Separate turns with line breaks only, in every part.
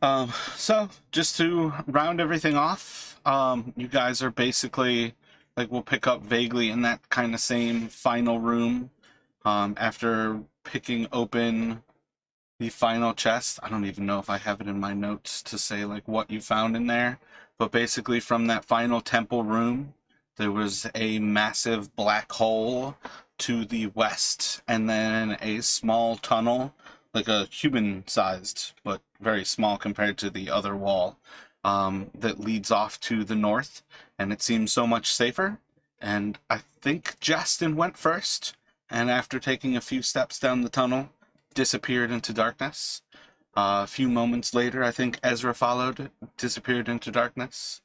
So just to round everything off, you guys are basically like we'll pick up vaguely in that kind of same final room. After picking open the final chest, I don't even know if I have it in my notes to say like what you found in there, but basically from that final temple room, there was a massive black hole to the west, and then a small tunnel, like a human-sized, but very small compared to the other wall, that leads off to the north, and it seems so much safer. And I think Justin went first, and after taking a few steps down the tunnel, disappeared into darkness. A few moments later, I think Ezra followed, disappeared into darkness.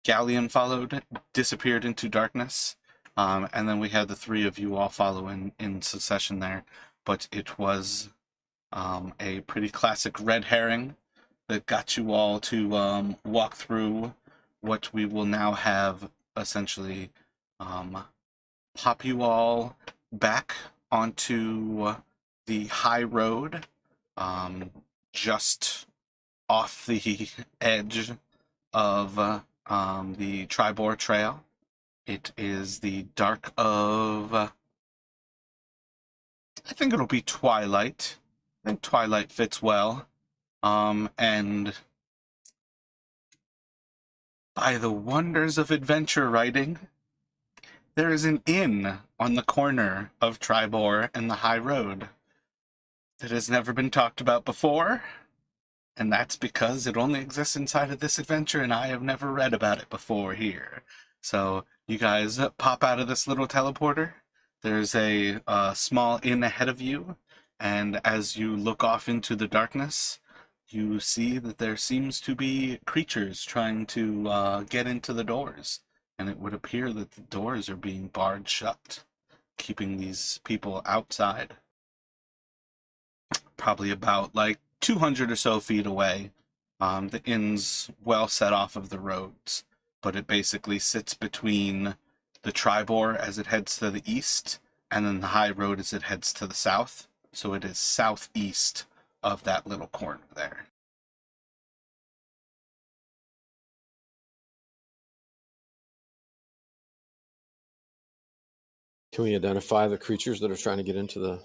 Galleon followed, disappeared into darkness. And then we had the three of you all follow in succession there. But it was a pretty classic red herring that got you all to walk through what we will now have essentially pop you all back onto the high road, just off the edge of the Triboar Trail. It is the dark of, I think it'll be twilight. I think twilight fits well. And by the wonders of adventure writing, there is an inn on the corner of Triboar and the high road that has never been talked about before, and that's because it only exists inside of this adventure, and I have never read about it before here. So you guys pop out of this little teleporter. There's a small inn ahead of you, and as you look off into the darkness, you see that there seems to be creatures trying to get into the doors, and it would appear that the doors are being barred shut, keeping these people outside. Probably about like 200 or so feet away. The inn's well set off of the roads, but it basically sits between the Triboar as it heads to the east, and then the high road as it heads to the south. So it is southeast of that little corner there.
Can we identify the creatures that are trying to get into the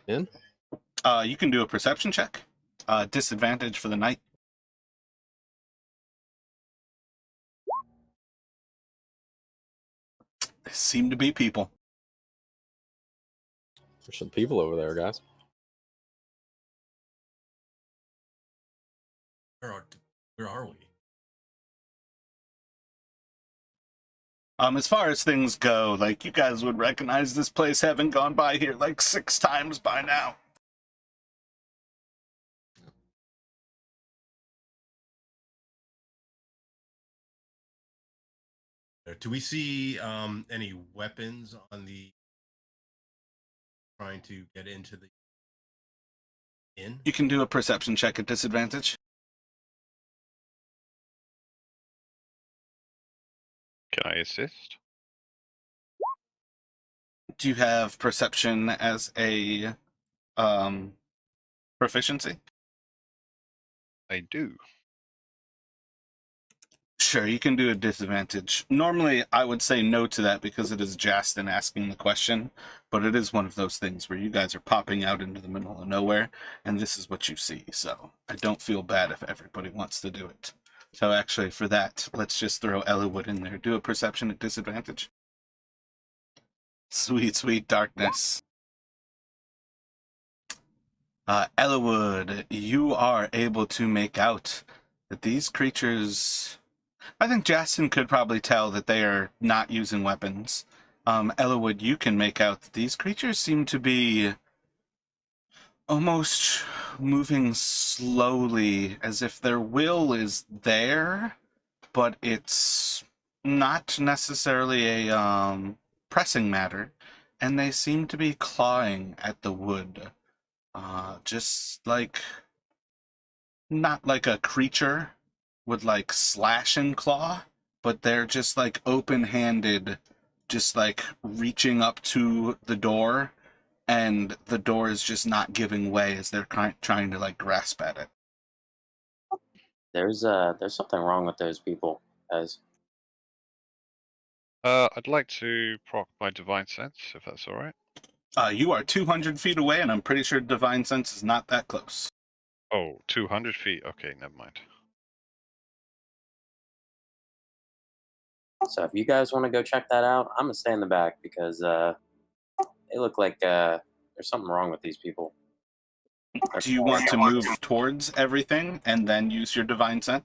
inn?
You can do a perception check. Disadvantage for the night. There seem to be people.
There's some people over there, guys.
Where are we?
As far as things go, like, you guys would recognize this place, having gone by here like 6 times by now.
Do we see any weapons on the trying to get into the inn?
You can do a perception check at disadvantage.
Can I assist?
Do you have perception as a proficiency?
I do.
Sure, you can do a disadvantage. Normally, I would say no to that because it is Justin asking the question, but it is one of those things where you guys are popping out into the middle of nowhere, and this is what you see, so I don't feel bad if everybody wants to do it. So actually, for that, let's just throw Ellawood in there. Do a perception at disadvantage. Sweet, sweet darkness. Ellawood, you are able to make out that these creatures... I think Justin could probably tell that they are not using weapons. Ellawood, you can make out that these creatures seem to be almost moving slowly, as if their will is there, but it's not necessarily a pressing matter, and they seem to be clawing at the wood. Just like, not like a creature would like slash and claw, but they're just like open-handed, just like reaching up to the door, and the door is just not giving way as they're trying to like grasp at it.
there's something wrong with those people, guys.
I'd like to proc my divine sense, if that's all right.
You are 200 feet away, and I'm pretty sure Divine Sense is not that close.
Oh, 200 feet. Okay, never mind.
So if you guys want to go check that out, I'm gonna stay in the back because they look like there's something wrong with these people.
Do you want to move towards everything and then use your Divine Sense?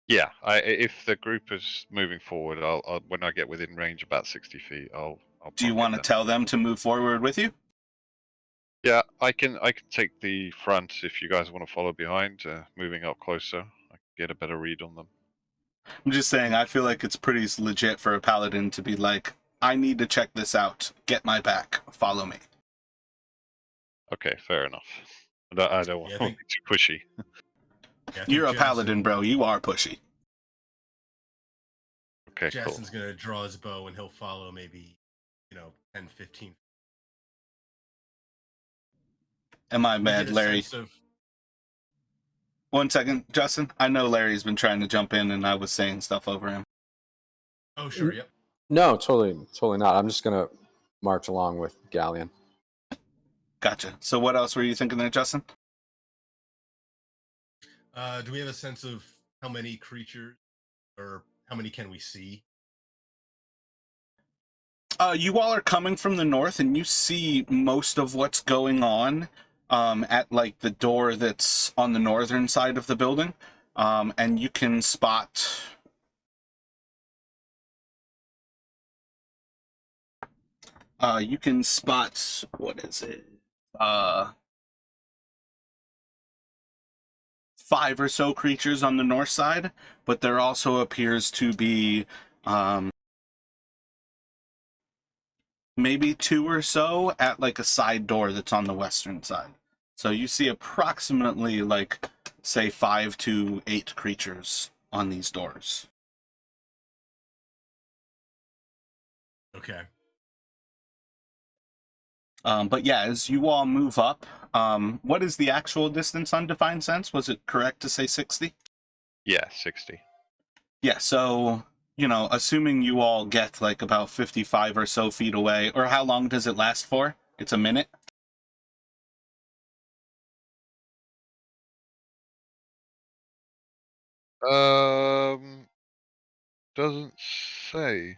Yeah, if the group is moving forward, I'll when I get within range, about 60 feet, I'll
Do you
proc it
want to
then.
tell them to move forward with you?
Yeah, I can take the front if you guys want to follow behind, moving up closer. I can get a better read on them.
I'm just saying, I feel like it's pretty legit for a paladin to be like, I need to check this out. Get my back. Follow me.
Okay, fair enough. I don't want
Yeah, I
to be
think-
too pushy.
Yeah, I think
You're a
Jason-
paladin, bro. You are pushy.
Okay,
Jason's
cool.
gonna draw his bow and he'll follow maybe, 10, 15.
Am I
We
mad,
get a
Larry?
sense of-
1 second, Justin. I know Larry's been trying to jump in, and I was saying stuff over him.
Oh, sure, yep.
No, totally not. I'm just gonna march along with Galleon.
Gotcha. So what else were you thinking there, Justin?
Do we have a sense of how many creatures or how many can we see?
You all are coming from the north, and you see most of what's going on at like the door that's on the northern side of the building, and you can spot. You can spot what is it? 5 or so creatures on the north side, but there also appears to be maybe 2 or so at like a side door that's on the western side. So you see approximately like say 5 to 8 creatures on these doors.
Okay.
But yeah, as you all move up, what is the actual distance on Divine Sense? Was it correct to say 60?
Yeah, 60.
Yeah, so, assuming you all get like about 55 or so feet away, or how long does it last for? It's a minute?
Doesn't say.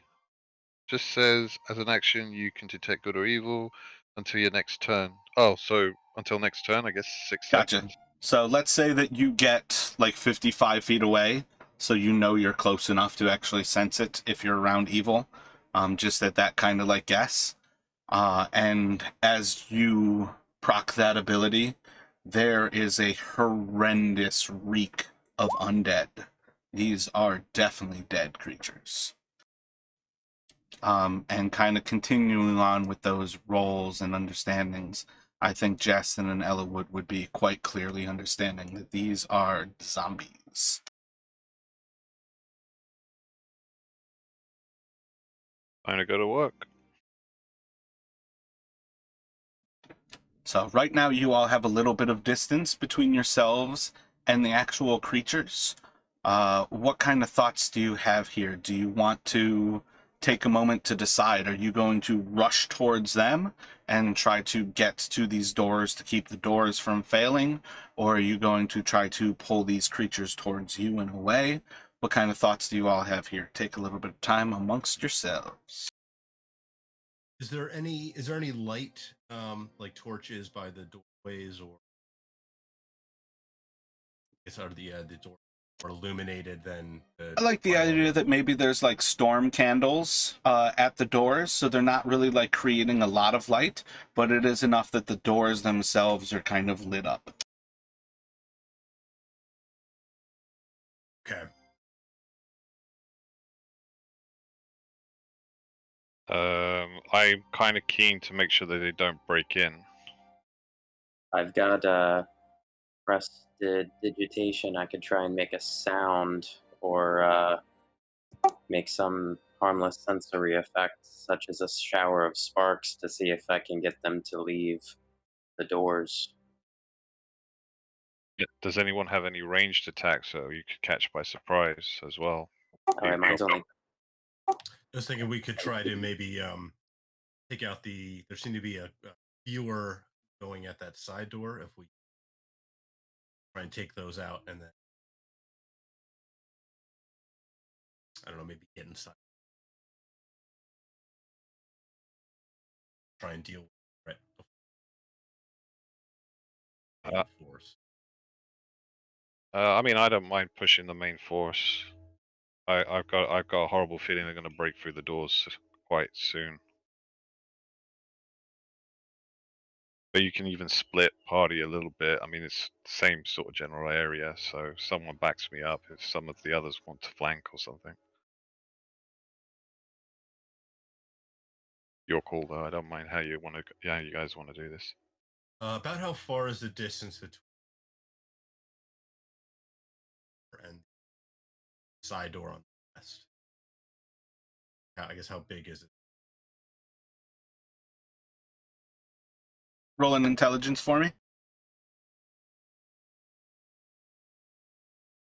Just says as an action you can detect good or evil until your next turn. Oh, so until next turn, I guess 6
Gotcha.
seconds.
So let's say that you get like 55 feet away, so you know you're close enough to actually sense it if you're around evil, just at that kind of like guess. And as you proc that ability, there is a horrendous reek of undead. These are definitely dead creatures. And kind of continuing on with those roles and understandings, I think Justin and Ella would be quite clearly understanding that these are zombies.
Time to go to work.
So right now you all have a little bit of distance between yourselves and the actual creatures. What kind of thoughts do you have here? Do you want to take a moment to decide? Are you going to rush towards them and try to get to these doors to keep the doors from failing? Or are you going to try to pull these creatures towards you in a way? What kind of thoughts do you all have here? Take a little bit of time amongst yourselves.
Is there any light, like torches by the doorways, or it's out of the door more illuminated than the?
I like the idea that maybe there's like storm candles at the doors, so they're not really like creating a lot of light, but it is enough that the doors themselves are kind of lit up.
Okay.
I'm kind of keen to make sure that they don't break in.
I've got prestidigitation. I could try and make a sound or make some harmless sensory effect, such as a shower of sparks, to see if I can get them to leave the doors.
Does anyone have any ranged attacks so you could catch by surprise as well?
All right, mine's only.
I was thinking we could try to maybe take out the. There seem to be a viewer going at that side door. If we try and take those out, and then I don't know, maybe get inside, try and deal with it.
Uh,
Force.
I mean, I don't mind pushing the main force. I've got a horrible feeling they're going to break through the doors quite soon. But you can even split party a little bit. I mean, it's the same sort of general area, so if someone backs me up if some of the others want to flank or something. Your call, though. I don't mind how you want to. Yeah, you guys want to do this.
About how far is the distance between and side door on the west? I guess how big is it?
Roll an intelligence for me.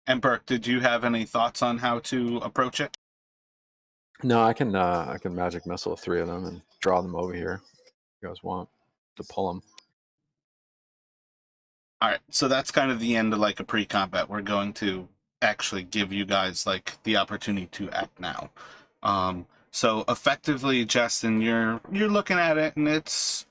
And Burke, did you have any thoughts on how to approach it?
No, I can magic missile 3 of them and draw them over here. If you guys want to pull them.
All right, so that's kind of the end of like a pre-combat. We're going to actually give you guys like the opportunity to act now. So effectively, Justin, you're looking at it, and it's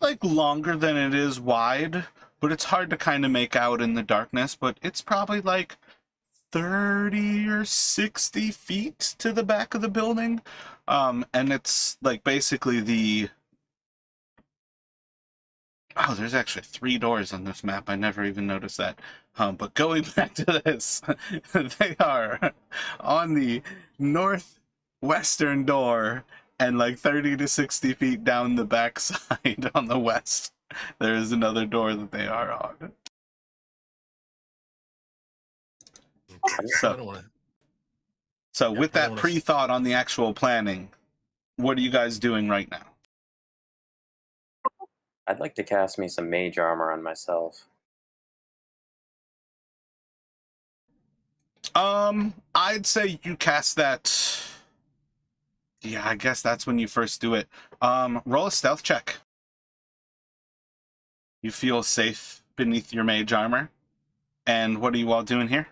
like longer than it is wide, but it's hard to kind of make out in the darkness. But it's probably like 30 or 60 feet to the back of the building, and it's like basically the. Oh, there's actually 3 doors on this map. I never even noticed that. But going back to this, they are on the northwestern door and like 30 to 60 feet down the back side on the west. There is another door that they are on.
I don't want to.
So
Yep,
with
I
that
don't wanna-
pre-thought on the actual planning, what are you guys doing right now?
I'd like to cast me some mage armor on myself.
I'd say you cast that. Yeah, I guess that's when you first do it. Roll a stealth check. You feel safe beneath your mage armor. And what are you all doing here?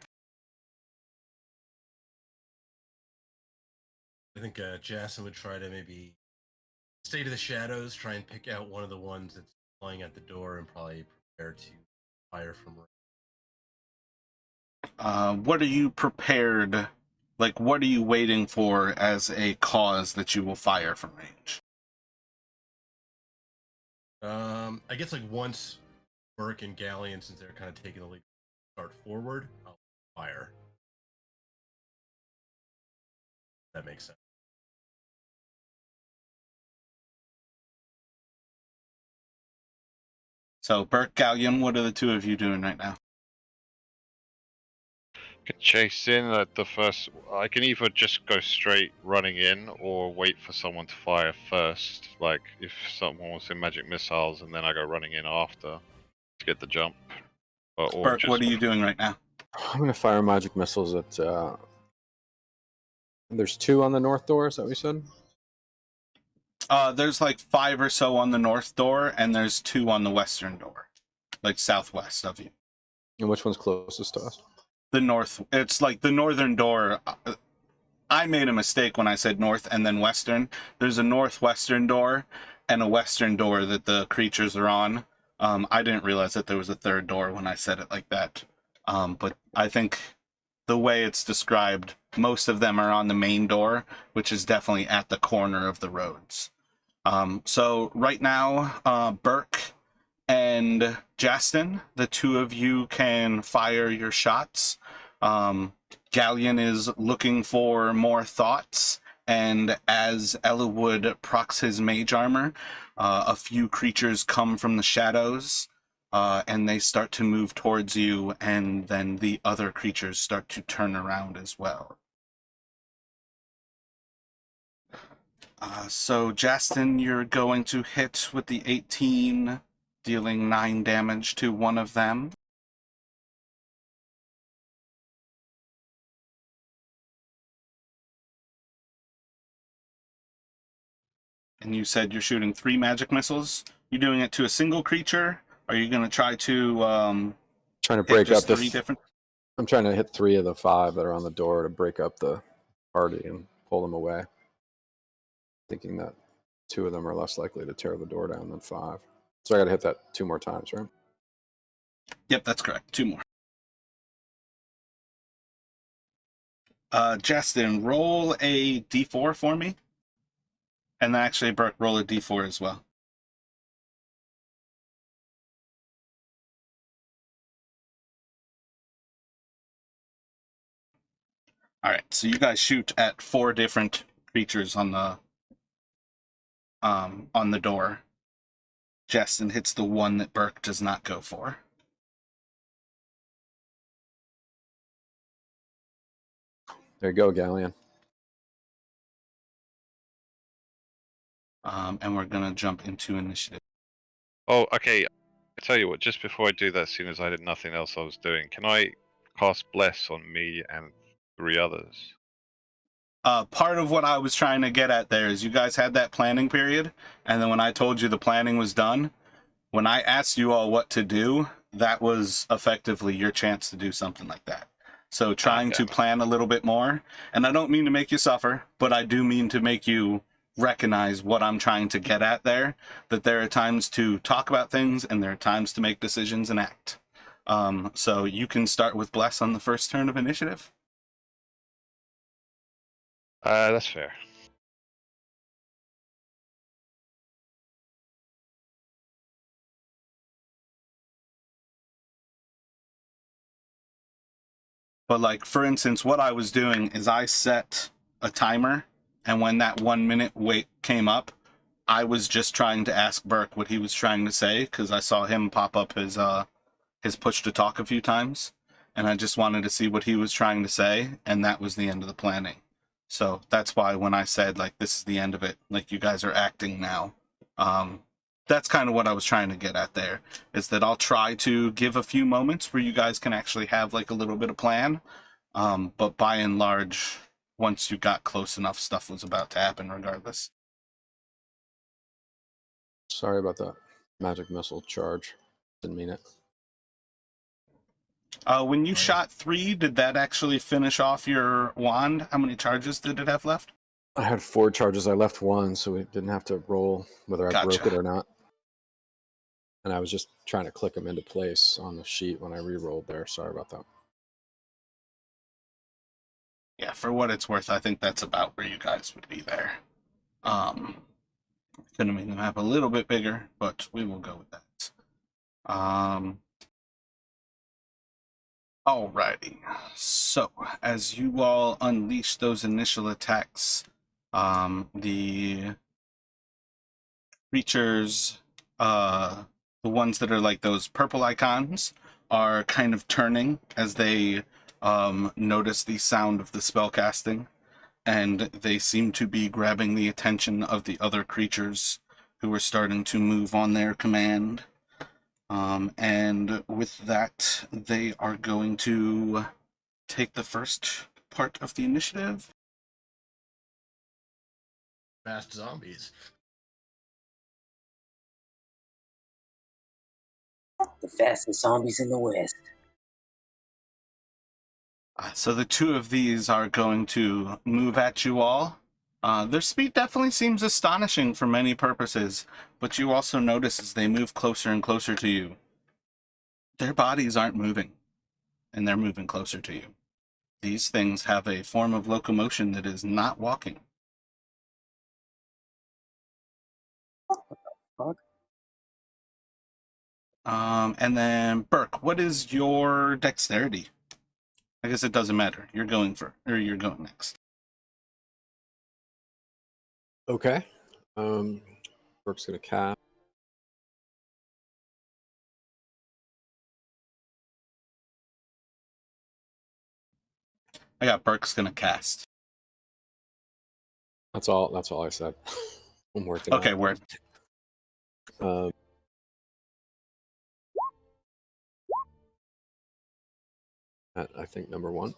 I think Jason would try to maybe stay to the shadows, try and pick out one of the ones that's lying at the door, and probably prepare to fire from.
What are you prepared? Like, what are you waiting for as a cause that you will fire from range?
I guess like once Burke and Galleon, since they're kind of taking the lead, start forward, I'll fire. That makes sense.
So, Burke, Galleon, what are the 2 of you doing right now?
Could chase in at the first. I can either just go straight running in or wait for someone to fire first. Like if someone was in magic missiles and then I go running in after to get the jump. Or
Burke,
just,
what are you doing right now?
I'm going to fire magic missiles at. There's 2 on the north door. Is that what you said?
There's like 5 or so on the north door, and there's 2 on the western door, like southwest of you.
And which one's closest to us?
The north. It's like the northern door. I made a mistake when I said north and then western. There's a northwestern door and a western door that the creatures are on. I didn't realize that there was a third door when I said it like that. But I think the way it's described, most of them are on the main door, which is definitely at the corner of the roads. So right now, Burke and Justin, the 2 of you can fire your shots. Galleon is looking for more thoughts, and as Ellawood procs his mage armor, a few creatures come from the shadows, and they start to move towards you, and then the other creatures start to turn around as well. So, Justin, you're going to hit with the 18, dealing 9 damage to one of them. and you said you're shooting 3 magic missiles. You doing it to a single creature? Are you going to try to
Trying to
hit
break up
just
the
3 different?
I'm trying to hit 3 of the 5 that are on the door to break up the party and pull them away. Thinking that 2 of them are less likely to tear the door down than 5. So I got to hit that 2 more times, right?
Yep, that's correct. 2 more. Justin, roll a d4 for me. And then actually, Burke, roll a d4 as well. All right, so you guys shoot at 4 different creatures on the door. Justin hits the one that Burke does not go for.
There you go, Galleon.
And we're gonna jump into initiative.
Oh, okay. I tell you what, just before I do that, seeing as I did nothing else I was doing, can I cast Bless on me and 3 others?
Part of what I was trying to get at there is you guys had that planning period, and then when I told you the planning was done, when I asked you all what to do, that was effectively your chance to do something like that. So trying to
damn it.
plan a little bit more, and I don't mean to make you suffer, but I do mean to make you recognize what I'm trying to get at there, that there are times to talk about things and there are times to make decisions and act. So you can start with Bless on the first turn of initiative.
That's fair.
But like, for instance, what I was doing is I set a timer, and when that 1 minute wait came up, I was just trying to ask Burke what he was trying to say, because I saw him pop up his push to talk a few times, and I just wanted to see what he was trying to say, and that was the end of the planning. So that's why when I said, like, this is the end of it, like, you guys are acting now, that's kind of what I was trying to get at there, is that I'll try to give a few moments where you guys can actually have, like, a little bit of plan, but by and large, once you got close enough, stuff was about to happen regardless.
Sorry about that magic missile charge. Didn't mean it.
When you
Right.
shot 3, did that actually finish off your wand? How many charges did it have left?
I had 4 charges. I left 1, so we didn't have to roll whether I broke
Gotcha.
it or not. And I was just trying to click them into place on the sheet when I re-rolled there. Sorry about that.
Yeah, for what it's worth, I think that's about where you guys would be there. Gonna make the map a little bit bigger, but we will go with that. Alrighty. So, as you all unleash those initial attacks, the creatures, the ones that are like those purple icons, are kind of turning as they notice the sound of the spell casting, and they seem to be grabbing the attention of the other creatures who are starting to move on their command. And with that, they are going to take the first part of the initiative.
Fast zombies.
The fastest zombies in the West.
So the 2 of these are going to move at you all. Their speed definitely seems astonishing for many purposes, but you also notice as they move closer and closer to you, their bodies aren't moving, and they're moving closer to you. These things have a form of locomotion that is not walking.
Fuck.
And then, Burke, what is your dexterity? I guess it doesn't matter. You're going next.
Okay. Burke's gonna cast.
I got Burke's gonna cast.
That's all I said. I'm working
Okay,
on it.
word.
I think number 1.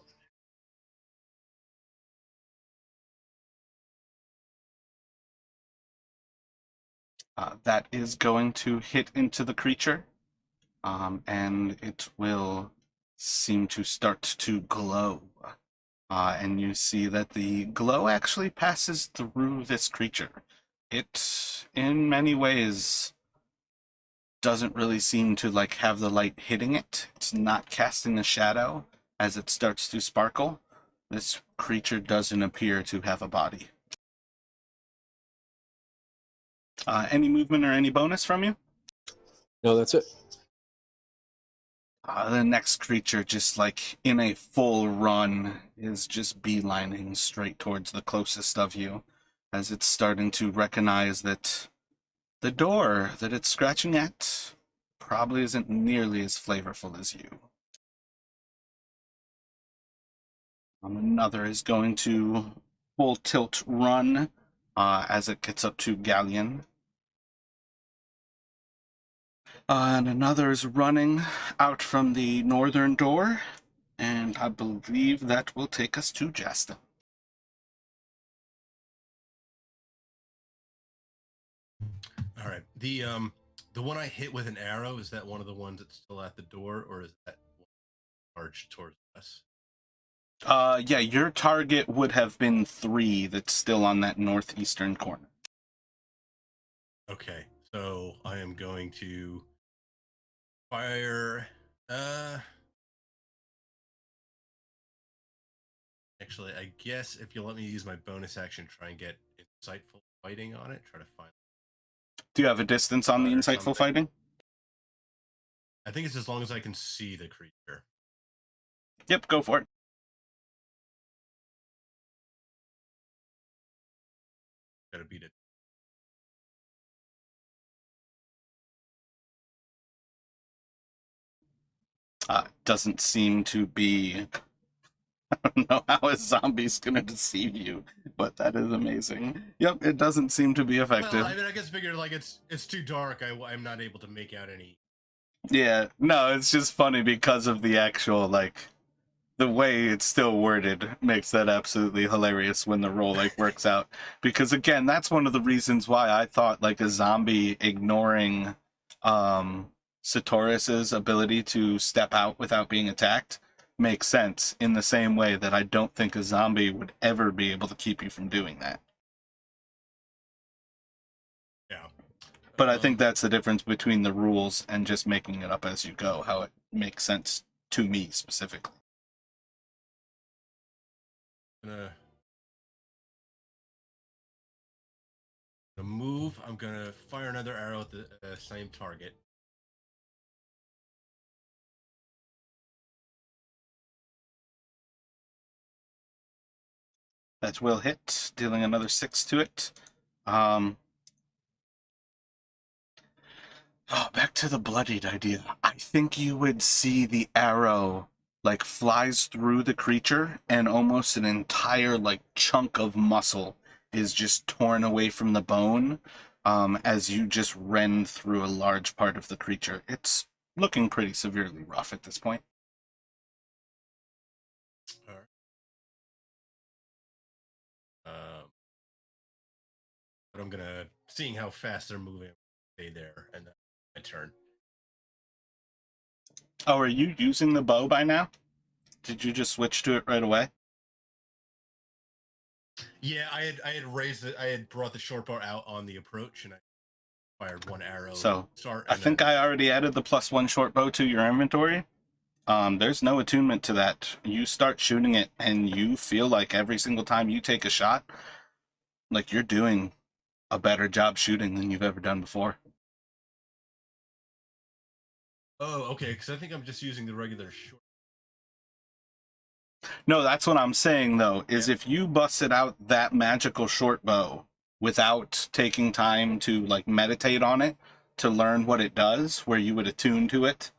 That is going to hit into the creature, and it will seem to start to glow. And you see that the glow actually passes through this creature. It, in many ways, doesn't really seem to like have the light hitting it. It's not casting a shadow as it starts to sparkle. This creature doesn't appear to have a body. Any movement or any bonus from you?
No, that's it.
The next creature, just like in a full run, is just beelining straight towards the closest of you as it's starting to recognize that the door that it's scratching at probably isn't nearly as flavorful as you. Another is going to full tilt run as it gets up to Galleon. And another is running out from the northern door, and I believe that will take us to Jasta.
All right. The one I hit with an arrow, is that one of the ones that's still at the door, or is that one charged towards us?
Yeah, your target would have been 3 that's still on that northeastern corner.
Okay. So I am going to fire actually, I guess if you'll let me use my bonus action, try and get insightful fighting on it, try to find
Do you have a distance on the
or
insightful
something.
fighting?
I think it's as long as I can see the creature.
Yep, go for it.
Gotta beat it.
Doesn't seem to be... I don't know how a zombie's gonna deceive you, but that is amazing. Yep, it doesn't seem to be effective.
Well, I mean, I guess figured like it's too dark. I'm not able to make out any.
Yeah, no, it's just funny because of the actual, like, the way it's still worded makes that absolutely hilarious when the roll, like, works out. Because, again, that's one of the reasons why I thought, like, a zombie ignoring Satoris's ability to step out without being attacked makes sense, in the same way that I don't think a zombie would ever be able to keep you from doing that.
Yeah.
But I think that's the difference between the rules and just making it up as you go, how it makes sense to me specifically.
Gonna move. I'm gonna fire another arrow at the same target.
That will hit, dealing another 6 to it. Back to the bloodied idea. I think you would see the arrow like flies through the creature, and almost an entire like chunk of muscle is just torn away from the bone as you just rend through a large part of the creature. It's looking pretty severely rough at this point.
All right. But I'm gonna, seeing how fast they're moving, stay there, and then my turn.
Oh, are you using the bow by now? Did you just switch to it right away?
Yeah, I had raised it. I had brought the short bow out on the approach, and I fired one arrow.
So
start.
I think I already added the +1 short bow to your inventory. There's no attunement to that. You start shooting it, and you feel like every single time you take a shot, like you're doing a better job shooting than you've ever done before.
Oh, okay. Because I think I'm just using the regular short.
No, that's what I'm saying, though, is if you busted out that magical short bow without taking time to, like, meditate on it, to learn what it does, where you would attune to it,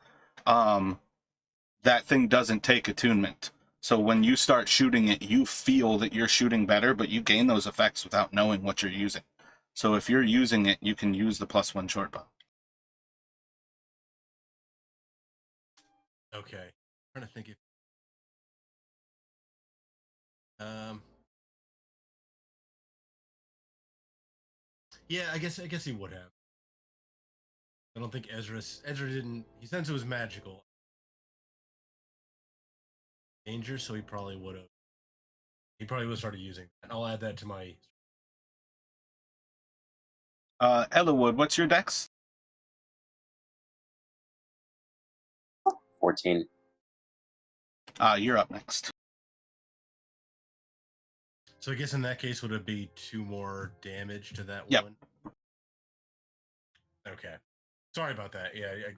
that thing doesn't take attunement. So when you start shooting it, you feel that you're shooting better, but you gain those effects without knowing what you're using. So if you're using it, you can use the +1 short bow.
Okay. I'm trying to think if. Yeah, I guess he would have. I don't think Ezra didn't. He since it was magical danger, so he probably would have. He probably would have started using that. I'll add that to my.
Ellawood, what's your dex?
14.
You're up next.
So I guess in that case, would it be 2 more damage to that
Yep.
one? Okay. Sorry about that. Yeah, I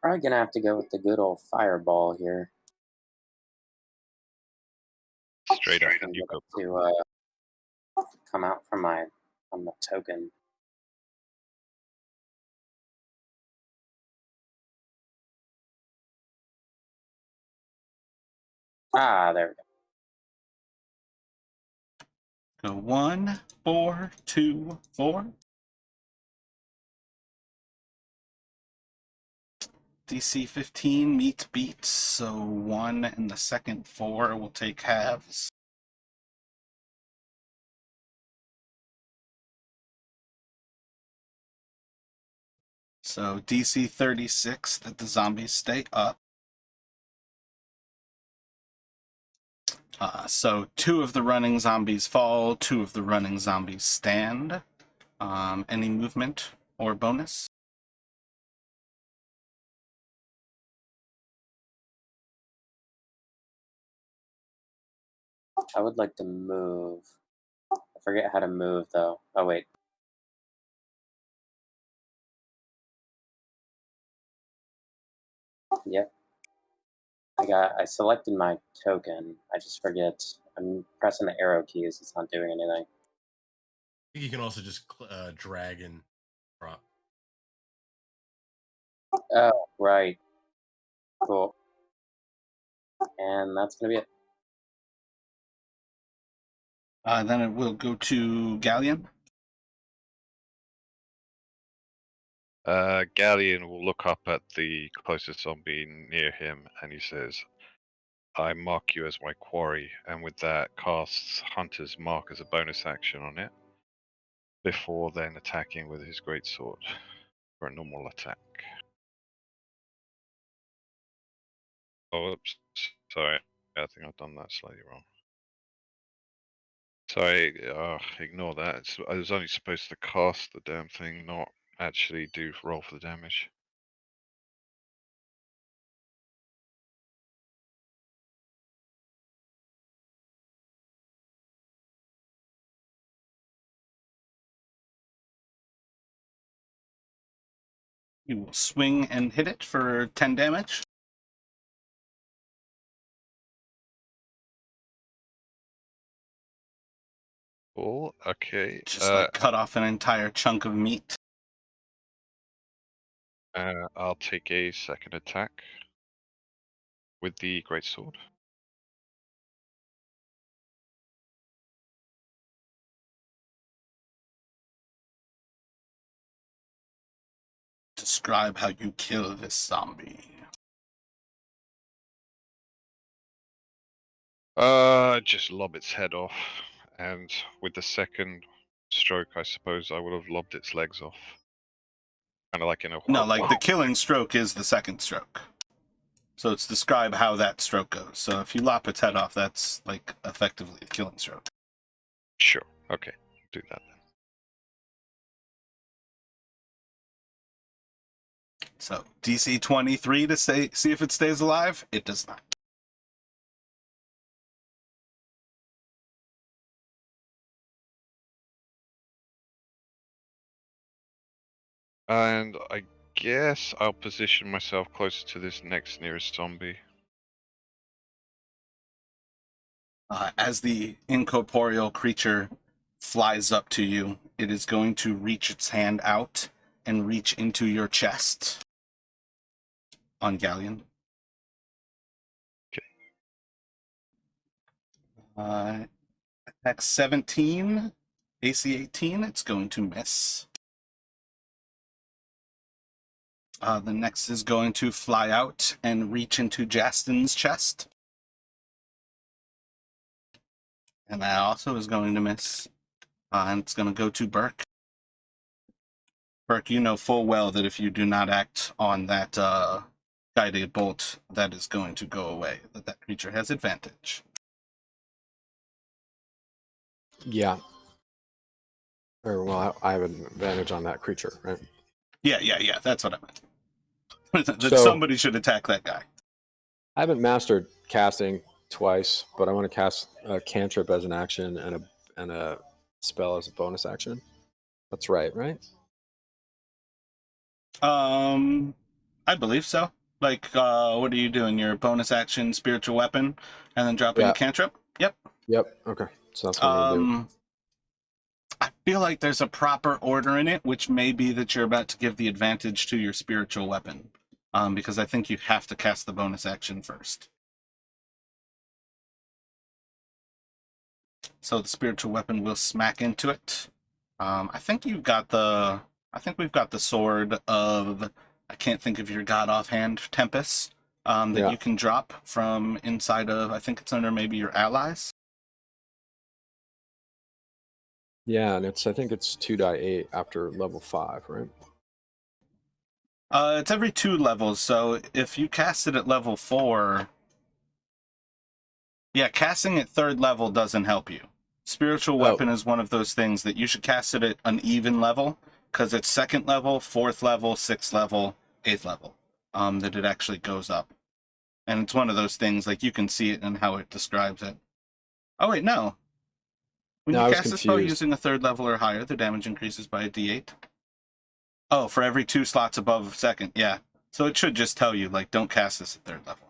Probably gonna have to go with the good old fireball here.
Straight up.
And
You
get
go.
it to come out from on the token. There we go.
Go 1, 4, 2, 4. DC 15 meets beats, so 1 and the second 4 will take halves. So DC 36 that the zombies stay up. So 2 of the running zombies fall, 2 of the running zombies stand. Any movement or bonus?
I would like to move. I forget how to move though. Oh wait. Yep. I selected my token. I just forget. I'm pressing the arrow keys. It's not doing anything.
think you can also just drag and drop.
Oh, right. Cool. And that's gonna be it.
Then it will go to Galleon.
Galleon will look up at the closest zombie near him, and he says, "I mark you as my quarry," and with that casts Hunter's Mark as a bonus action on it, before then attacking with his greatsword for a normal attack. Oh, oops. Sorry. I think I've done that slightly wrong. Sorry, ignore that. I was only supposed to cast the damn thing, not actually roll for the damage.
You will swing and hit it for 10 damage.
Cool. Okay.
Just like cut off an entire chunk of meat.
I'll take a second attack with the greatsword.
Describe how you kill this zombie.
Just lob its head off, and with the second stroke, I suppose I would have lobbed its legs off. Kind of like in a
No, like the killing stroke is the second stroke. So it's describe how that stroke goes. So if you lop its head off, that's like effectively the killing stroke.
Sure. Okay. Do that then.
So DC 23 to see if it stays alive. It does not.
And I guess I'll position myself closer to this next nearest zombie.
As the incorporeal creature flies up to you, it is going to reach its hand out and reach into your chest on Galleon.
Okay.
Attack 17, AC 18, it's going to miss. The next is going to fly out and reach into Justin's chest. And that also is going to miss. And it's going to go to Burke. Burke, you know full well that if you do not act on that guided bolt, that is going to go away. That creature has advantage.
Yeah. Or, well, I have an advantage on that creature, right?
Yeah. That's what I meant. That
So-
somebody should attack that guy.
I haven't mastered casting twice, but I want to cast a cantrip as an action and a spell as a bonus action. That's right?
I believe so. Like, what are you doing? Your bonus action, spiritual weapon, and then dropping
Yeah.
a cantrip? Yep.
Yep. Okay. So that's what I'm gonna do.
I feel like there's a proper order in it, which may be that you're about to give the advantage to your spiritual weapon. Because I think you have to cast the bonus action first. So the spiritual weapon will smack into it. I think we've got the sword of, I can't think of your god offhand, Tempest, that
Yeah.
you can drop from inside of, I think it's under maybe your allies.
Yeah, and I think it's 2d8 after level 5, right?
It's every 2 levels, so if you cast it at level 4, yeah, casting at 3rd level doesn't help you. Spiritual weapon is one of those things that you should cast it at an even level, because it's 2nd level, 4th level, 6th level, 8th level, that it actually goes up. And it's one of those things, like, you can see it in how it describes it. Oh, wait, no. When
No,
you
I was
cast a spell
confused.
using a 3rd level or higher, the damage increases by a d8. Oh, for every 2 slots above 2nd, yeah. So it should just tell you, like, don't cast this at 3rd level.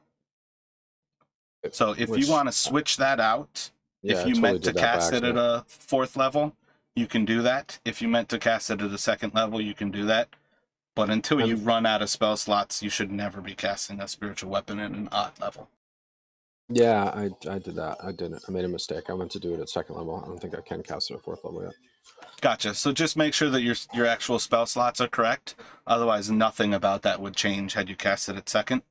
So if you want to switch that out,
Yeah,
if
I
you
totally
meant to
did that by
cast it at
accident.
a 4th level, you can do that. If you meant to cast it at a 2nd level, you can do that. But until you run out of spell slots, you should never be casting a spiritual weapon at an odd level.
Yeah, I did that. I didn't. I made a mistake. I meant to do it at 2nd level. I don't think I can cast it at 4th level yet.
Gotcha. So just make sure that your actual spell slots are correct. Otherwise, nothing about that would change had you cast it at 2nd.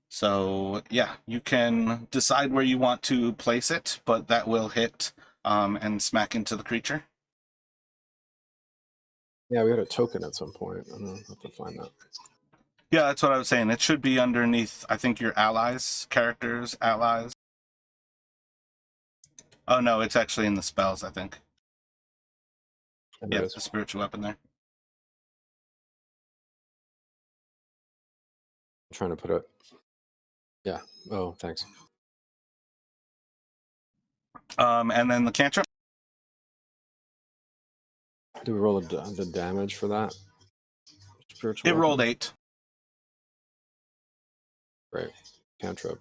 So yeah, you can decide where you want to place it, but that will hit and smack into the creature.
Yeah, we had a token at some point. I don't know. I have to find that.
Yeah, that's what I was saying. It should be underneath, I think, your allies, characters, allies. Oh no, it's actually in the spells, I think.
And
Yeah,
there it
the
is.
spiritual weapon there.
I'm trying to put it. Yeah. Oh, thanks.
And then the cantrip.
Do we roll the damage for that? Spiritual
It rolled
weapon?
8.
Great. Cantrip.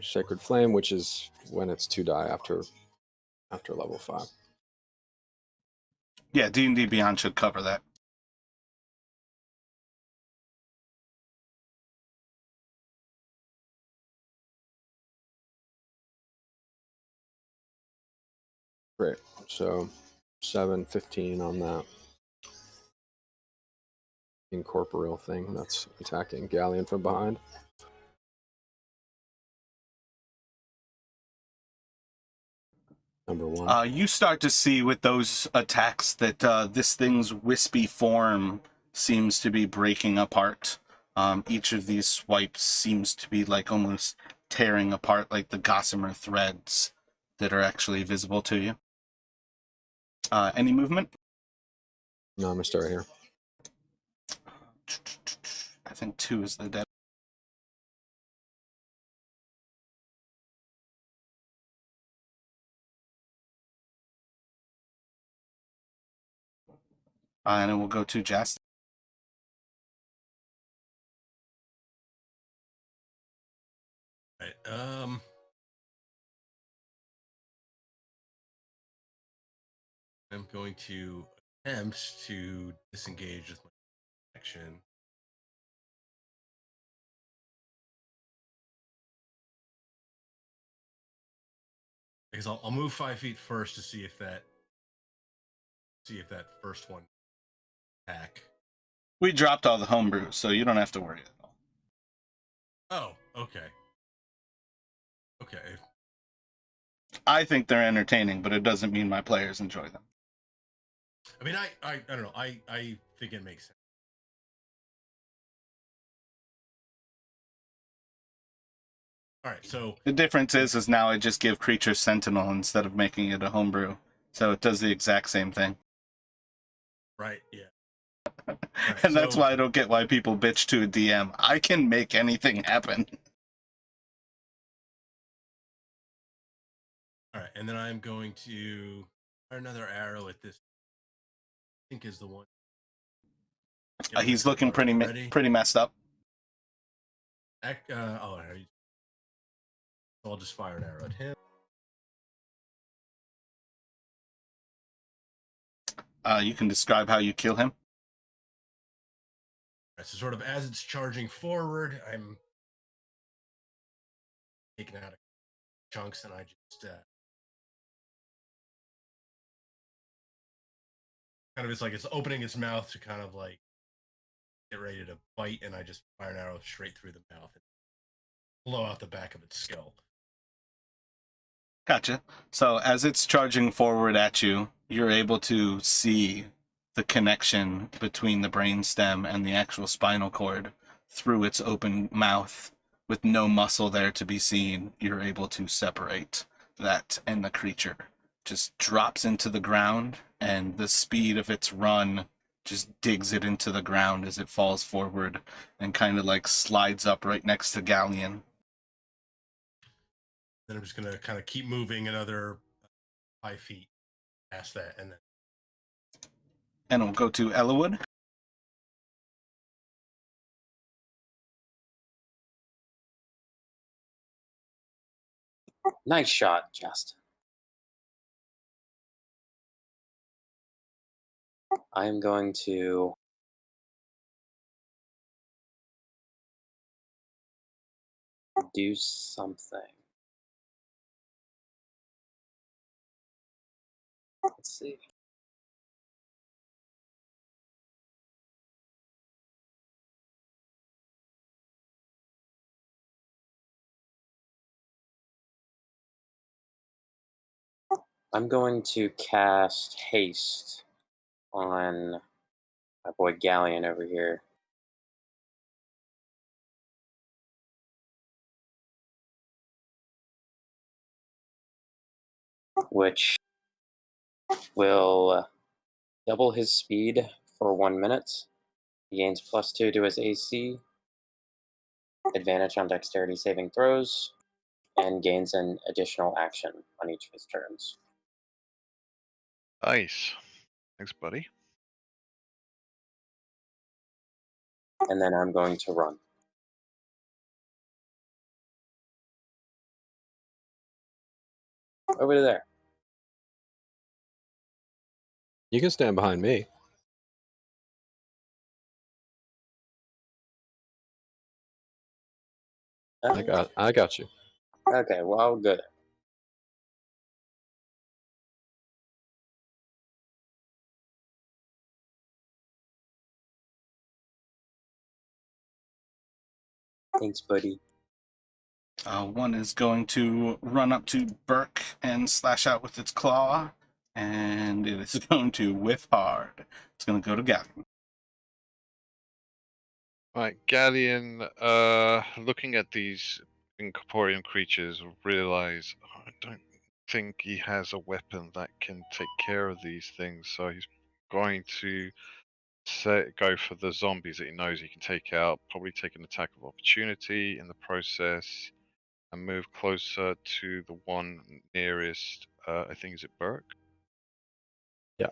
Sacred Flame, which is when it's 2 die after level 5.
Yeah, D&D Beyond should cover that.
Great. So 7, 15 on that incorporeal thing that's attacking Galleon from behind. Number 1.
You start to see with those attacks that this thing's wispy form seems to be breaking apart. Each of these swipes seems to be like almost tearing apart, like the gossamer threads that are actually visible to you. Any movement?
No, I'm gonna start here.
I think 2 is the dead. And then we'll go to Jast.
Right. I'm going to attempt to disengage with my action. Because I'll move 5 feet first to see if that first one attack.
We dropped all the homebrews, so you don't have to worry at all.
Oh, okay. Okay.
I think they're entertaining, but it doesn't mean my players enjoy them.
I mean, I don't know. I think it makes sense. All right, so
The difference is now I just give creatures Sentinel instead of making it a homebrew, so it does the exact same thing.
right, yeah. Right,
And that's
so-
why I don't get why people bitch to a DM. I can make anything happen.
All right, and then I'm going to fire another arrow at this. I think is the one. Get my
He's looking
Triboar ready.
pretty messed up.
Oh, I'll just fire an arrow at him.
You can describe how you kill him.
All right, so sort of as it's charging forward, I'm taking out chunks, and I just kind of, it's like it's opening its mouth to kind of like get ready to bite, and I just fire an arrow straight through the mouth and blow out the back of its skull.
Gotcha. So as it's charging forward at you, you're able to see the connection between the brainstem and the actual spinal cord through its open mouth. With no muscle there to be seen, you're able to separate that, and the creature just drops into the ground, and the speed of its run just digs it into the ground as it falls forward and kind of like slides up right next to Galleon.
Then I'm just gonna kind of keep moving another 5 feet past that, and then
And we'll go to Ellawood.
Nice shot, Justin. I'm going to do something. Let's see. I'm going to cast haste on my boy Galleon over here. Which will double his speed for 1 minute. He gains +2 to his AC, advantage on dexterity saving throws, and gains an additional action on each of his turns.
Nice. Thanks, buddy.
And then I'm going to run. Over to there.
You can stand behind me. I got you.
Okay, well, I'll go there. Thanks, buddy.
One is going to run up to Burke and slash out with its claw, and it is going to whiff hard. It's going to go to Galleon.
Right, Galleon, looking at these incorporeal creatures, realize I don't think he has a weapon that can take care of these things, so he's going to go for the zombies that he knows he can take out, probably take an attack of opportunity in the process, and move closer to the one nearest, I think, is it Burke?
Yeah.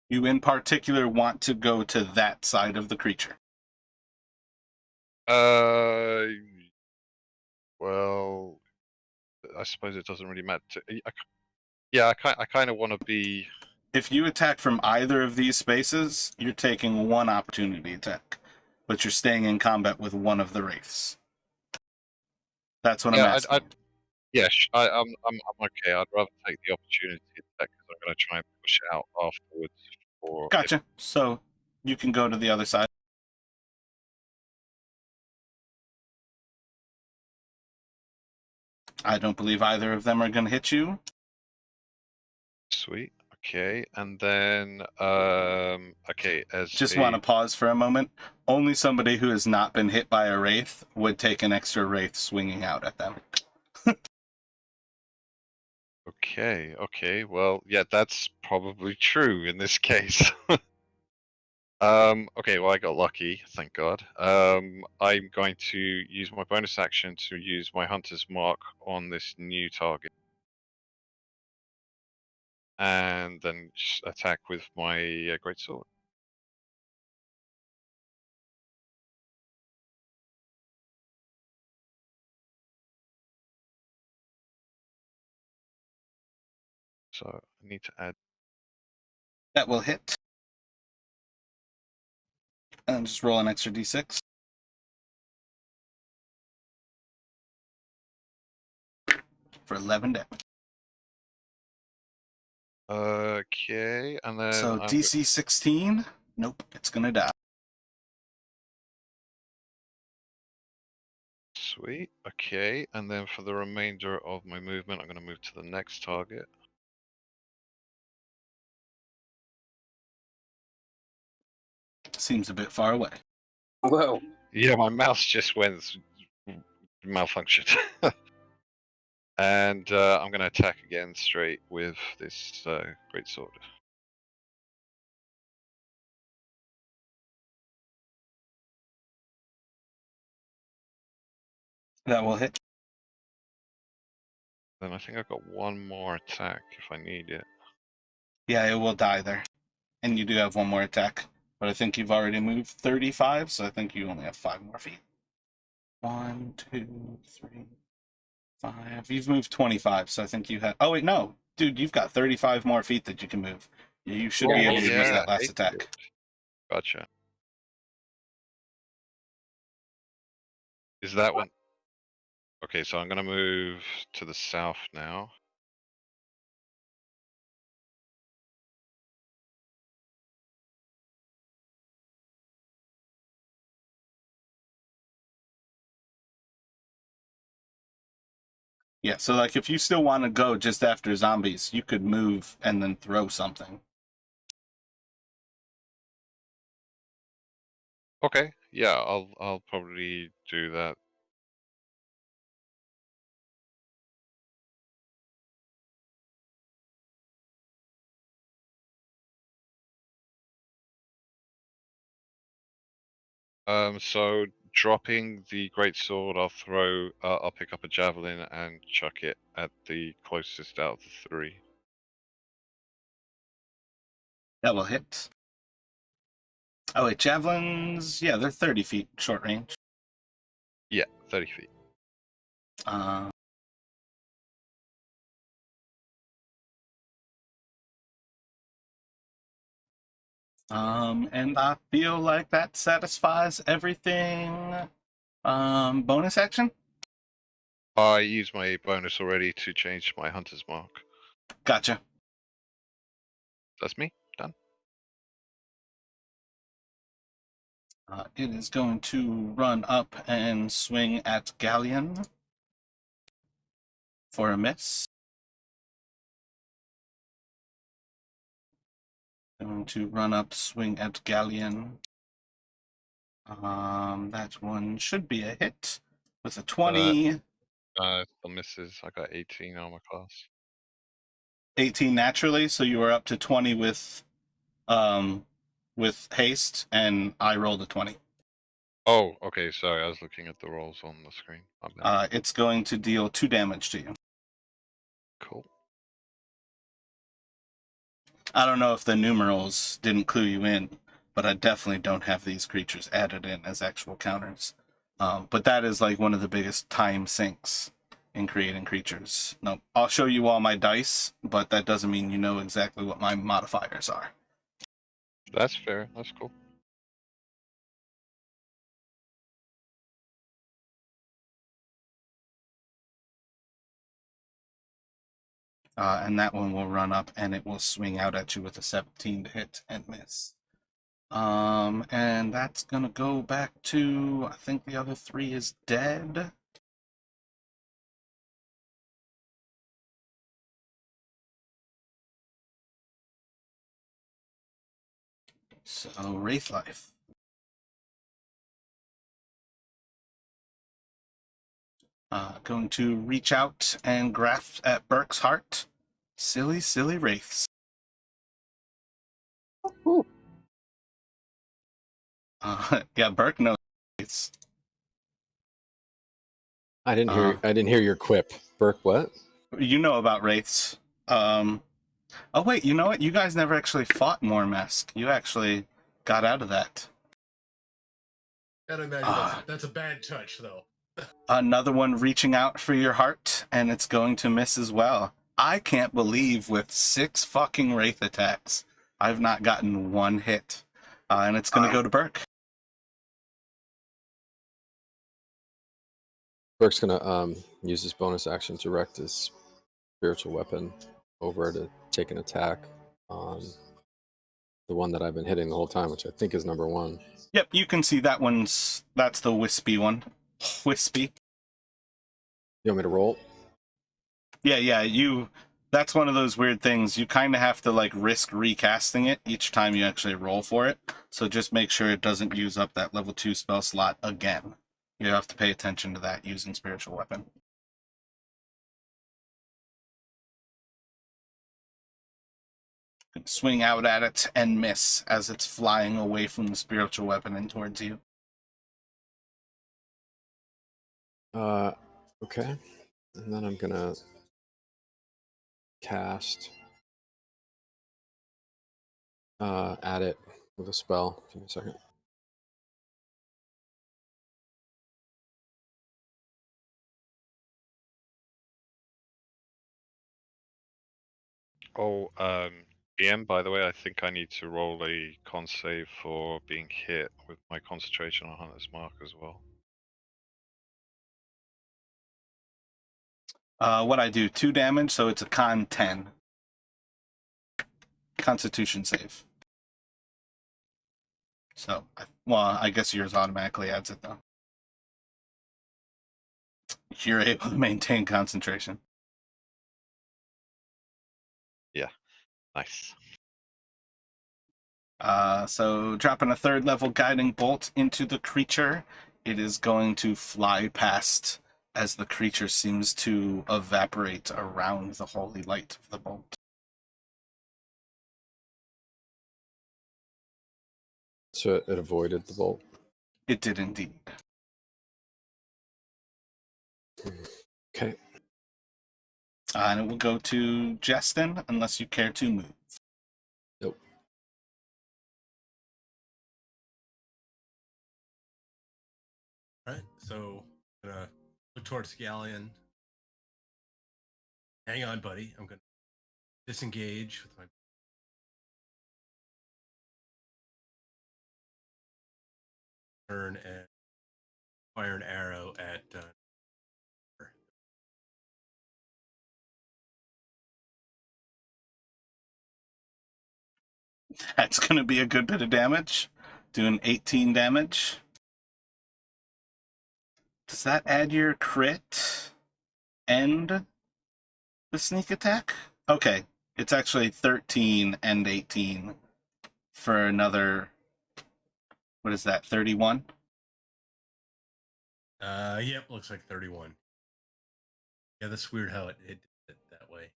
You in particular want to go to that side of the creature.
Well, I suppose it doesn't really matter. Yeah, I kind of want to be.
If you attack from either of these spaces, you're taking one opportunity attack, but you're staying in combat with one of the wraiths. That's what I'm asking.
Yeah, I'm okay. I'd rather take the opportunity attack because I'm going to try and push it out afterwards. Or
Gotcha. So you can go to the other side. I don't believe either of them are going to hit you.
Sweet. Okay, and then okay, as
Just
a
want to pause for a moment. Only somebody who has not been hit by a wraith would take an extra wraith swinging out at them.
okay, well, yeah, that's probably true in this case. Okay, well, I got lucky, thank God. I'm going to use my bonus action to use my hunter's mark on this new target. And then attack with my greatsword. So I need to add.
That will hit. And just roll an extra d6. For 11 damage.
Okay, and then
So DC 16? Nope, it's going to die.
Sweet. Okay, and then for the remainder of my movement, I'm going to move to the next target.
Seems a bit far away.
Whoa.
Yeah, my mouse just went malfunctioned. And I'm going to attack again straight with this greatsword.
That will hit.
Then I think I've got one more attack if I need it.
Yeah, it will die there. And you do have one more attack. But I think you've already moved 35, so I think you only have 5 more feet. 1, 2, 3, 5. You've moved 25, so I think you have... Oh, wait, no. Dude, you've got 35 more feet that you can move. You should be
Yeah,
able to use
yeah,
that last
8
attack.
feet. Gotcha. Is that one? Okay, so I'm going to move to the south now.
Yeah, so like if you still want to go just after zombies, you could move and then throw something.
Okay, yeah, I'll probably do that. So dropping the greatsword, I'll pick up a javelin and chuck it at the closest out of the 3.
That will hit. Oh, wait, javelins... Yeah, they're 30 feet short range.
Yeah, 30 feet.
Uh, and I feel like that satisfies everything. Bonus action?
I used my bonus already to change my hunter's mark.
Gotcha.
That's me. Done.
It is going to run up and swing at Galleon for a miss. Going to run up, swing at Galleon. That one should be a hit with a 20.
Still misses. I got 18 armor class.
18 naturally, so you are up to 20 with haste, and I rolled a 20.
Oh, okay. Sorry, I was looking at the rolls on the screen. My bad.
It's going to deal 2 damage to you.
Cool.
I don't know if the numerals didn't clue you in, but I definitely don't have these creatures added in as actual counters. But that is like one of the biggest time sinks in creating creatures. No, I'll show you all my dice, but that doesn't mean you know exactly what my modifiers are.
That's fair. That's cool.
And that one will run up and it will swing out at you with a 17 to hit and miss. And that's gonna go back to, I think the other 3 is dead. So, Wraith Life. Going to reach out and grasp at Burke's heart. Silly, silly Wraiths.
Ooh.
Yeah, Burke knows Wraiths.
I didn't hear your quip. Burke, what?
You know about Wraiths. Oh, wait, you know what? You guys never actually fought Mormask. You actually got out of that.
Gotta imagine that's a bad touch, though.
Another one reaching out for your heart, and it's going to miss as well. I can't believe with 6 fucking Wraith attacks, I've not gotten one hit. And it's going to go to Burke.
Burke's gonna use his bonus action to direct his spiritual weapon over to take an attack on the one that I've been hitting the whole time, which I think is number 1.
Yep, you can see that's the wispy one. Wispy.
You want me to roll?
Yeah, that's one of those weird things. You kind of have to like risk recasting it each time you actually roll for it. So just make sure it doesn't use up that level 2 spell slot again. You have to pay attention to that using spiritual weapon. Swing out at it and miss as it's flying away from the spiritual weapon and towards you.
Okay. And then I'm gonna cast at it with a spell. Give me a second.
Oh, DM, by the way, I think I need to roll a con save for being hit with my concentration on Hunter's Mark as well.
What I do, 2 damage, so it's a con 10. Constitution save. So, I guess yours automatically adds it, though. You're able to maintain concentration.
Nice.
So dropping a 3rd level guiding bolt into the creature, it is going to fly past as the creature seems to evaporate around the holy light of the bolt.
So it avoided the bolt.
It did indeed.
Okay.
And it will go to Justin unless you care to move.
Nope.
All right, so I'm gonna look towards Galleon. Hang on, buddy. I'm gonna disengage with my turn and fire an arrow at.
That's going to be a good bit of damage. Doing 18 damage. Does that add your crit and the sneak attack? Okay, it's actually 13 and 18 for another, what is that, 31?
Yep, looks like 31. Yeah, that's weird how it did it that way.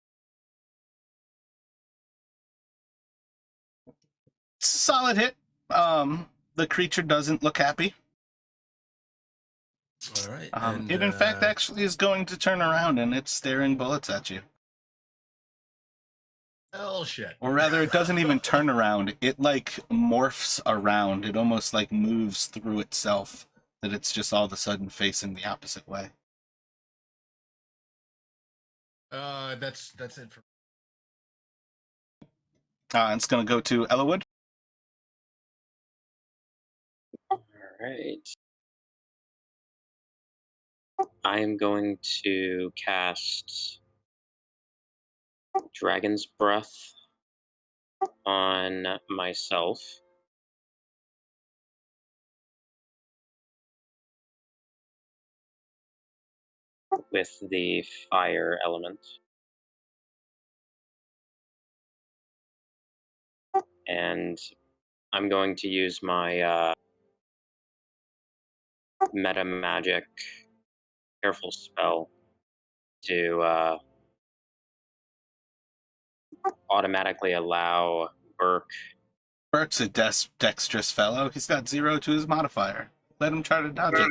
Solid hit. The creature doesn't look happy.
All right.
It in fact actually is going to turn around and it's staring bullets at you.
Oh shit.
Or rather, it doesn't even turn around. It like morphs around. It almost like moves through itself. That it's just all of a sudden facing the opposite way.
That's it for.
It's going to go to Ellawood.
All right. I am going to cast Dragon's Breath on myself. With the fire element. And I'm going to use my meta magic careful spell to automatically allow Burke.
Burke's a dexterous fellow. He's got 0 to his modifier. Let him try to dodge it.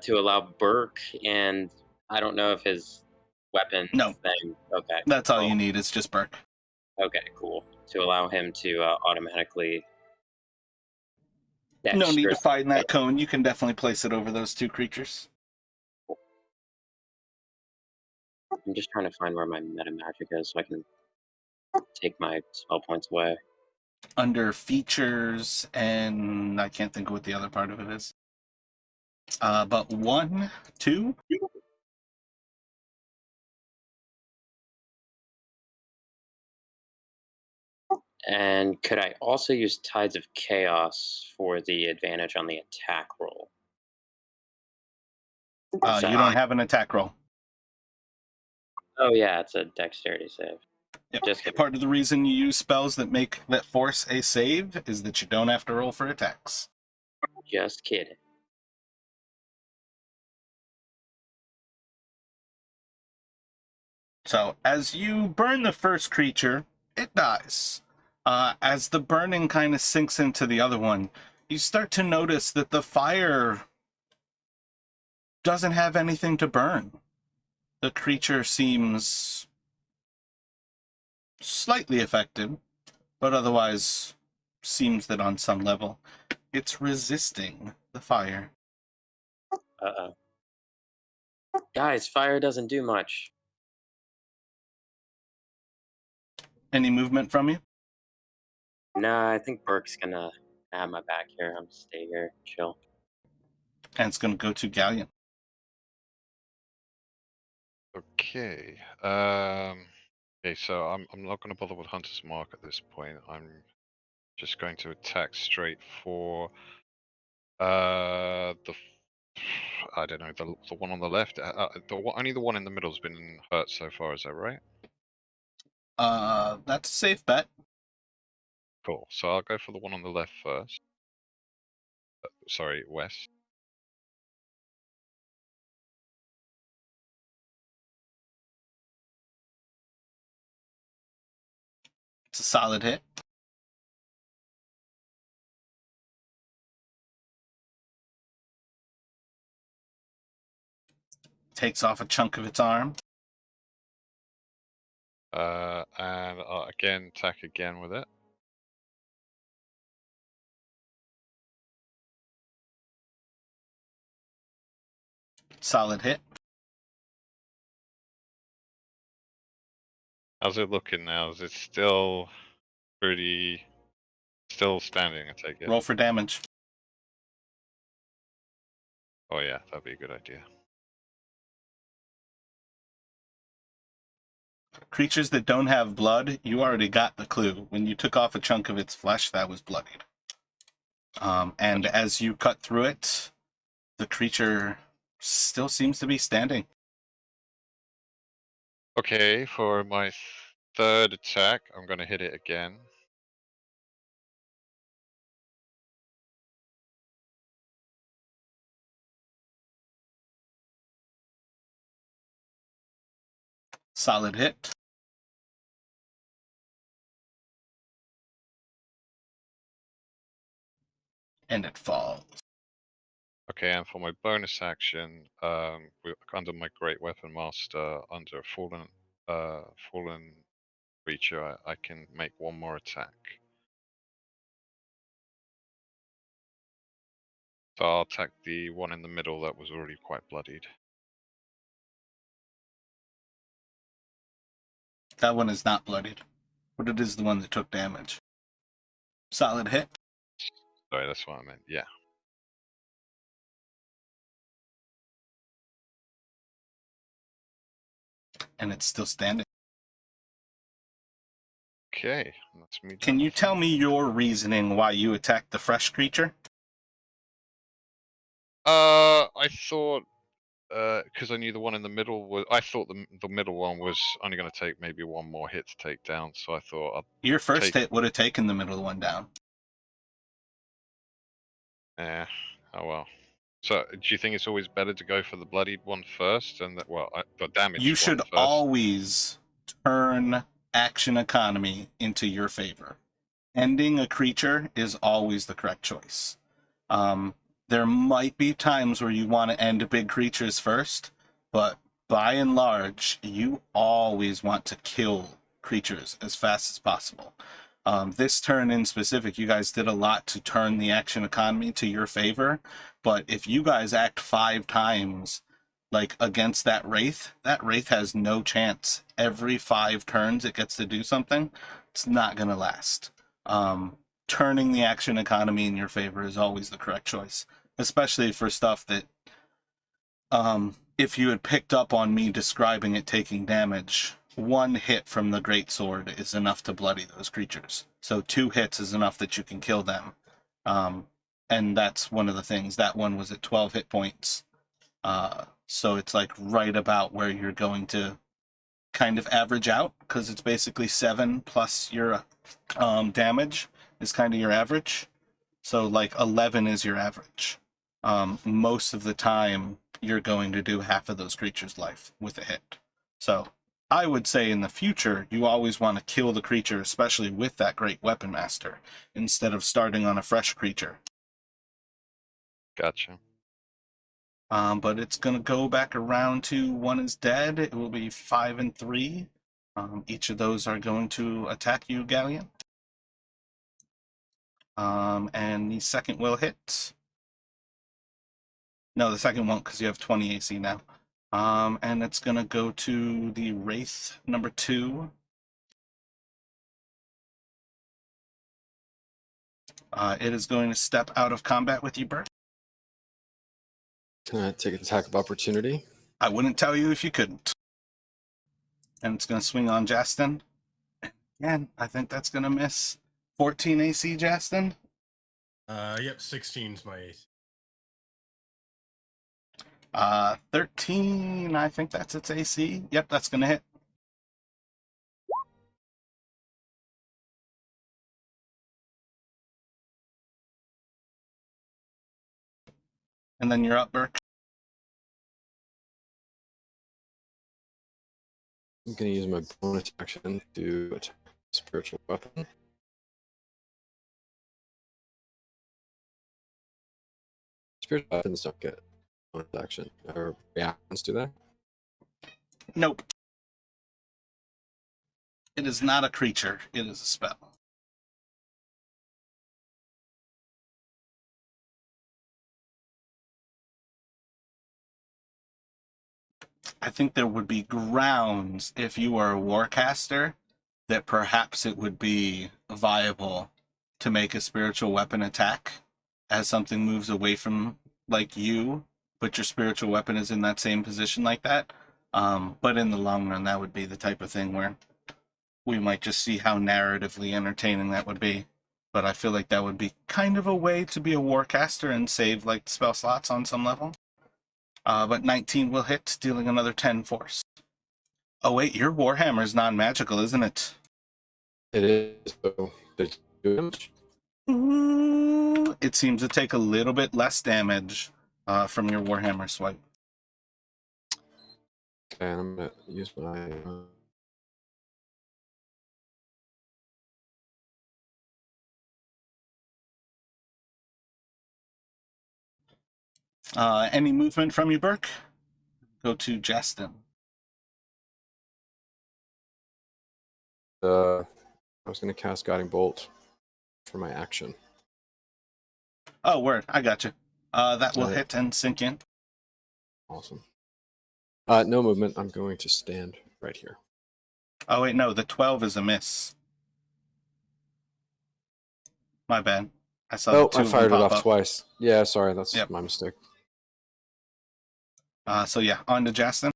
To allow Burke, and I don't know if his weapon
No.
thing. Okay.
That's all
well,
you need. It's just Burke.
Okay, cool. To allow him to automatically.
No need to
dexterous-
find that cone. You can definitely place it over those 2 creatures.
I'm just trying to find where my meta magic is so I can take my spell points away.
Under features, and I can't think of what the other part of it is. But 1, 2.
And could I also use Tides of Chaos for the advantage on the attack roll?
You don't have an attack roll.
Oh yeah, it's a dexterity save.
Yep.
Just kidding.
Part of the reason you use spells that force a save is that you don't have to roll for attacks.
Just kidding.
So as you burn the first creature, it dies. As the burning kind of sinks into the other one, you start to notice that the fire doesn't have anything to burn. The creature seems slightly affected, but otherwise seems that on some level it's resisting the fire.
Uh-oh. Guys, fire doesn't do much.
Any movement from you?
Nah, I think Burke's gonna have my back here. I'm gonna stay here, chill.
And it's going to go to Galleon.
Okay. Okay, so I'm not going to bother with Hunter's Mark at this point. I'm just going to attack straight for the I don't know, the one on the left. Only the one in the middle has been hurt so far. Is that right?
That's a safe bet.
Cool. So I'll go for the one on the left first. Sorry, west.
It's a solid hit. Takes off a chunk of its arm.
And again, attack again with it.
Solid hit.
How's it looking now? Is it still still standing? I take it.
Roll for damage.
Oh yeah, that'd be a good idea.
Creatures that don't have blood, you already got the clue. When you took off a chunk of its flesh, that was bloodied. And as you cut through it, the creature still seems to be standing.
Okay, for my third attack, I'm gonna hit it again.
Solid hit. And it falls.
Okay, and for my bonus action, under my Great Weapon Master, under fallen creature, I can make one more attack. So I'll attack the one in the middle that was already quite bloodied.
That one is not bloodied, but it is the one that took damage. Solid hit.
Sorry, that's what I meant. Yeah.
And it's still standing.
Okay, that's me.
Can
done.
you tell me your reasoning why you attacked the fresh creature?
I thought because I knew the one in the middle was. I thought the middle one was only going to take maybe one more hit to take down. So I thought I'd
Your first
take.
hit would have taken the middle one down.
Eh. Oh well. So do you think it's always better to go for the bloodied one first, and the damaged
You
one
should
first?
always turn action economy into your favor. Ending a creature is always the correct choice. Um, there might be times where you want to end big creatures first, but by and large, you always want to kill creatures as fast as possible. This turn in specific, you guys did a lot to turn the action economy to your favor, but if you guys act 5 times like against that wraith has no chance. Every 5 turns it gets to do something. It's not gonna last. Turning the action economy in your favor is always the correct choice, especially for stuff that if you had picked up on me describing it taking damage, 1 hit from the great sword is enough to bloody those creatures. So 2 hits is enough that you can kill them. And that's one of the things. That one was at 12 hit points. So it's like right about where you're going to kind of average out, because it's basically 7 plus your damage is kind of your average. So like 11 is your average. Most of the time you're going to do half of those creatures' life with a hit. So I would say in the future you always want to kill the creature, especially with that great weapon master, instead of starting on a fresh creature.
Gotcha.
But it's going to go back around to 1 is dead. It will be 5 and 3. Each of those are going to attack you, Galleon. And the second will hit. No, the second won't, because you have 20 AC now. And it's going to go to the Wraith number 2. It is going to step out of combat with you, Bert.
Can I take an attack of opportunity?
I wouldn't tell you if you couldn't. And it's going to swing on Justin. And I think that's going to miss. 14 AC, Justin.
Yep, 16's my AC.
13, I think that's its AC. Yep, that's going to hit. And then you're up, Burke.
I'm going to use my bonus action to attack spiritual weapon. Spiritual weapons don't get bonus action or reactions, do they?
Nope. It is not a creature. It is a spell. I think there would be grounds if you were a warcaster that perhaps it would be viable to make a spiritual weapon attack as something moves away from like you, but your spiritual weapon is in that same position like that. But in the long run, that would be the type of thing where we might just see how narratively entertaining that would be. But I feel like that would be kind of a way to be a warcaster and save like spell slots on some level. But 19 will hit, dealing another 10 force. Oh wait, your Warhammer is non-magical, isn't it?
It is. So, did you do damage?
Ooh, it seems to take a little bit less damage from your Warhammer swipe.
Okay, and I'm going to use my.
Any movement from you, Burke? Go to Justin.
I was going to cast Guiding Bolt for my action.
Oh, word. I got you. That will hit and sink in.
Awesome. No movement. I'm going to stand right here.
Oh, wait, no. The 12 is a miss. My bad. I saw the 2
I
of them
fired it
pop
off
up.
twice. Yeah, sorry. That's
Yep.
my mistake.
So, yeah, on to Justin.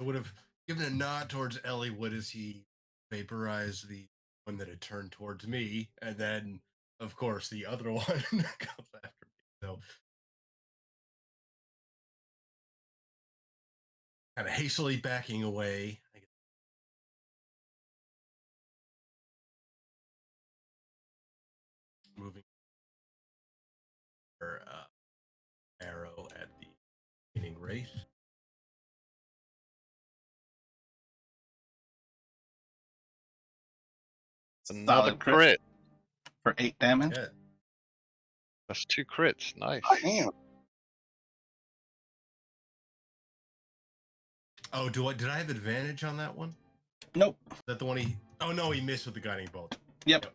I would have given a nod towards Ellie Wood as he vaporized the one that had turned towards me, and then, of course, the other one comes after me. So kind of hastily backing away. Moving her arrow at the remaining wraith.
Another
Solid
crit.
for 8 damage.
Yeah.
That's 2 crits. Nice.
Damn.
Oh, did I have advantage on that one?
Nope.
Is that the one he? Oh no, he missed with the guiding bolt.
Yep.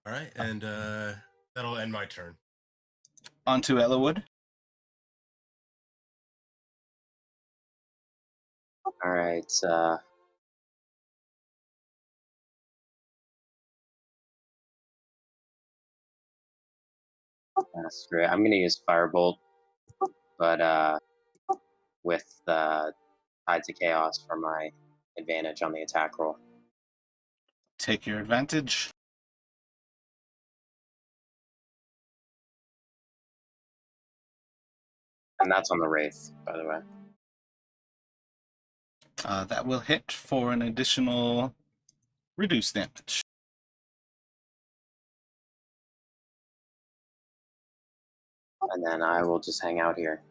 All right, and that'll end my turn.
Onto Ellawood.
All right. Screw it. I'm gonna use Firebolt, but with Tides of Chaos for my advantage on the attack roll.
Take your advantage.
And that's on the Wraith, by the way.
That will hit for an additional reduced damage.
And then I will just hang out here.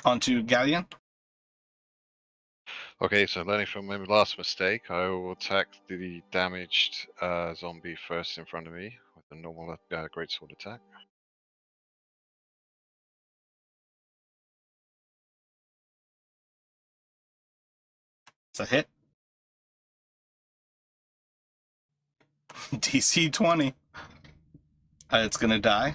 Onto Galleon.
Okay, so learning from my last mistake, I will attack the damaged zombie first in front of me with a normal greatsword attack.
It's a hit. DC 20. It's gonna die.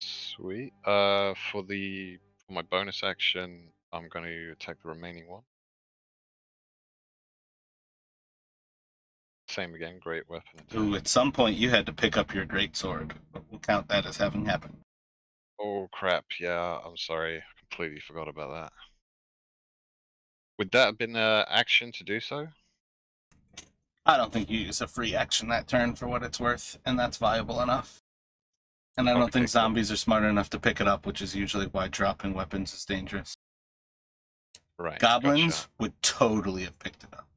Sweet. For my bonus action, I'm going to attack the remaining one. Same again, great weapon attack.
Ooh, at some point you had to pick up your greatsword, but we'll count that as having happened.
Oh crap! Yeah, I'm sorry. I completely forgot about that. Would that have been an action to do so?
I don't think you use a free action that turn for what it's worth, and that's viable enough. And I don't
Okay,
think
cool.
zombies are smart enough to pick it up, which is usually why dropping weapons is dangerous.
Right.
Goblins
Gotcha.
would totally have picked it up.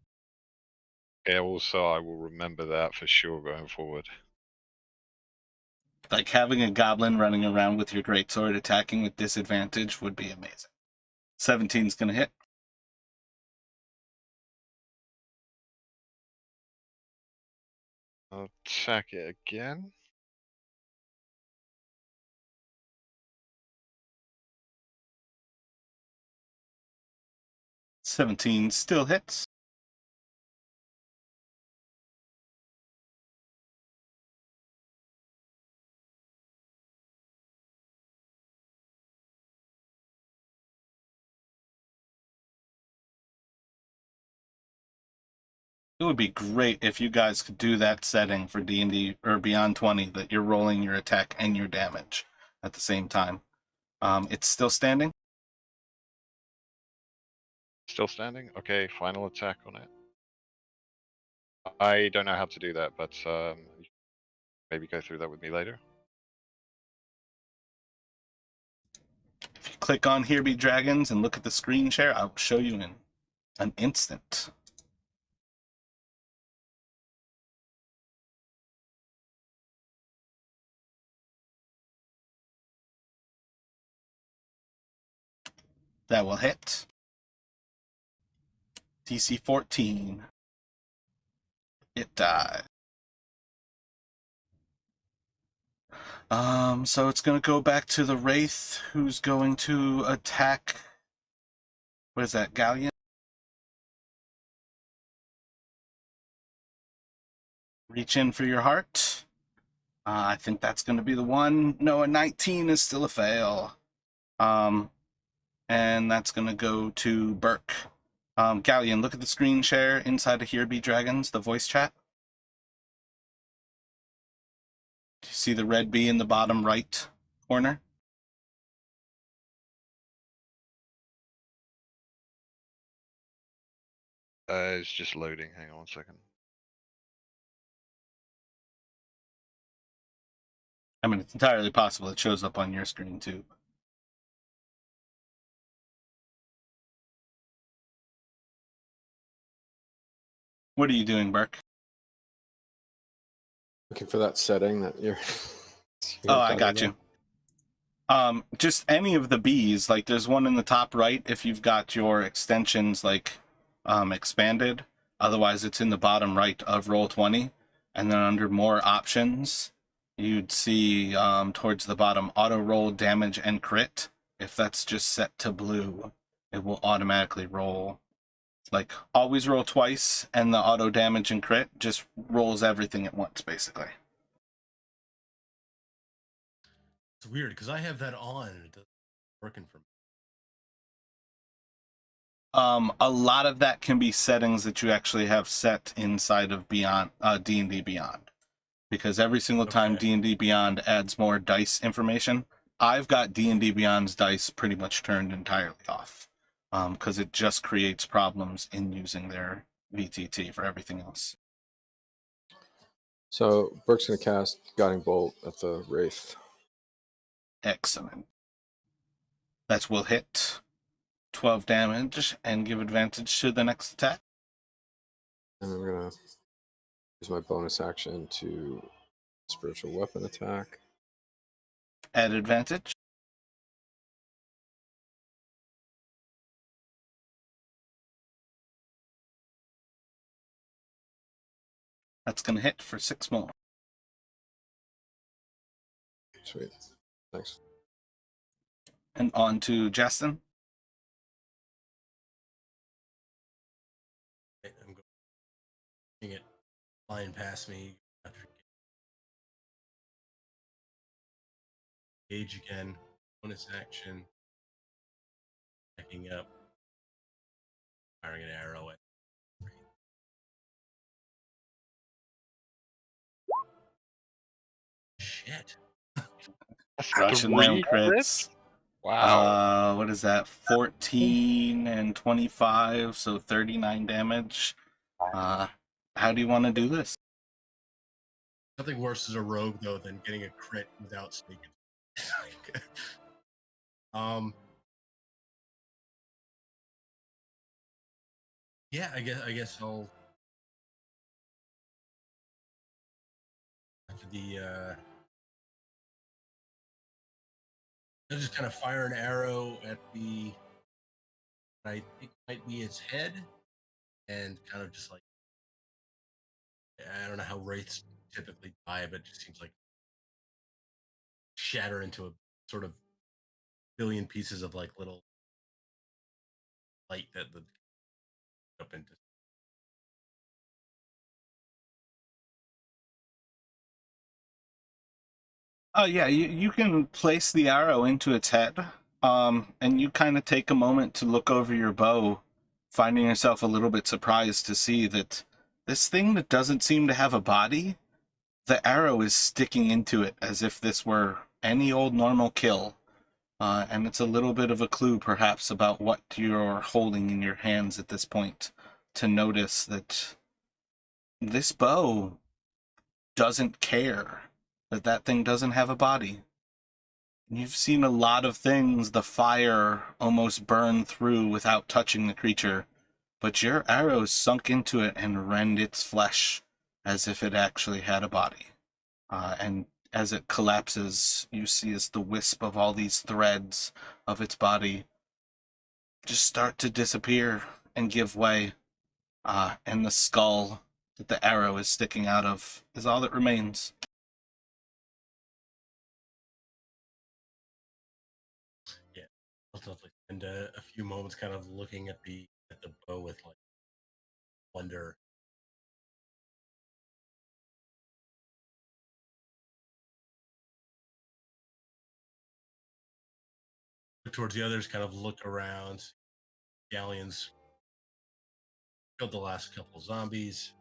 Yeah. Also, I will remember that for sure going forward.
Like having a goblin running around with your greatsword attacking with disadvantage would be amazing. 17's gonna hit.
I'll attack it again.
'17 still hits. It would be great if you guys could do that setting for D&D or Beyond 20, that you're rolling your attack and your damage at the same time. It's still standing.
Still standing? Okay, final attack on it. I don't know how to do that, but maybe go through that with me later.
If you click on Here Be Dragons and look at the screen share, I'll show you in an instant. That will hit. DC 14. It died. So it's going to go back to the Wraith, who's going to attack. What is that, Galleon? Reach in for your heart. I think that's going to be the one. No, a 19 is still a fail. And that's going to go to Burke. Galleon, look at the screen share inside of Here Be Dragons, the voice chat. Do you see the red B in the bottom right corner?
It's just loading. Hang on 1 second.
I mean, it's entirely possible it shows up on your screen too. What are you doing, Burke?
Looking for that setting that you're.
Oh, I got you. Just any of the Bs, like there's one in the top right if you've got your extensions like expanded. Otherwise, it's in the bottom right of Roll20. And then under more options, you'd see towards the bottom auto roll, damage, and crit. If that's just set to blue, it will automatically roll. Like always roll twice, and the auto damage and crit just rolls everything at once, basically.
It's weird because I have that on and it doesn't working for me.
A lot of that can be settings that you actually have set inside of Beyond D&D Beyond, because every single time
Okay.
D&D Beyond adds more dice information, I've got D&D Beyond's dice pretty much turned entirely off, because it just creates problems in using their VTT for everything else.
So Burke's gonna cast Guiding Bolt at the Wraith.
Excellent. That will hit 12 damage and give advantage to the next attack.
And I'm gonna use my bonus action to spiritual weapon attack.
At advantage. That's going to hit for 6 more.
Sweet. Thanks.
And on to Justin.
I'm going it flying past me. Engage again. Bonus action. Backing up. Firing an arrow at. Shit.
That's
Rushing them
3
crits.
crits? Wow.
What is that? 14 and 25, so 39 damage. How do you want to do this?
Nothing worse as a rogue though than getting a crit without sneaking. Yeah, I guess I'll after I'll just kind of fire an arrow at the I think might be its head, and kind of just like I don't know how wraiths typically die, but it just seems like shatter into a sort of billion pieces of like little light that up into.
Oh, yeah, you can place the arrow into its head, and you kind of take a moment to look over your bow, finding yourself a little bit surprised to see that this thing that doesn't seem to have a body, the arrow is sticking into it as if this were any old normal kill. And it's a little bit of a clue, perhaps, about what you're holding in your hands at this point, to notice that this bow doesn't care that that thing doesn't have a body. You've seen a lot of things the fire almost burn through without touching the creature, but your arrow sunk into it and rend its flesh as if it actually had a body. And as it collapses, you see as the wisp of all these threads of its body just start to disappear and give way. And the skull that the arrow is sticking out of is all that remains.
Yeah, I'll definitely spend a few moments kind of looking at the bow with like wonder. Look towards the others, kind of look around. Galleons killed the last couple zombies.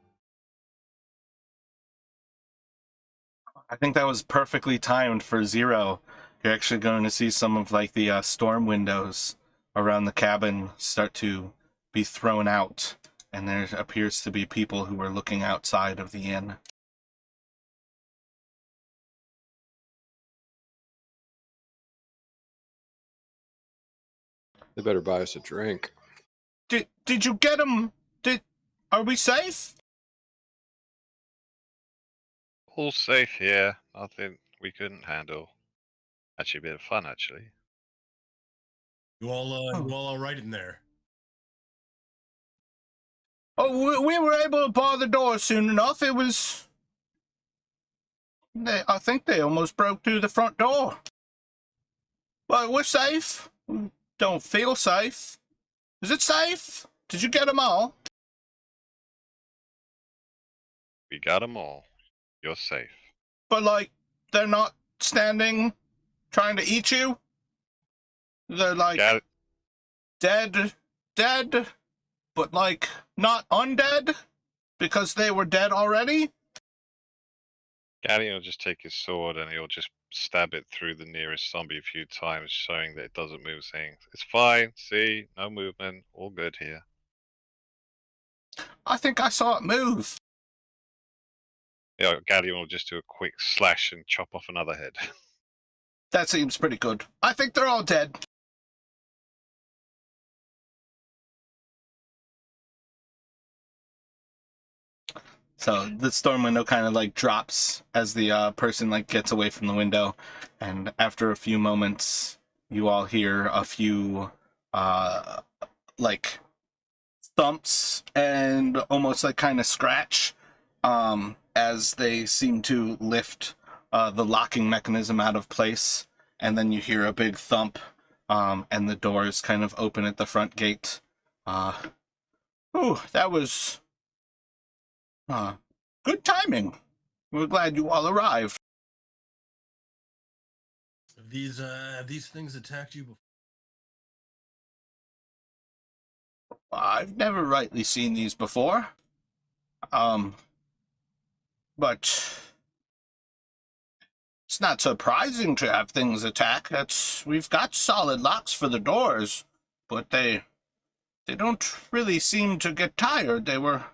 I think that was perfectly timed for Zero. You're actually going to see some of like the storm windows around the cabin start to be thrown out, and there appears to be people who are looking outside of the inn.
They better buy us a drink.
Did you get them? Are we safe?
All safe here. Nothing we couldn't handle. Actually, a bit of fun, actually.
You all right in there?
Oh, we were able to bar the door soon enough. It was... I think they almost broke through the front door. But we're safe. We don't feel safe. Is it safe? Did you get them all?
We got them all. You're safe.
But, like, they're not standing, trying to eat you? They're, like, dead, but, like, not undead? Because they were dead already?
Gaddy will just take his sword and he'll just stab it through the nearest zombie a few times, showing that it doesn't move, saying, "It's fine, see, no movement, all good here."
I think I saw it move.
Yeah, Gaddy will just do a quick slash and chop off another head.
That seems pretty good. I think they're all dead. So the storm window kind of like drops as the person like gets away from the window, and after a few moments, you all hear a few like thumps and almost like kind of scratch as they seem to lift the locking mechanism out of place, and then you hear a big thump, and the doors kind of open at the front gate. That was good timing. We're glad you all arrived.
Have these things attacked you before?
I've never rightly seen these before. But it's not surprising to have things attack. We've got solid locks for the doors, but they don't really seem to get tired. They were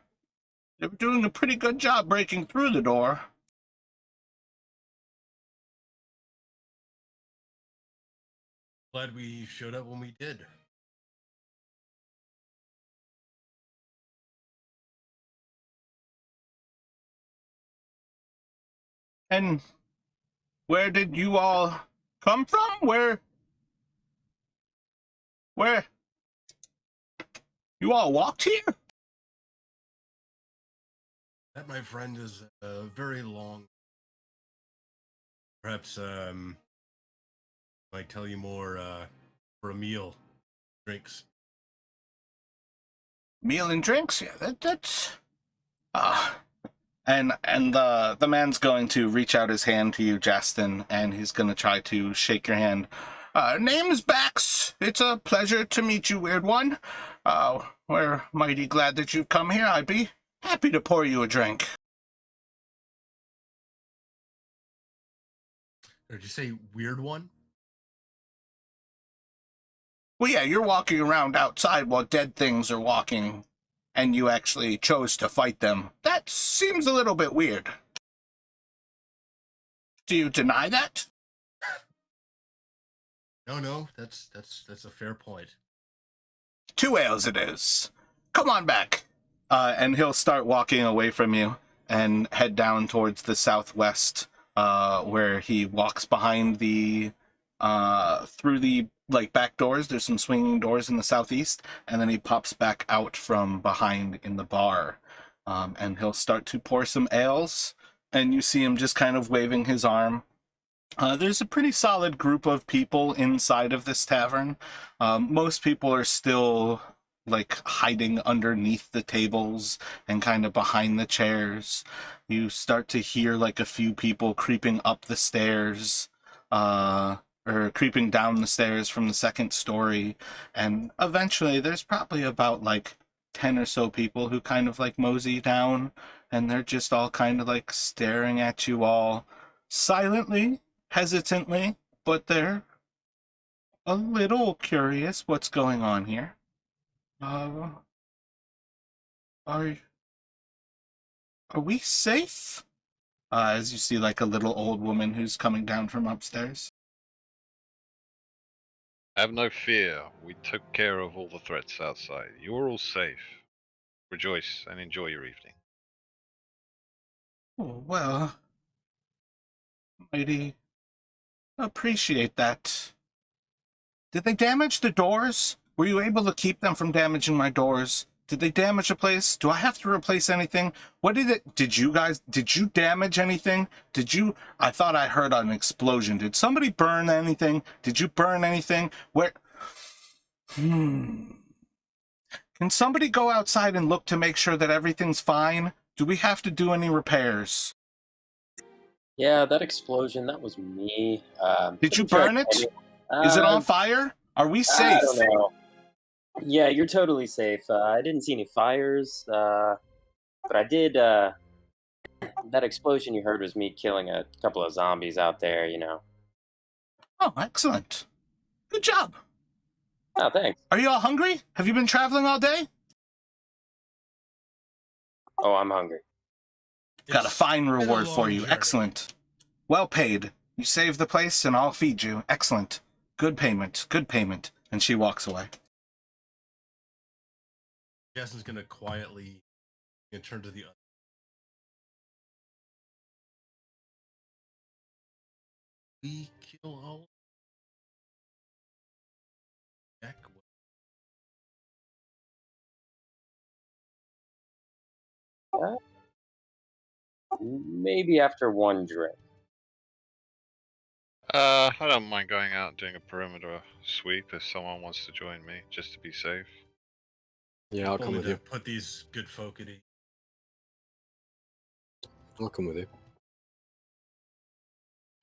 doing a pretty good job breaking through the door.
Glad we showed up when we did.
And where did you all come from? Where you all walked here?
That, my friend, is a very long. Perhaps might tell you more for a meal, drinks.
Meal and drinks? Yeah, that's and the man's going to reach out his hand to you, Justin, and he's going to try to shake your hand. Name's Bax. It's a pleasure to meet you, Weird One. We're mighty glad that you've come here. I'd be happy to pour you a drink.
Did you say Weird One?
Well, yeah, you're walking around outside while dead things are walking, and you actually chose to fight them. That seems a little bit weird. Do you deny that?
No, that's a fair point.
2 ales it is. Come on back. And he'll start walking away from you and head down towards the southwest, where he walks behind the through the like back doors. There's some swinging doors in the southeast, and then he pops back out from behind in the bar, and he'll start to pour some ales, and you see him just kind of waving his arm. There's a pretty solid group of people inside of this tavern. Most people are still like hiding underneath the tables and kind of behind the chairs. You start to hear like a few people creeping up the stairs, or creeping down the stairs from the second story. And eventually there's probably about like 10 or so people who kind of like mosey down, and they're just all kind of like staring at you all silently, hesitantly, but they're a little curious what's going on here. Are we safe? As you see like a little old woman who's coming down from upstairs.
Have no fear. We took care of all the threats outside. You're all safe. Rejoice and enjoy your evening.
Oh, well, mighty appreciate that. Did they damage the doors? Were you able to keep them from damaging my doors? Did they damage the place? Do I have to replace anything? What did it... Did you damage anything? I thought I heard an explosion. Did somebody burn anything? Did you burn anything? Where... Can somebody go outside and look to make sure that everything's fine? Do we have to do any repairs?
Yeah, that explosion, that was me.
Did you
pretty sure I
burn it?
told you-
Is it on
Uh,
fire? Are we
I
safe?
don't know. Yeah, you're totally safe. I didn't see any fires, but I did. That explosion you heard was me killing a couple of zombies out there.
Oh, excellent. Good job.
Oh, thanks.
Are you all hungry? Have you been traveling all day?
Oh, I'm hungry.
Got a
It's
fine
been a
reward for
long
you.
journey.
Excellent. Well paid. You saved the place and I'll feed you. Excellent. Good payment. Good payment. And she walks away.
Jason's gonna quietly and turn to the other. We kill all. Jack.
Maybe after one drink.
I don't mind going out and doing a perimeter sweep if someone wants to join me, just to be safe.
Yeah, I'll come
Only
with
to
you.
put these good folk at ease.
I'll come with you.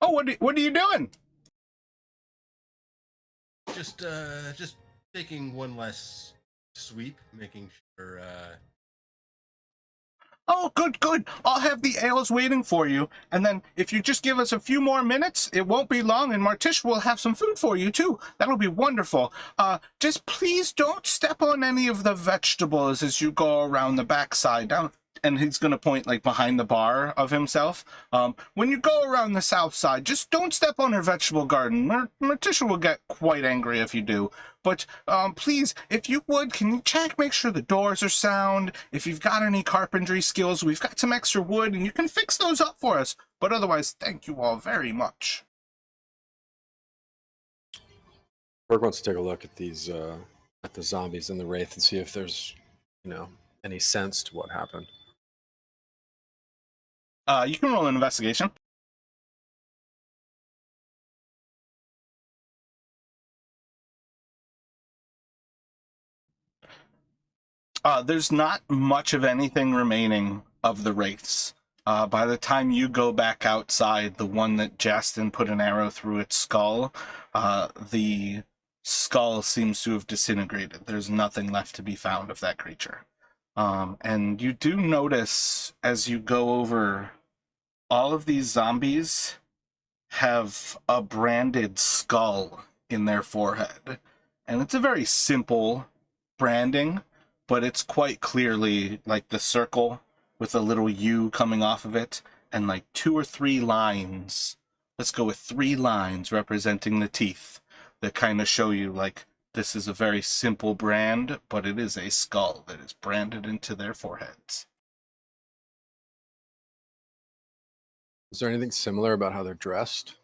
Oh, what are you doing?
Just taking one less sweep, making sure.
Oh, good, good. I'll have the ales waiting for you. And then if you just give us a few more minutes, it won't be long, and Martish will have some food for you, too. That'll be wonderful. Just please don't step on any of the vegetables as you go around the backside. Down, and he's going to point, like, behind the bar of himself. When you go around the south side, just don't step on her vegetable garden. Martisha will get quite angry if you do. But please, if you would, can you check, make sure the doors are sound? If you've got any carpentry skills, we've got some extra wood, and you can fix those up for us. But otherwise, thank you all very much.
Berg wants to take a look at these, at the zombies and the wraith and see if there's, any sense to what happened.
You can roll an investigation. There's not much of anything remaining of the wraiths. By the time you go back outside, the one that Justin put an arrow through its skull, the skull seems to have disintegrated. There's nothing left to be found of that creature. And you do notice as you go over, all of these zombies have a branded skull in their forehead. And it's a very simple branding, but it's quite clearly like the circle with a little U coming off of it and like 2 or 3 lines. Let's go with 3 lines representing the teeth that kind of show you like this is a very simple brand, but it is a skull that is branded into their foreheads.
Is there anything similar about how they're dressed?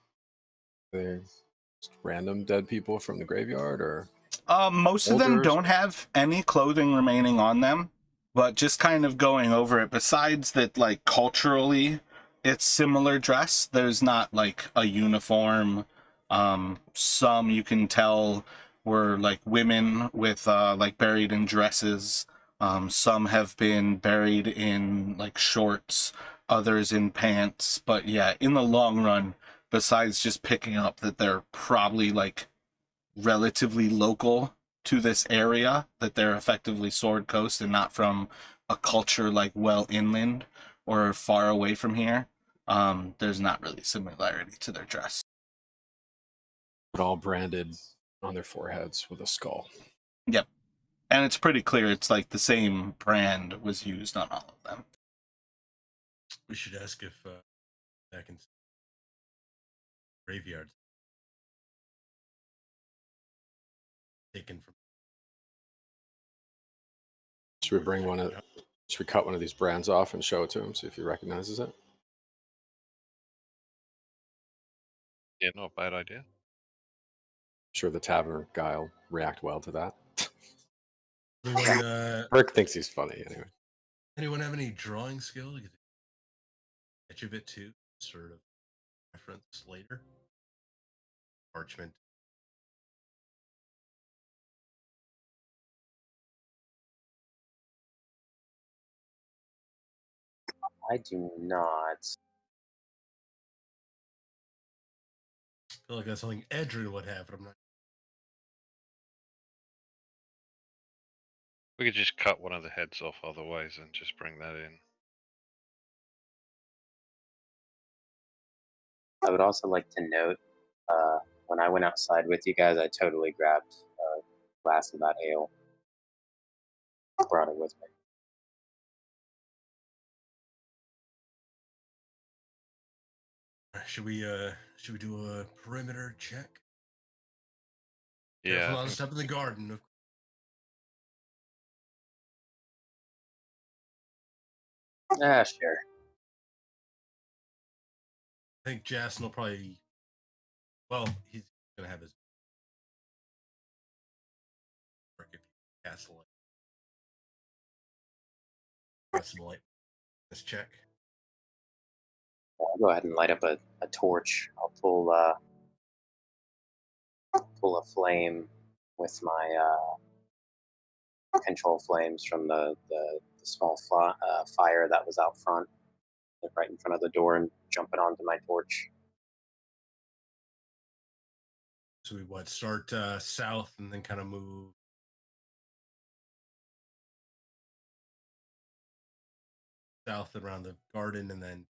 They're just random dead people from the graveyard, or?
Most of them
Boulders?
don't have any clothing remaining on them, but just kind of going over it, besides that, like, culturally, it's similar dress. There's not, like, a uniform. Some you can tell were, like, women with, like, buried in dresses. Some have been buried in, like, shorts, others in pants. But, yeah, in the long run, besides just picking up that they're probably, like, relatively local to this area, that they're effectively Sword Coast and not from a culture like well inland or far away from here, there's not really similarity to their dress.
But all branded on their foreheads with a skull.
Yep. And it's pretty clear it's like the same brand was used on all of them.
We should ask if that can graveyards. taken from.
Should we bring one of? Should we cut one of these brands off and show it to him, see if he recognizes it?
Yeah, not a bad idea.
I'm sure the tavern guy will react well to that.
Anyone,
Rick thinks he's funny anyway.
anyone have any drawing skill? You can sketch of it too, sort of reference later. Parchment.
I do not.
I feel like that's something Edrin would have, but I'm not.
We could just cut one of the heads off otherwise and just bring that in.
I would also like to note, when I went outside with you guys, I totally grabbed a glass of that ale. Brought it with me.
Should we do a perimeter check?
Yeah,
Careful
I
not to
think-
step in the garden.
Ah, sure.
I think Jason will probably. Well, he's gonna have his work if he casts light. Got some light. Let's check.
I'll go ahead and light up a torch. I'll pull a flame with my control flames from the small fire that was out front, right in front of the door, and jump it onto my torch.
So we start south and then kind of move south around the garden and then.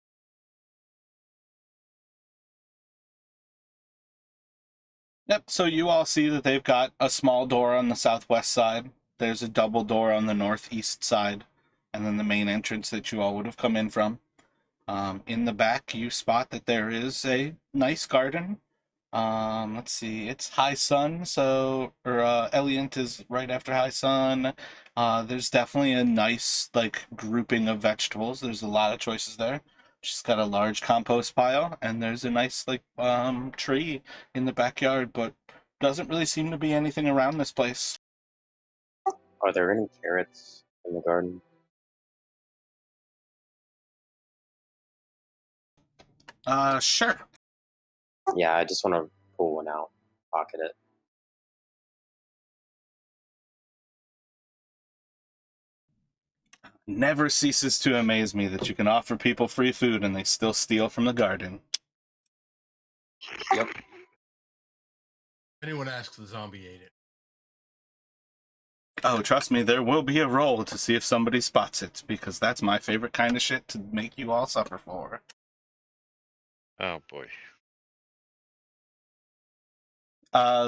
Yep, so you all see that they've got a small door on the southwest side. There's a double door on the northeast side, and then the main entrance that you all would have come in from. In the back, you spot that there is a nice garden. Let's see, it's high sun, so Eliant is right after high sun. There's definitely a nice like grouping of vegetables. There's a lot of choices there. She's got a large compost pile, and there's a nice like tree in the backyard, but doesn't really seem to be anything around this place.
Are there any carrots in the garden?
Sure.
Yeah, I just want to pull one out, pocket it.
Never ceases to amaze me that you can offer people free food and they still steal from the garden.
Yep.
If anyone asks, the zombie ate it.
Oh, trust me, there will be a roll to see if somebody spots it, because that's my favorite kind of shit to make you all suffer for.
Oh boy.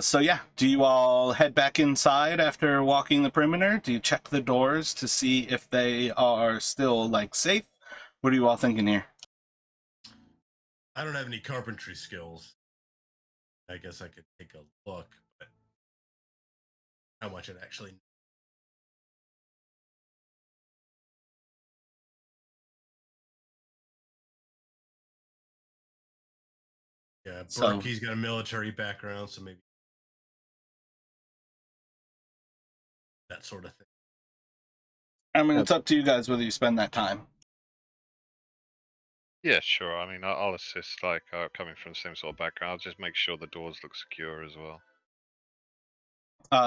So yeah, do you all head back inside after walking the perimeter? Do you check the doors to see if they are still, like, safe? What are you all thinking here?
I don't have any carpentry skills. I guess I could take a look, but how much it actually. Yeah,
So-
Berkey's got a military background, so maybe that sort of thing.
I mean, it's up to you guys whether you spend that time.
Yeah, sure. I mean, I'll assist, like, coming from the same sort of background. I'll just make sure the doors look secure as well.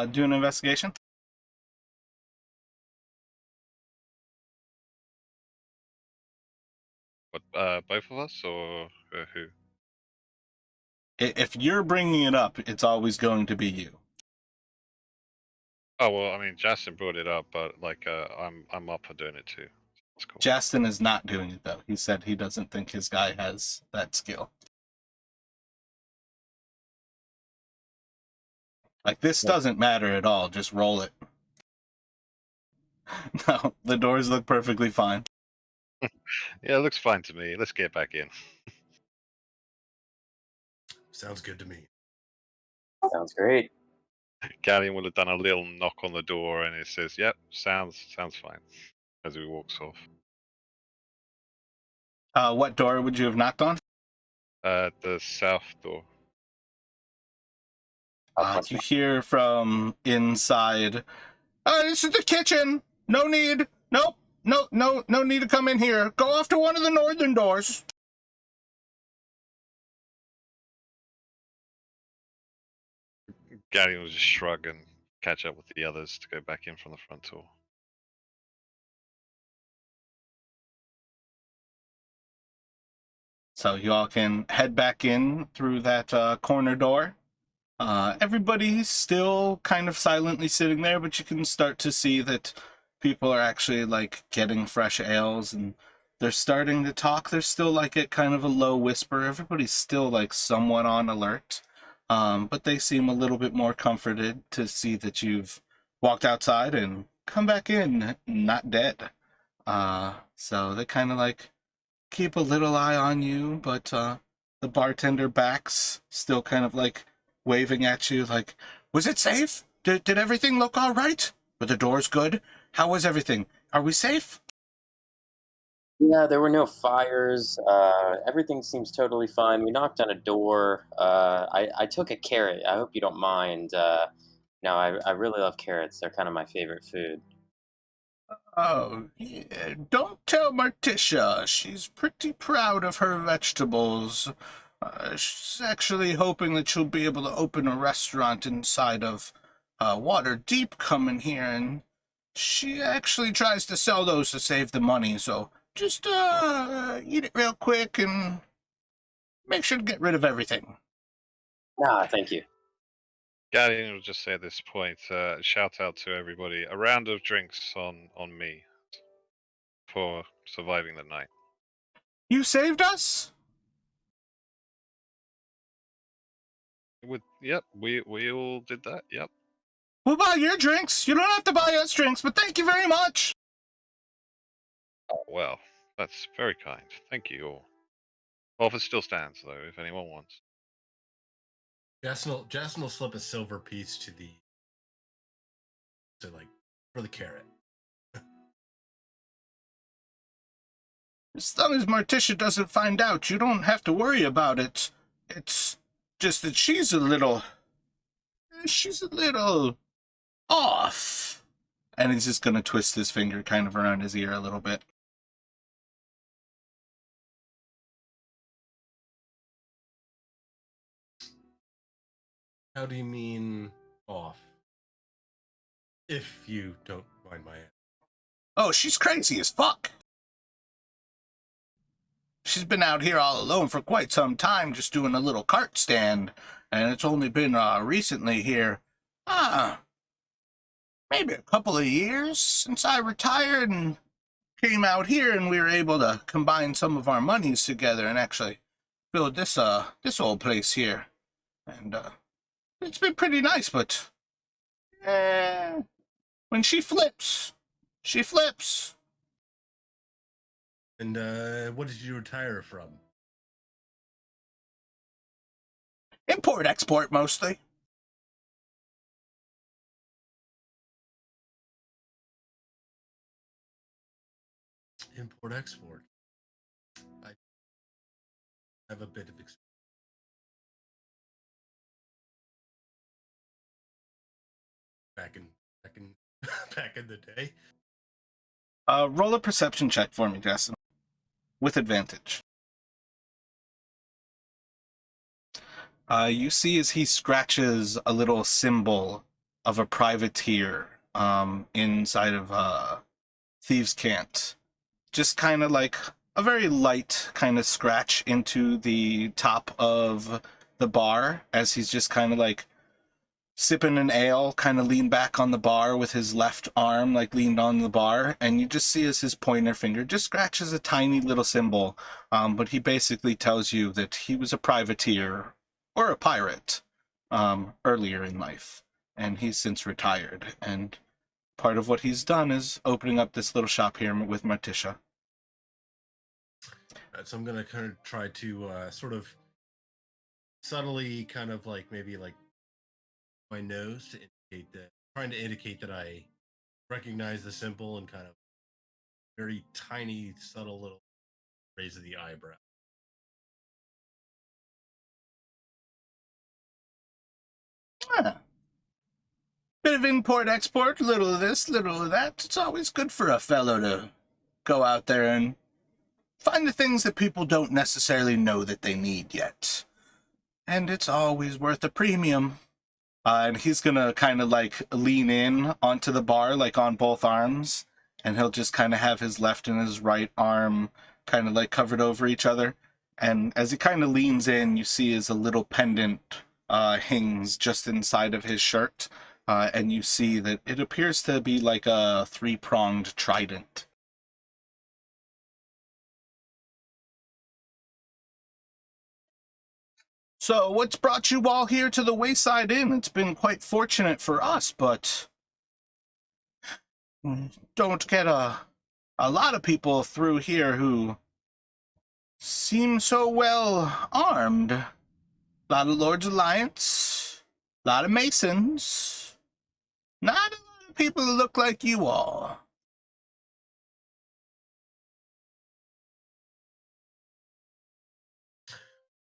Do an investigation.
But, both of us, or who?
If you're bringing it up, it's always going to be you.
Oh, well, I mean, Justin brought it up, but, like, I'm up for doing it too. That's cool.
Justin is not doing it, though. He said he doesn't think his guy has that skill. Like, this doesn't matter at all. Just roll it. No, the doors look perfectly fine.
Yeah, it looks fine to me. Let's get back in.
Sounds good to me.
Sounds great.
Galleon will have done a little knock on the door, and it says, "Yep, sounds fine." As he walks off.
What door would you have knocked on?
The south door.
Southwest
You hear from inside, this is the kitchen. No need. Nope. No need to come in here. Go off to one of the northern doors.
Galleon will just shrug and catch up with the others to go back in from the front door.
So you all can head back in through that corner door. Everybody's still kind of silently sitting there, but you can start to see that people are actually like getting fresh ales and they're starting to talk. They're still like at kind of a low whisper. Everybody's still like somewhat on alert. But they seem a little bit more comforted to see that you've walked outside and come back in not dead. So they kind of like keep a little eye on you, but the bartender backs, still kind of like waving at you like, was it safe? Did everything look all right? Were the doors good? How was everything? Are we safe?
Yeah, there were no fires. Everything seems totally fine. We knocked on a door. I took a carrot. I hope you don't mind. No, I really love carrots. They're kind of my favorite food.
Oh, yeah, don't tell Marticia. She's pretty proud of her vegetables. She's actually hoping that she'll be able to open a restaurant inside of Waterdeep coming here, and she actually tries to sell those to save the money, so just eat it real quick and make sure to get rid of everything.
Ah, thank you.
Galleon will just say at this point, shout out to everybody, a round of drinks on me for surviving the night.
You saved us?
Yep, we all did that. Yep.
We'll buy your drinks. You don't have to buy us drinks, but thank you very much.
Well, that's very kind. Thank you all. Offer still stands though, if anyone wants.
Jason will slip a silver piece to for the carrot.
As long as Marticia doesn't find out, you don't have to worry about it. It's just that she's a little off. And he's just gonna twist his finger kind of around his ear a little bit.
How do you mean off? If you don't mind my answer.
Oh, she's crazy as fuck. She's been out here all alone for quite some time, just doing a little cart stand. And it's only been recently here, maybe a couple of years since I retired and came out here, and we were able to combine some of our monies together and actually build this old place here. And it's been pretty nice, but when she flips, she flips.
And what did you retire from?
Import export mostly.
Import export. I have a bit of experience. Back in back in the day.
Roll a perception check for me, Justin, with advantage. You see as he scratches a little symbol of a privateer inside of Thieves' Cant. Just kind of like a very light kind of scratch into the top of the bar as he's just kind of like sipping an ale, kind of leaned back on the bar with his left arm like leaned on the bar, and you just see as his pointer finger just scratches a tiny little symbol. But he basically tells you that he was a privateer or a pirate earlier in life, and he's since retired. And part of what he's done is opening up this little shop here with Marticia.
So I'm gonna kind of try to sort of subtly, kind of like maybe like my nose to trying to indicate that I recognize the symbol and kind of very tiny, subtle little raise of the eyebrow.
Ah. Bit of import-export, little of this, little of that. It's always good for a fellow to go out there and find the things that people don't necessarily know that they need yet. And it's always worth a premium. And he's gonna kind of like lean in onto the bar, like on both arms, and he'll just kind of have his left and his right arm kind of like covered over each other. And as he kind of leans in, you see is a little pendant hangs just inside of his shirt. And you see that it appears to be like a three-pronged trident. So, what's brought you all here to the Wayside Inn? It's been quite fortunate for us, but don't get a lot of people through here who seem so well armed. A lot of Lord's Alliance, a lot of Masons, not a lot of people who look like you all.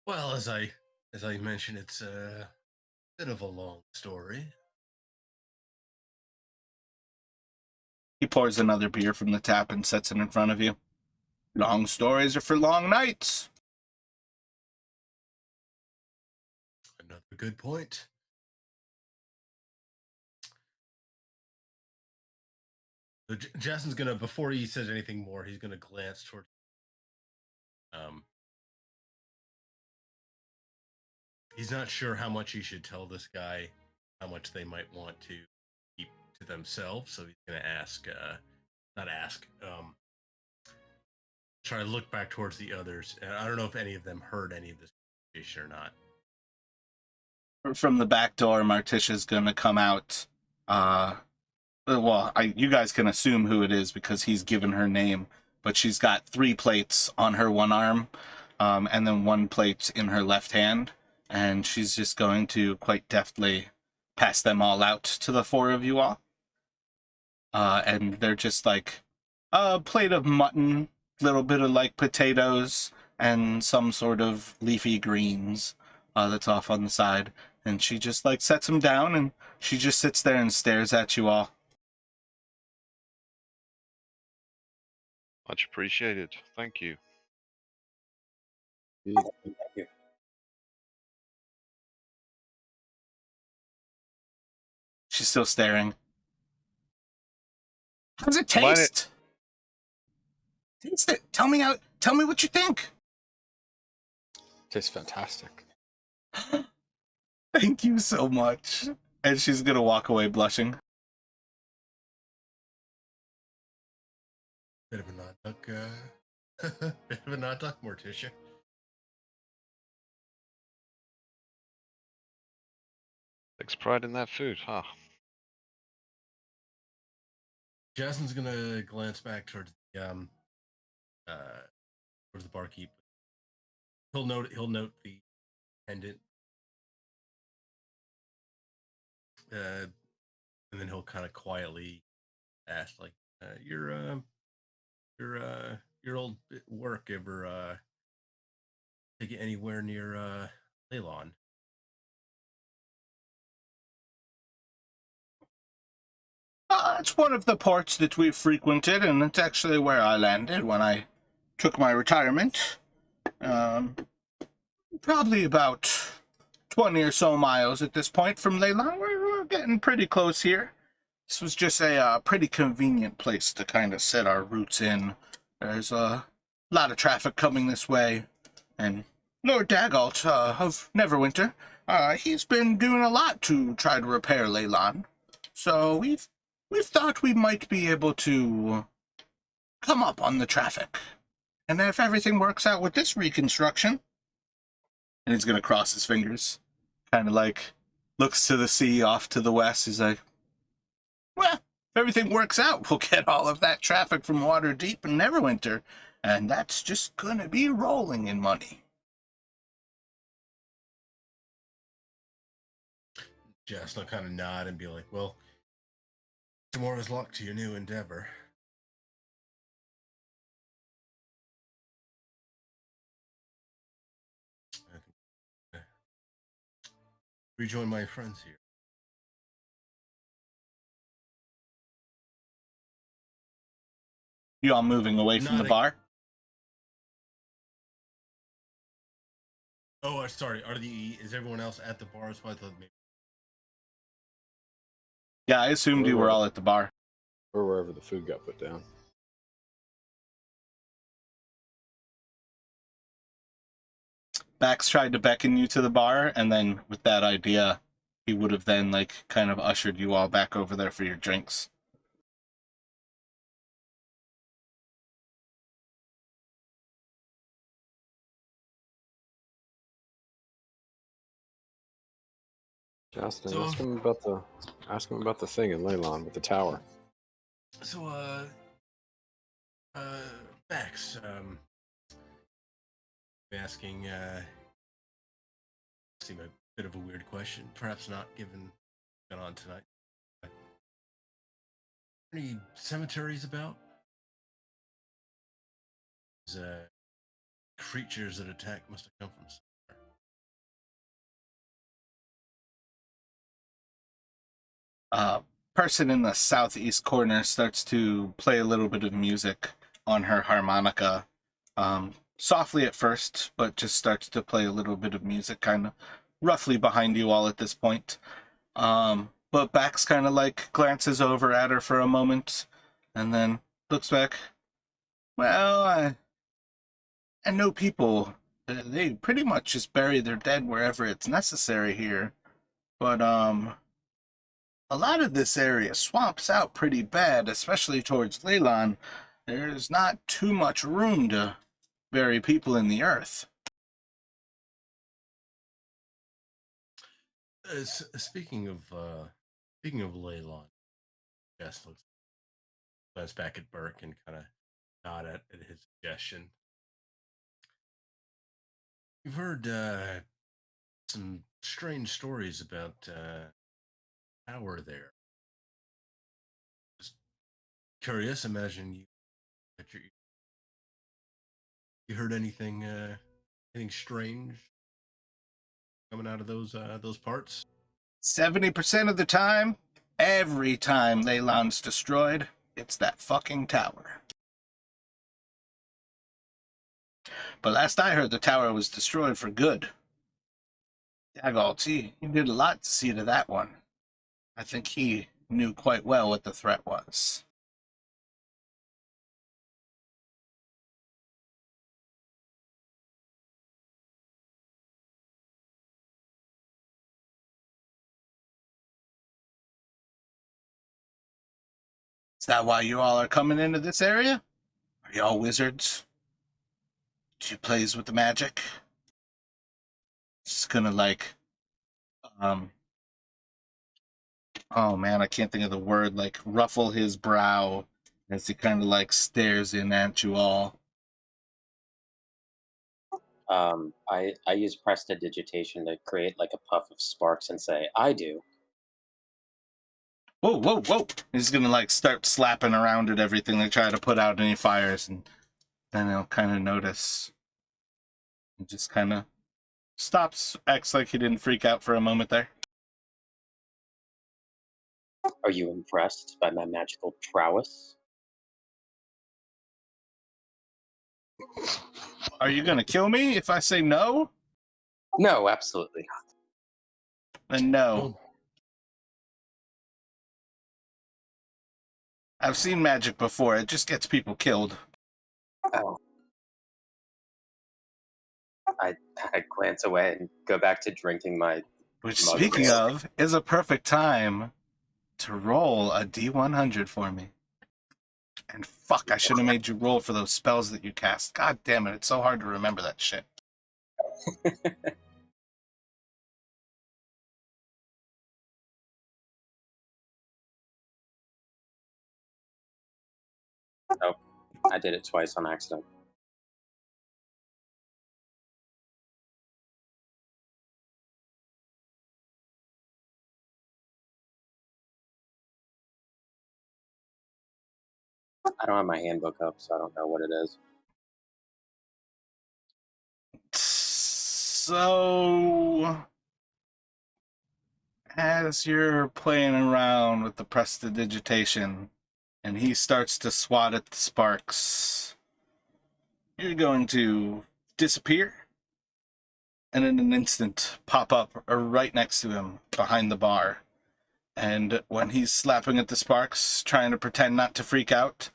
Well, as I mentioned, it's a bit of a long story.
He pours another beer from the tap and sets it in front of you. Long stories are for long nights.
Another good point. So Jason's gonna, before he says anything more, he's gonna glance toward. He's not sure how much he should tell this guy, how much they might want to keep to themselves. So he's gonna ask, try to look back towards the others. I don't know if any of them heard any of this conversation or not.
From the back door, Marticia's gonna come out. You guys can assume who it is because he's given her name, but she's got 3 plates on her one arm, and then 1 plate in her left hand, and she's just going to quite deftly pass them all out to the 4 of you all. And they're just like a plate of mutton, little bit of like potatoes, and some sort of leafy greens that's off on the side. And she just like sets them down, and she just sits there and stares at you all.
Much appreciated. Thank you.
Thank you.
She's still staring. How does it
Mine-
taste? Taste it. Tell me what you think.
Tastes fantastic.
Thank you so much. And she's gonna walk away blushing.
Bit of a nod duck, bit of a nod duck, Morticia.
Takes pride in that food, huh?
Jason's gonna glance back towards the barkeep. He'll note the pendant, and then he'll kind of quietly ask, like, your old work ever take it anywhere near Leylon?
It's one of the ports that we've frequented, and it's actually where I landed when I took my retirement. Probably about 20 or so miles at this point from Leylon. We're getting pretty close here. This was just a pretty convenient place to kind of set our roots in. There's a lot of traffic coming this way, and Lord Dagalt of Neverwinter, he's been doing a lot to try to repair Leylon. So we've thought we might be able to come up on the traffic. And if everything works out with this reconstruction, and he's going to cross his fingers, kind of like looks to the sea off to the west. He's like, well, if everything works out, we'll get all of that traffic from Waterdeep and Neverwinter, and that's just going to be rolling in money.
Just I'll kind of nod and be like, well, tomorrow's luck to your new endeavor. I think, rejoin my friends here.
You all moving away from the
Nodding.
bar?
Oh, sorry. Is everyone else at the bar? So I thought maybe.
Yeah, I assumed you were all at the bar.
Or wherever the food got put down.
Bax tried to beckon you to the bar, and then with that idea, he would have then like kind of ushered you all back over there for your drinks.
Justin,
So-
ask him about the thing in Leylon with the tower.
So, Max, asking, seem a bit of a weird question, perhaps not given on tonight. Any cemeteries about? These, creatures that attack must have come from somewhere.
Person in the southeast corner starts to play a little bit of music on her harmonica. Softly at first, but just starts to play a little bit of music kind of roughly behind you all at this point. But Bax kind of like glances over at her for a moment and then looks back. Well, I know people, they pretty much just bury their dead wherever it's necessary here. But, a lot of this area swamps out pretty bad, especially towards Leylon. There's not too much room to bury people in the earth.
Speaking of Leylon, Jess looks back at Burke and kind of nod at his suggestion. You've heard some strange stories about tower there. Just curious. Imagine you heard anything strange coming out of those parts?
70% of the time, every time Leylon's destroyed, it's that fucking tower. But last I heard, the tower was destroyed for good. Dagalt, he did a lot to see to that one. I think he knew quite well what the threat was. Is that why you all are coming into this area? Are you all wizards? Do you plays with the magic? Just gonna like, oh man, I can't think of the word, like ruffle his brow as he kind of like stares in at you all.
I use prestidigitation to create like a puff of sparks and say, I do.
Whoa, whoa, whoa! He's gonna like start slapping around at everything to try to put out any fires, and then he'll kind of notice. He just kind of stops, acts like he didn't freak out for a moment there.
Are you impressed by my magical prowess?
Are you gonna kill me if I say no?
No, absolutely not.
Then no.
Oh,
I've seen magic before. It just gets people killed.
Oh. I glance away and go back to drinking my.
Which,
Mother
speaking
Mary.
of, is a perfect time to roll a D100 for me. And fuck, I should have made you roll for those spells that you cast. God damn it, it's so hard to remember that shit.
Oh, I did it twice on accident. I don't have my handbook up, so I don't know what it is.
So, as you're playing around with the prestidigitation, and he starts to swat at the sparks, you're going to disappear, and in an instant pop up right next to him behind the bar. And when he's slapping at the sparks, trying to pretend not to freak out,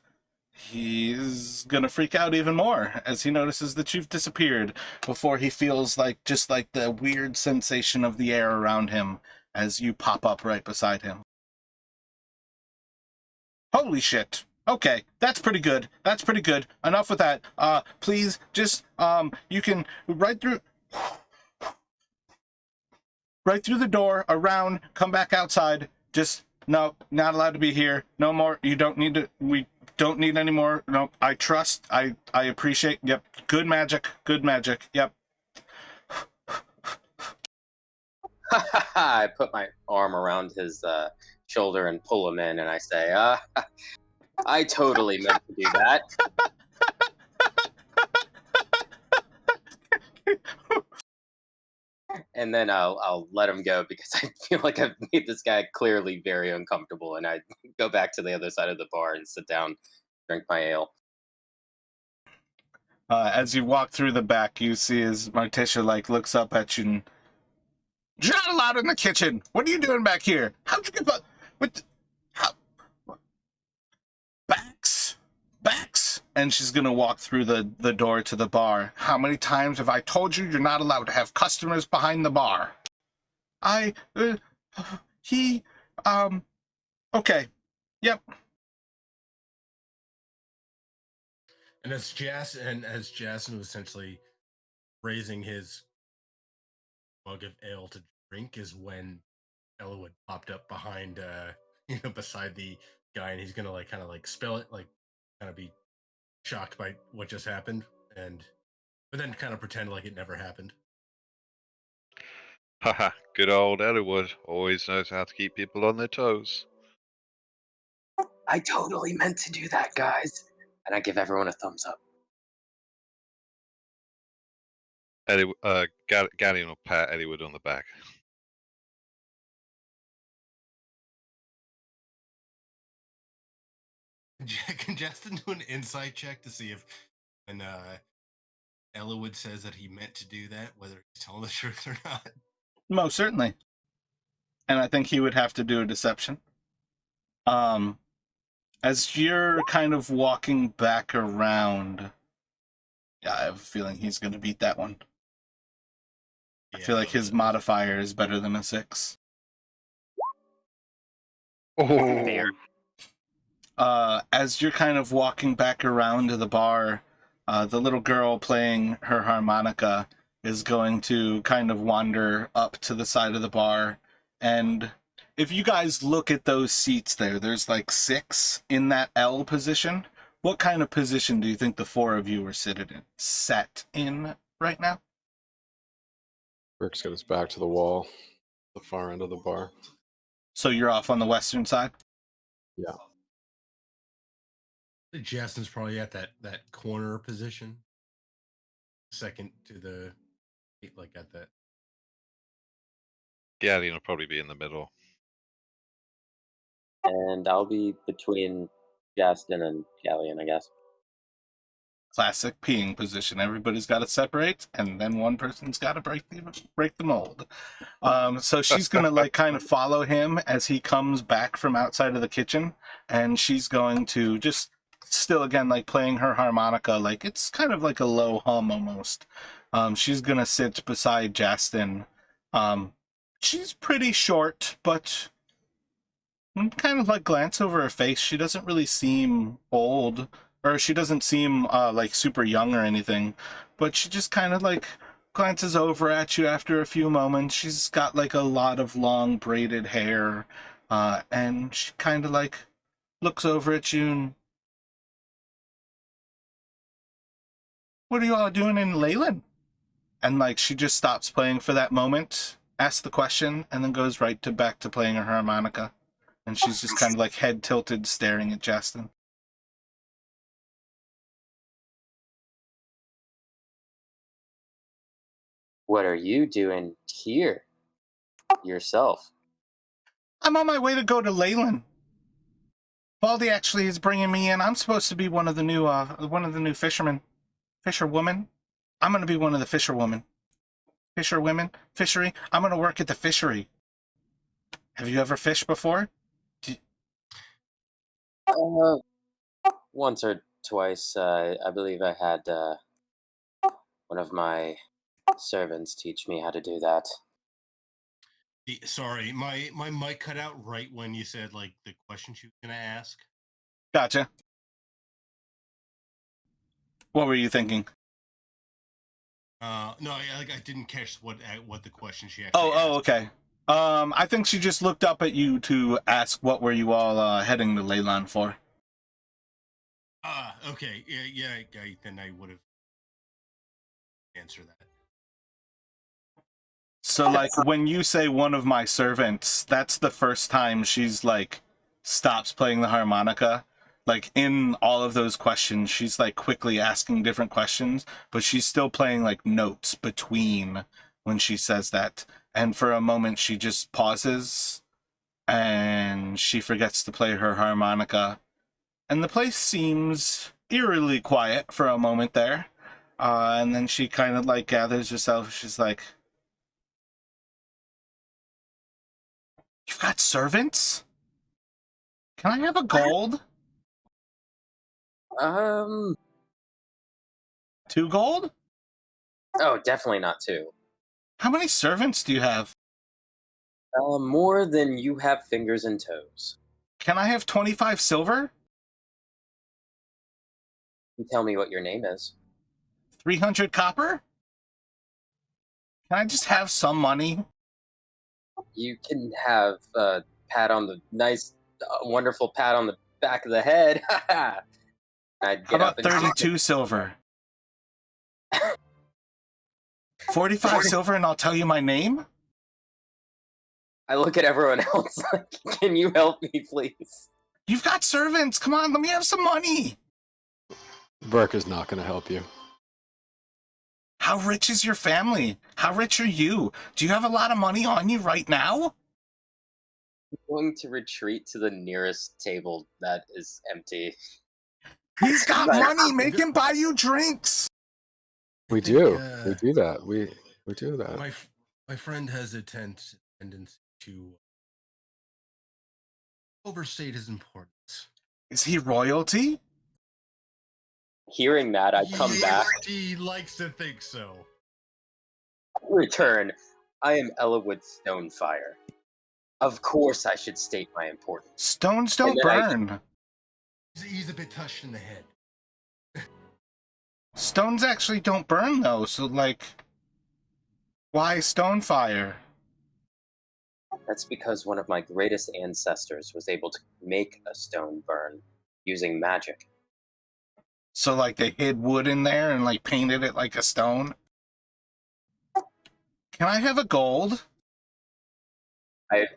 he's gonna freak out even more as he notices that you've disappeared before he feels like just like the weird sensation of the air around him as you pop up right beside him. Holy shit. Okay, that's pretty good. That's pretty good. Enough with that. Please just you can right through the door, around, come back outside. Just no, not allowed to be here. No more. You don't need to. We don't need any more. No, I trust. I appreciate. Yep. Good magic. Good magic. Yep.
I put my arm around his shoulder and pull him in, and I say, I totally meant to do that. And then I'll let him go because I feel like I've made this guy clearly very uncomfortable, and I go back to the other side of the bar and sit down, drink my ale.
As you walk through the back, you see as Martisha looks up at you and, "You're not allowed in the kitchen. What are you doing back here? How'd you get up? How? Backs. And she's gonna walk through the door to the bar. How many times have I told you you're not allowed to have customers behind the bar? Okay. Yep.
And as Jason was essentially raising his mug of ale to drink, is when Elwood popped up behind, beside the guy, and he's gonna kind of spell it, kind of be shocked by what just happened, but then kind of pretend like it never happened.
Haha, good old Elwood always knows how to keep people on their toes.
I totally meant to do that, guys. And I give everyone a thumbs up.
Galleon will pat Elwood on the back.
Can Justin do an insight check to see if when Elwood says that he meant to do that, whether he's telling the truth or not?
Most certainly. And I think he would have to do a deception. As you're kind of walking back around, yeah, I have a feeling he's going to beat that one. I feel like his modifier is better than a 6.
Fair.
As you're kind of walking back around to the bar, the little girl playing her harmonica is going to kind of wander up to the side of the bar. And if you guys look at those seats there's 6 in that L position. What kind of position do you think the 4 of you are set in right now?
Rick's got his back to the wall, the far end of the bar.
So you're off on the western side?
Yeah.
Justin's probably at that corner position, second to the at that.
Galleon will probably be in the middle.
And I'll be between Justin and Galleon, I guess.
Classic peeing position. Everybody's got to separate, and then one person's got to break the mold. So she's gonna kind of follow him as he comes back from outside of the kitchen, and she's going to just still again playing her harmonica, it's kind of like a low hum almost. She's gonna sit beside Justin. She's pretty short, but kind of glance over her face. She doesn't really seem old. Or she doesn't seem super young or anything, but she just kind of glances over at you after a few moments. She's got a lot of long braided hair, and she kind of looks over at you and, "What are you all doing in Leyland?" And she just stops playing for that moment, asks the question, and then goes back to playing her harmonica. And she's just kind of head tilted, staring at Justin.
What are you doing here yourself?
I'm on my way to go to Leyland. Baldy actually is bringing me in. I'm supposed to be one of the new fisherwomen. I'm gonna be one of the fisherwomen. Fishery. I'm gonna work at the fishery. Have you ever fished before?
Uh, once or twice, I believe I had one of my servants teach me how to do that.
Sorry, my mic cut out right when you said like the question she was gonna ask.
Gotcha. What were you thinking?
No, I didn't catch what the question she actually asked.
Oh, okay. I think she just looked up at you to ask what were you all heading to Leyland for.
Okay, yeah. Then I would have answered that.
So, like, when you say one of my servants, that's the first time she's, like, stops playing the harmonica. Like, in all of those questions, she's, like, quickly asking different questions, but she's still playing, like, notes between when she says that. And for a moment, she just pauses, and she forgets to play her harmonica. And the place seems eerily quiet for a moment there. And then she kind of, like, gathers herself. She's like, "You've got servants? Can I have a gold?
Um,
2 gold?
oh, definitely not two.
How many servants do you have?
More than you have fingers and toes.
Can I have 25 silver?
You tell me what your name is.
300 copper? Can I just have some money?
You can have a pat on the wonderful pat on the back of the head. I'd
How
get
about
up and
32 silver? 45 silver and I'll tell you my name?
I look at everyone else like, can you help me, please?
You've got servants. Come on, let me have some money.
Burke is not going to help you.
How rich is your family? How rich are you? Do you have a lot of money on you right now?
I'm going to retreat to the nearest table that is empty.
He's got money. Make him buy you drinks.
We do. We do that. We do that.
My friend has a tendency to overstate his importance.
Is he royalty?
Hearing that, I come back.
He likes to think so.
Return. I am Ellawood Stonefire. Of course I should state my importance.
Stones don't
And then
burn.
He's a bit touched in the head.
Stones actually don't burn, though, so, like, why stone fire?
That's because one of my greatest ancestors was able to make a stone burn using magic.
So, like, they hid wood in there and, like, painted it like a stone? Can I have a gold?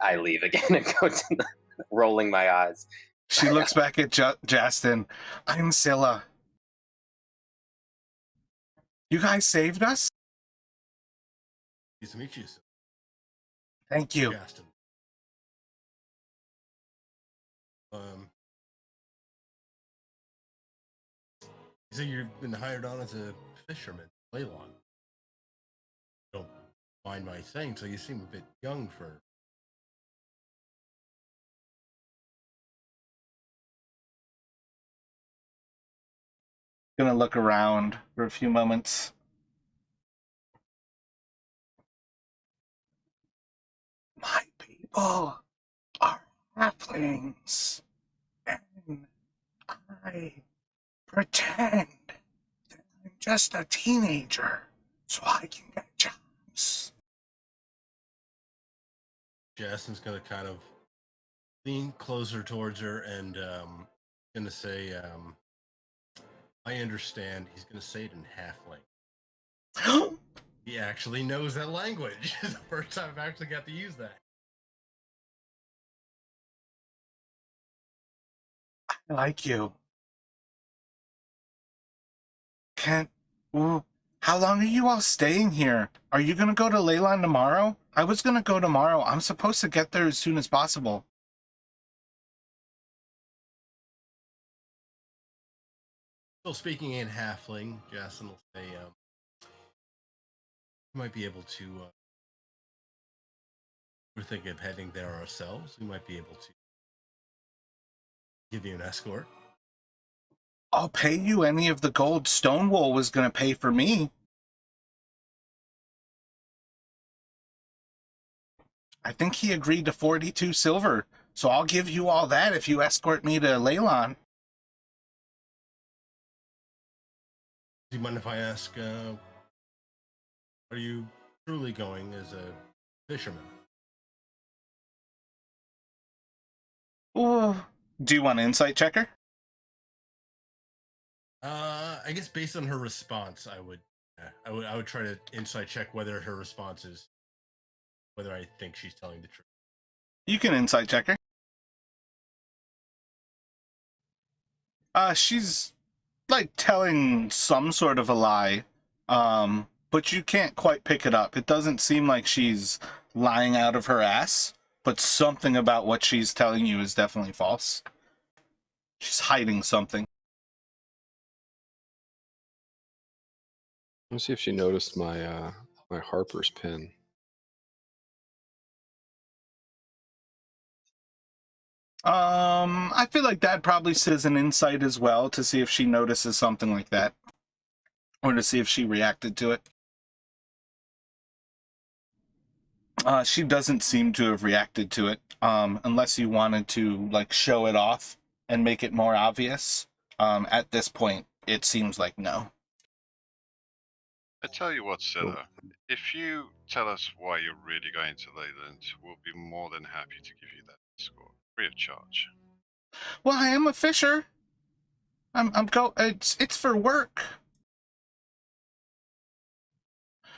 I leave again and go to the, rolling my eyes.
She looks back at Justin. I'm Scylla. You guys saved us?
Nice to meet you, sir.
Thank you.
Gaston. You say you've been hired on as a fisherman, Leylon. Don't mind my saying so. You seem a bit young for.
Gonna look around for a few moments. My people are halflings, and I pretend that I'm just a teenager so I can get jobs.
Justin's gonna kind of lean closer towards her and gonna say, I understand. He's gonna say it in halfling. He actually knows that language. It's the first time I've actually got to use that.
I like you. How How long are you all staying here? Are you gonna go to Leyland tomorrow? I was gonna go tomorrow. I'm supposed to get there as soon as possible.
Still speaking in halfling, Jason will say, we might be able to. We're thinking of heading there ourselves. We might be able to give you an escort.
I'll pay you any of the gold Stonewall was gonna pay for me. I think he agreed to 42 silver, so I'll give you all that if you escort me to Leyland.
Do you mind if I ask, are you truly going as a fisherman?
Ooh. Do you want an insight checker?
I guess based on her response, I would try to insight check whether her response is whether I think she's telling the truth.
You can insight checker. She's like telling some sort of a lie, but you can't quite pick it up. It doesn't seem like she's lying out of her ass, but something about what she's telling you is definitely false. She's hiding something.
Let's see if she noticed my my Harper's pin.
I feel like that probably says an insight as well to see if she notices something like that, or to see if she reacted to it. She doesn't seem to have reacted to it, unless you wanted to like show it off and make it more obvious. At this point, it seems like no.
I tell you what, Silla, if you tell us why you're really going to Leyland, we'll be more than happy to give you that escort, free of charge.
Well, I am a fisher. It's for work.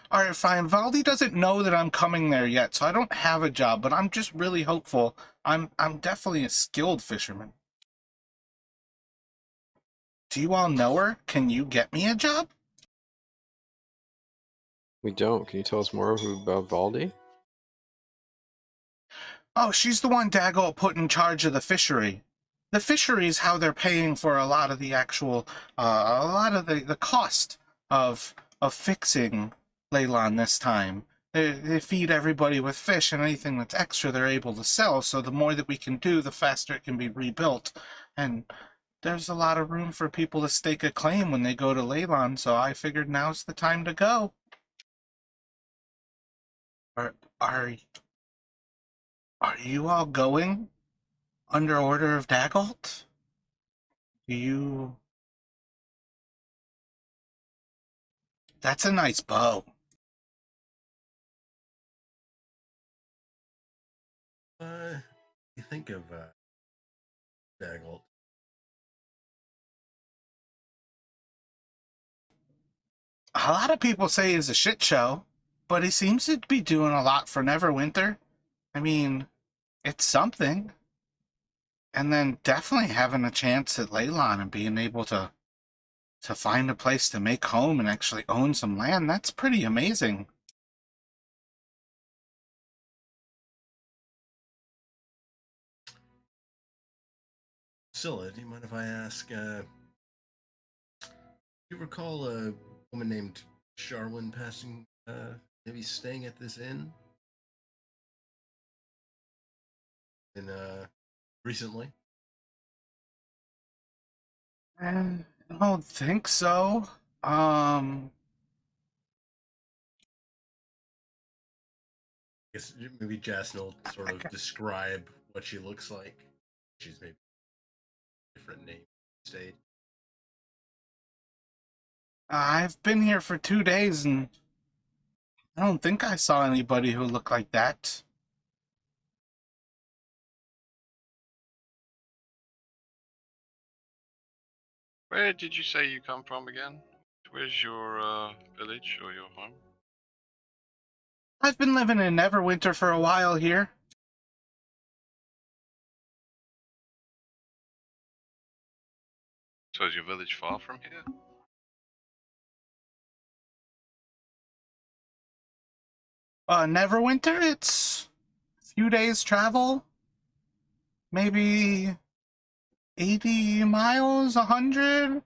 All right, fine. Valdi doesn't know that I'm coming there yet, so I don't have a job, but I'm just really hopeful. I'm definitely a skilled fisherman. Do you all know her? Can you get me a job?
We don't. Can you tell us more about Valdi?
Oh, she's the one Daggle put in charge of the fishery. The fishery is how they're paying for a lot of the actual, a lot of the cost of fixing Leyland this time. They feed everybody with fish, and anything that's extra they're able to sell, so the more that we can do, the faster it can be rebuilt. And there's a lot of room for people to stake a claim when they go to Leyland, so I figured now's the time to go. Are, are, are you all going? Under order of Dagult? Do you... That's a nice bow.
You think of Daggle?
A lot of people say he's a shit show, but he seems to be doing a lot for Neverwinter. I mean, it's something. And then definitely having a chance at Leyland and being able to find a place to make home and actually own some land, that's pretty amazing.
Scylla, do you mind if I ask? Do you recall a woman named Sharwin passing, maybe staying at this inn? In recently?
I don't think so.
I guess maybe Jasna will sort of describe what she looks like. She's maybe a different name state.
I've been here for 2 days and I don't think I saw anybody who looked like that.
Where did you say you come from again? Where's your village or your home?
I've been living in Neverwinter for a while here.
So is your village far from here?
Neverwinter, it's a few days travel. Maybe 80 miles, 100.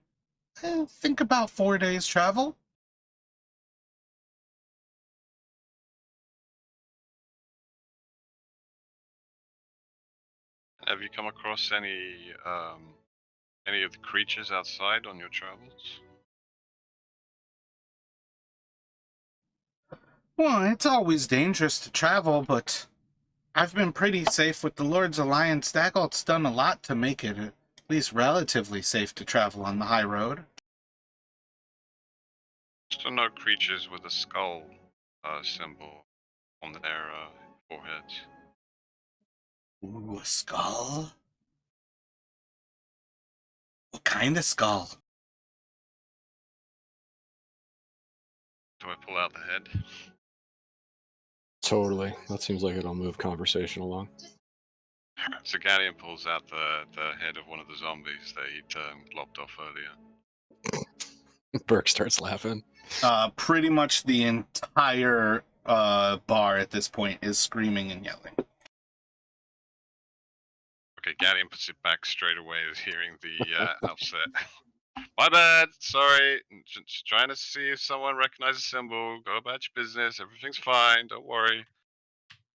I think about 4 days travel.
Have you come across any of the creatures outside on your travels?
Well, it's always dangerous to travel, but I've been pretty safe with the Lord's Alliance. Daggolt's done a lot to make it at least relatively safe to travel on the high road.
So no creatures with a skull symbol on their foreheads.
Ooh, a skull? What kind of skull?
Do I pull out the head?
Totally. That seems like it'll move conversation along.
So Galleon pulls out the head of one of the zombies that he'd lopped off earlier.
Burke starts laughing.
Pretty much the entire bar at this point is screaming and yelling.
Okay, Galleon puts it back straight away as hearing the upset. My bad, sorry. Just trying to see if someone recognizes the symbol. Go about your business. Everything's fine. Don't worry.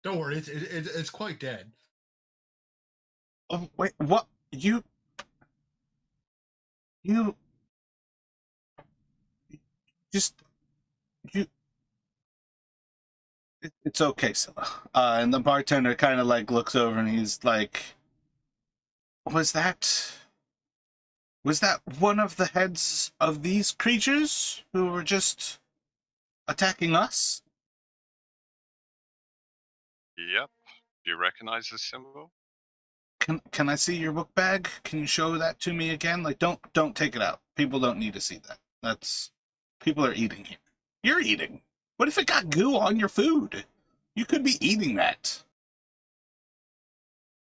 Don't worry, it's quite dead.
Oh, wait, what? You just, it's okay, Scylla. And the bartender kind of like looks over and he's like, was that one of the heads of these creatures who were just attacking us?
Yep. Do you recognize the symbol?
Can I see your book bag? Can you show that to me again? Like, don't take it out. People don't need to see that. People are eating here. You're eating. What if it got goo on your food? You could be eating that.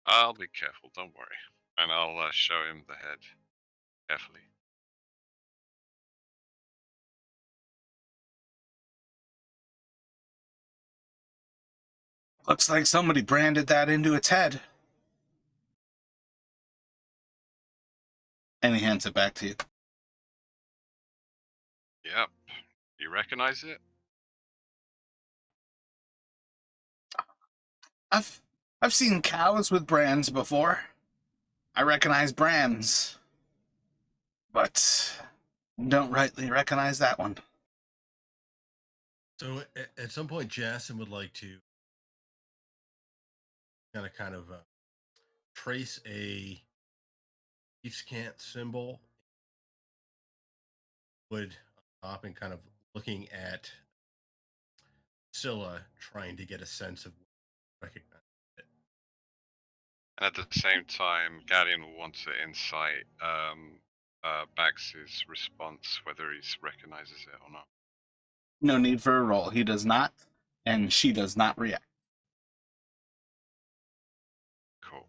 I'll be careful. Don't worry. And I'll show him the head carefully.
Looks like somebody branded that into its head. And he hands it back to you.
Yep. You recognize it?
I've seen cows with brands before. I recognize brands, but don't rightly recognize that one.
So at some point, Jason would like to kind of trace a Chiefs Cant symbol. Would stop and kind of looking at Scylla, trying to get a sense of recognize it.
And at the same time, Galleon will want to insight Bax's response, whether he recognizes it or not.
No need for a roll. He does not, and she does not react.
Cool.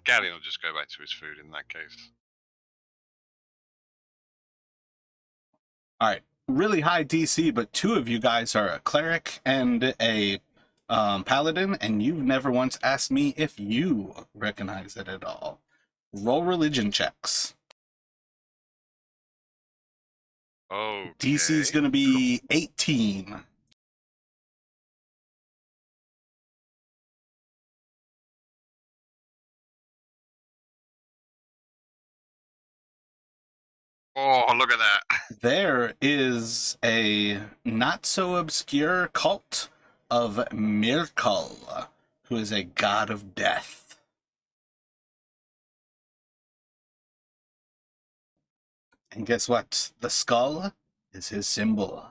Galleon will just go back to his food in that case.
All right, really high DC, but two of you guys are a cleric and a paladin, and you've never once asked me if you recognize it at all. Roll religion checks.
Oh.
DC is going to be 18.
Oh, look at that.
There is a not so obscure cult of Mirkul, who is a god of death. And guess what? The skull is his symbol.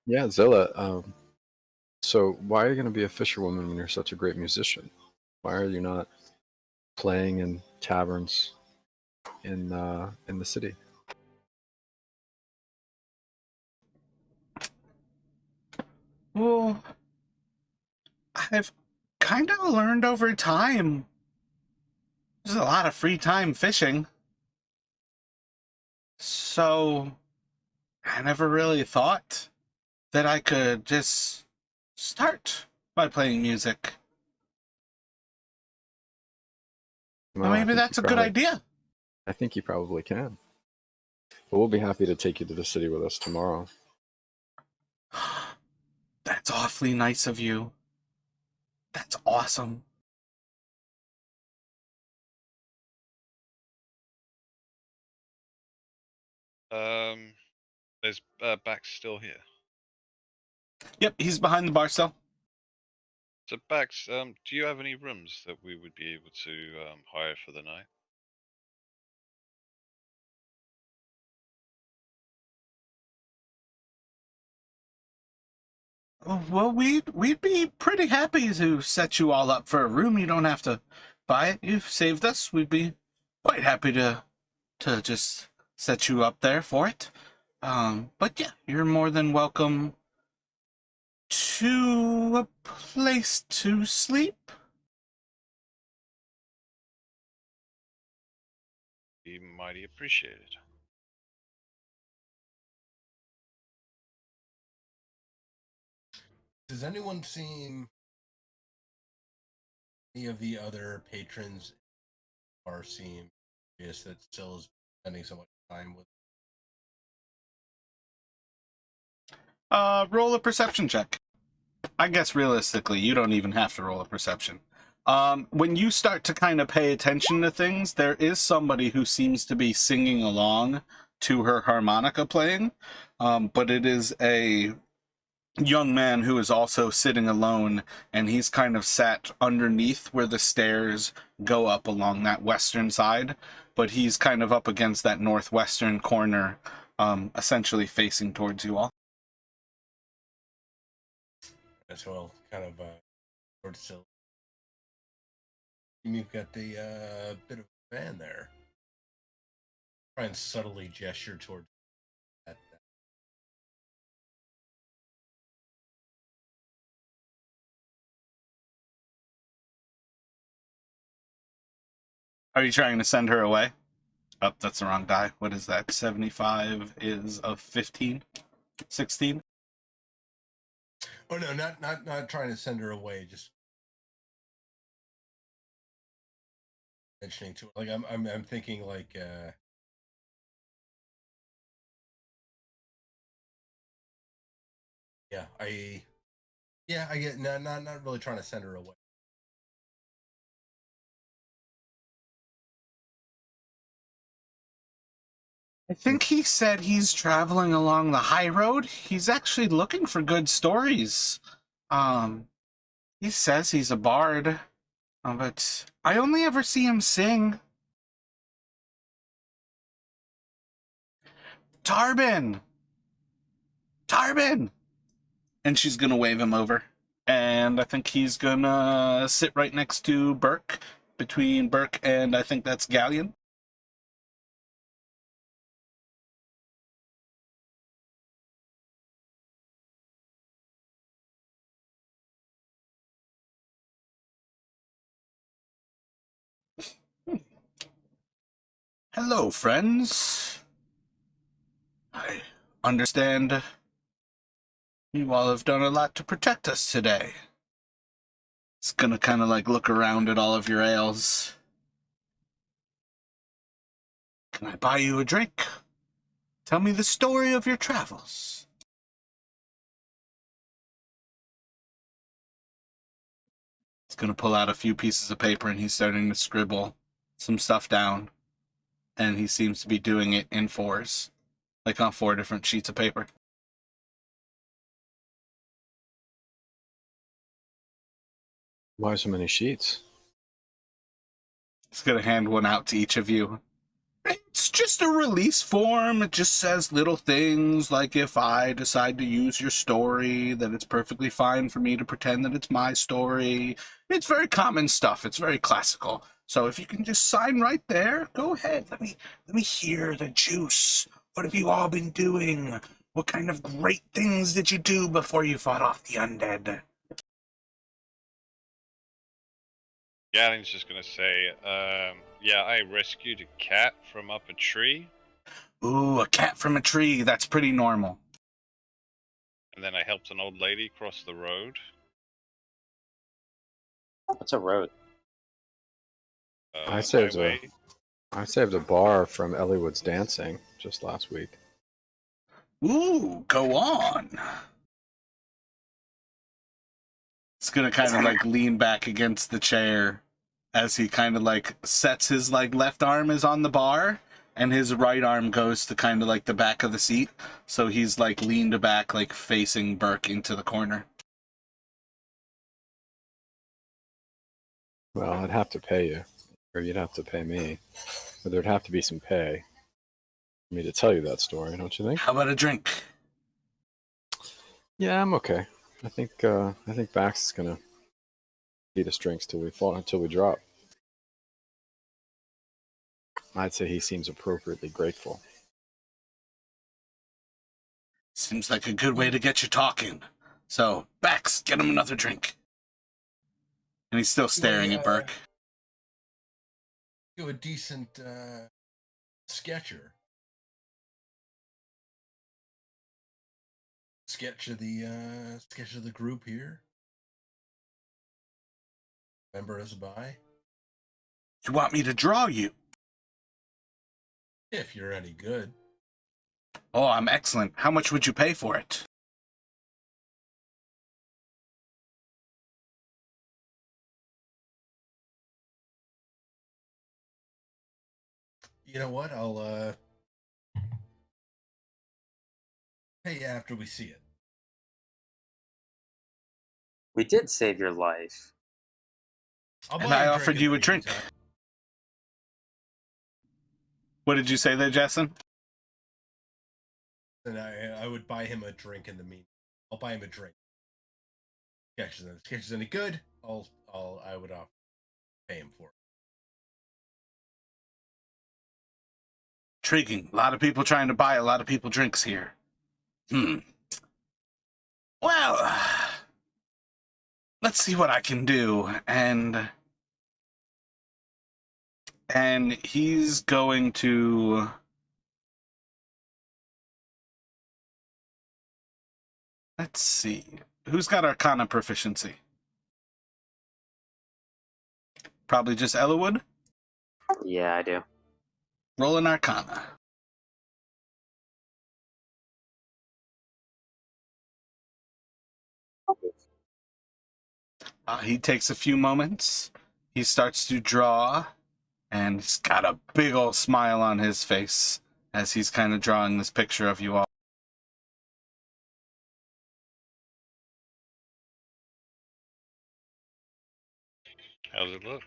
Yeah, Zilla. So why are you going to be a fisherwoman when you're such a great musician? Why are you not playing in taverns in the city?
Well, I've kind of learned over time There's a lot of free time fishing. So I never really thought that I could just start by playing music. Well,
Well, I
maybe
think you
that's a good
probably-
idea.
I think you probably can. But we'll be happy to take you to the city with us tomorrow.
That's awfully nice of you. That's awesome.
Is Bax still here?
Yep, he's behind the bar still.
So Bax, do you have any rooms that we would be able to hire for the night?
Oh, well, we'd be pretty happy to set you all up for a room. You don't have to buy it. You've saved us. We'd be quite happy to just set you up there for it. But yeah, you're more than welcome to a place to sleep.
Be mighty appreciated.
Does anyone seem any of the other patrons are seem curious that still is spending so much time with?
Roll a perception check. I guess realistically, you don't even have to roll a perception. When you start to kind of pay attention to things, there is somebody who seems to be singing along to her harmonica playing, but it is a young man who is also sitting alone, and he's kind of sat underneath where the stairs go up along that western side, but he's kind of up against that northwestern corner, essentially facing towards you all.
As well, kind of towards still. You've got the bit of a fan there. Try and subtly gesture towards that.
Are you trying to send her away? Oh, that's the wrong die. What is that? 75 is a 15? 16?
Oh no, not trying to send her away. Just mentioning to her. Like I'm thinking like. I get not really trying to send her away.
I think he said he's traveling along the high road. He's actually looking for good stories. He says he's a bard, but I only ever see him sing. Tarbin! Tarbin! And she's gonna wave him over. And I think he's gonna sit right next to Burke, between Burke and I think that's Galleon. Hello, friends. I understand you all have done a lot to protect us today. It's gonna kind of like look around at all of your ales. Can I buy you a drink? Tell me the story of your travels. He's gonna pull out a few pieces of paper and he's starting to scribble some stuff down. And he seems to be doing it in fours, like on 4 different sheets of paper.
Why so many sheets?
He's gonna hand one out to each of you. It's just a release form. It just says little things like if I decide to use your story, that it's perfectly fine for me to pretend that it's my story. It's very common stuff. It's very classical. So if you can just sign right there, go ahead. Let me hear the juice. What have you all been doing? What kind of great things did you do before you fought off the undead?
Gallon's just gonna say, Yeah, I rescued a cat from up a tree,
Ooh, a cat from a tree. That's pretty normal.
and then I helped an old lady cross the road.
What's a road?
I saved
Highway.
I saved a bar from Elliewood's dancing just last week.
Ooh, go on. It's gonna kind of like lean back against the chair as he kind of like sets his like left arm is on the bar and his right arm goes to kind of like the back of the seat. So he's like leaned back, like facing Burke into the corner.
Well, I'd have to pay you, or you'd have to pay me, but there'd have to be some pay for me to tell you that story, don't you think?
How about a drink?
Yeah, I'm okay. I think Bax is gonna feed us drinks till we drop. I'd say he seems appropriately grateful.
Seems like a good way to get you talking. So, Bax, get him another drink. And he's still staring at Burke.
Do a decent sketcher. Sketch of the group here. Remember us by?
You want me to draw you?
If you're any good.
Oh, I'm excellent. How much would you pay for it?
You know what? I'll pay you after we see it.
We did save your life.
I'll
And
buy
I
a
offered
drink in
you
the
a drink.
meantime.
What did you say there, Jason?
And I would buy him a drink in the meantime. I'll buy him a drink. Sketch is any good, I would pay him for it.
Intriguing. A lot of people trying to buy a lot of people drinks here. Well, let's see what I can do. And he's going to... Let's see. Who's got Arcana proficiency? Probably just Ellawood?
Yeah, I do.
Roll an Arcana. He takes a few moments. He starts to draw, and he's got a big old smile on his face as he's kind of drawing this picture of you all.
How's it look?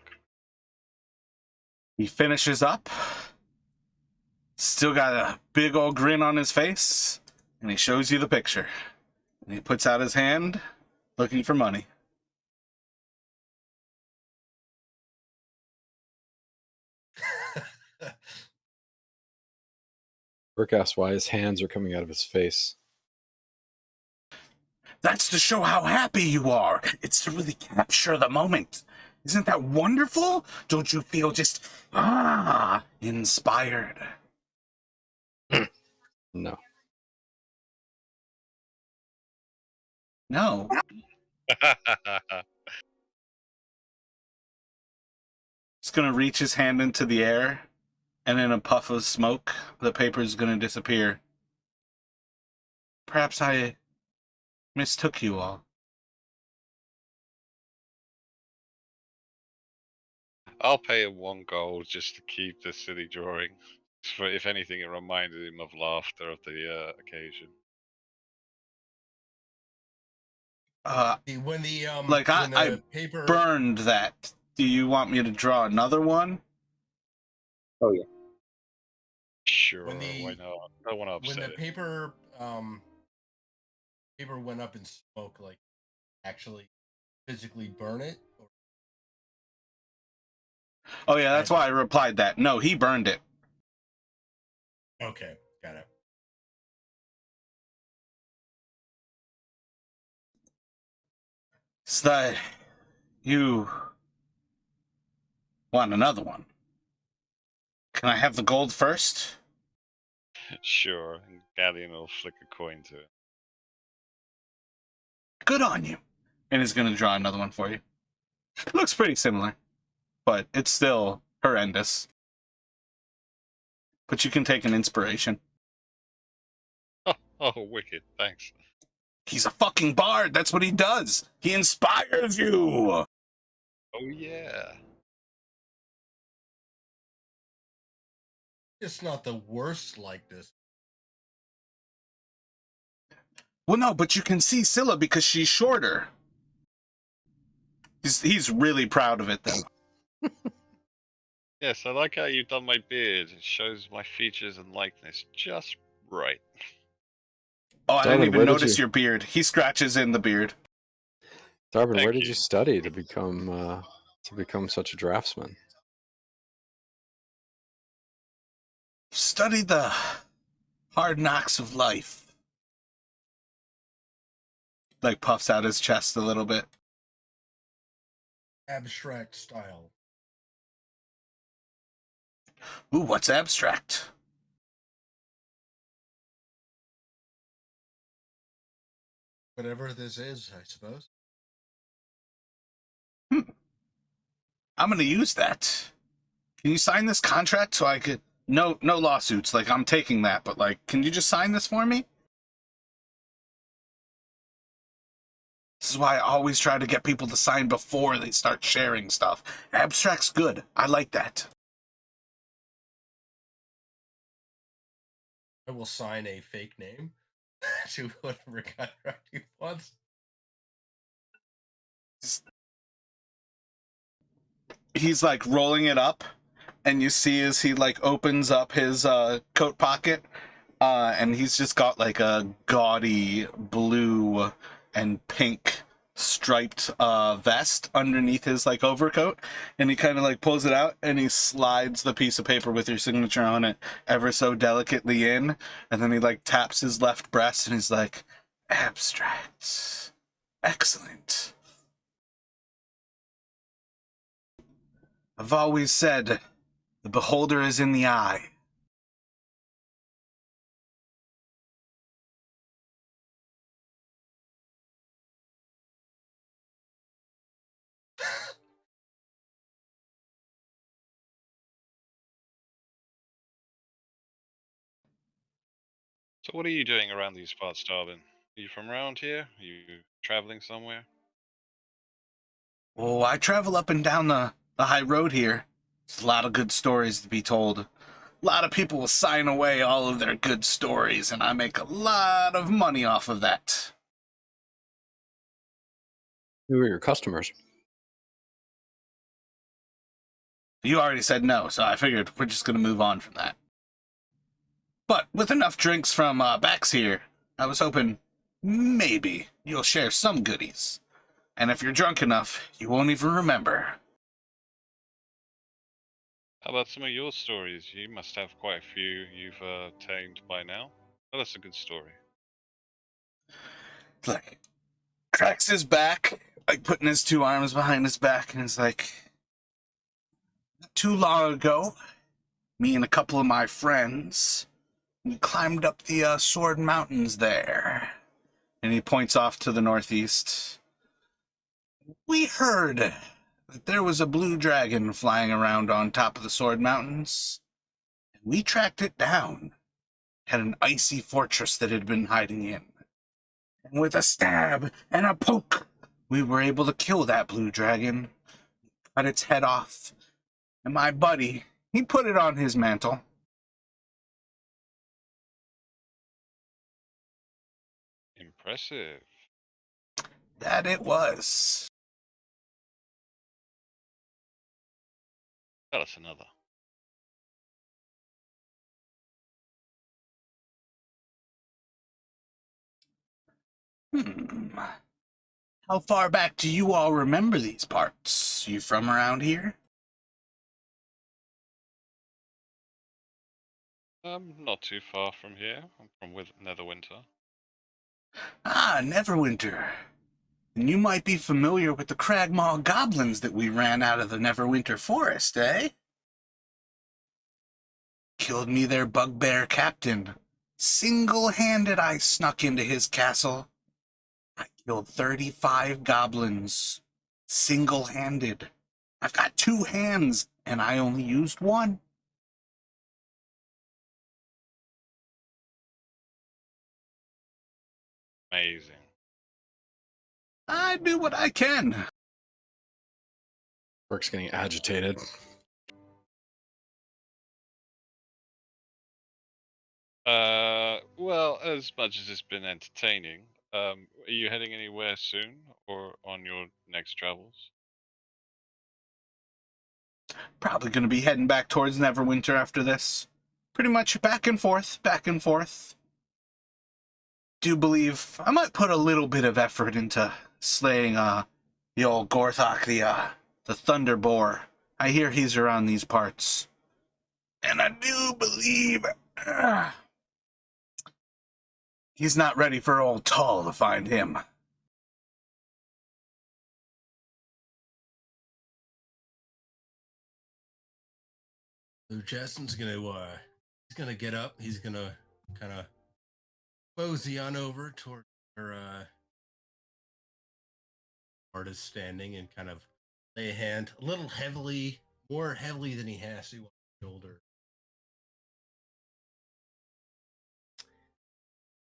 He finishes up, still got a big old grin on his face, and he shows you the picture. And he puts out his hand, looking for money.
Burke asks why his hands are coming out of his face.
That's to show how happy you are. It's to really capture the moment. Isn't that wonderful? Don't you feel just, inspired?
No.
No. He's going to reach his hand into the air, and in a puff of smoke, the paper is going to disappear. Perhaps I mistook you all.
I'll pay him 1 gold just to keep the silly drawing. For if anything, it reminded him of laughter of the occasion.
When the
Like,
when the
I
paper
burned that. Do you want me to draw another one?
Oh yeah.
Sure,
When
why not? I don't want to
when
upset
the
it.
paper went up in smoke, like actually physically burn it? Or...
Oh, yeah, that's why I replied that. No, he burned it.
Okay, got it.
So that you want another one. Can I have the gold first?
Sure. And Galleon will flick a coin to it.
Good on you. And he's going to draw another one for you. It looks pretty similar, but it's still horrendous. But you can take an inspiration.
Oh, wicked. Thanks.
He's a fucking bard. That's what he does. He inspires you.
Oh, yeah.
It's not the worst likeness.
Well, no, but you can see Scylla because she's shorter. He's really proud of it, though.
Yes, I like how you've done my beard. It shows my features and likeness just right.
Oh, I
Darwin,
didn't even
where did
notice
you-
your beard. He scratches in the beard.
Darwin, where
Thank
did
you.
you study to become such a draftsman?
Study the hard knocks of life. Like puffs out his chest a little bit.
Abstract style.
Ooh, what's abstract?
Whatever this is, I suppose.
I'm gonna use that. Can you sign this contract so I could... No lawsuits. Like, I'm taking that, but, like, can you just sign this for me? This is why I always try to get people to sign before they start sharing stuff. Abstract's good. I like that.
I will sign a fake name to whatever contract he wants.
He's, like, rolling it up, and you see as he, like, opens up his coat pocket, and he's just got, like, a gaudy blue and pink striped vest underneath his, like, overcoat, and he kind of, like, pulls it out, and he slides the piece of paper with your signature on it ever so delicately in, and then he, like, taps his left breast, and he's like, abstract. Excellent. I've always said, the beholder is in the eye.
So what are you doing around these parts, Darwin? Are you from around here? Are you traveling somewhere?
Oh, I travel up and down the high road here. There's a lot of good stories to be told. A lot of people will sign away all of their good stories, and I make a lot of money off of that.
Who are your customers?
You already said no, so I figured we're just going to move on from that. But with enough drinks from Bax here, I was hoping maybe you'll share some goodies. And if you're drunk enough, you won't even remember.
How about some of your stories? You must have quite a few you've tamed by now. Tell us a good story.
Like, cracks his back, like putting his two arms behind his back, and is like, not too long ago, me and a couple of my friends, we climbed up the Sword Mountains there. And he points off to the northeast. We heard that there was a blue dragon flying around on top of the Sword Mountains. And we tracked it down. Had an icy fortress that it had been hiding in. And with a stab and a poke, we were able to kill that blue dragon, cut its head off. And my buddy, he put it on his mantle.
Impressive.
That it was.
Tell us another.
How far back do you all remember these parts? You from around here?
Not too far from here. I'm from Netherwinter.
Ah, Neverwinter. And you might be familiar with the Cragmaw goblins that we ran out of the Neverwinter forest, eh? killed me their bugbear captain. Single-handed I snuck into his castle. I killed 35 goblins. Single-handed. I've got 2 hands, and I only used one.
Amazing.
I do what I can.
Burke's getting agitated.
Well, as much as it's been entertaining, are you heading anywhere soon or on your next travels?
Probably going to be heading back towards Neverwinter after this. Pretty much back and forth, back and forth. Do believe I might put a little bit of effort into slaying the old Gorthok, the Thunder Boar. I hear he's around these parts. And I do believe he's not ready for old Tull to find him.
So Justin's gonna get up. He's gonna kind of mosey on over toward where Art is standing and kind of lay a hand a little heavily, more heavily than he has to, on his shoulder.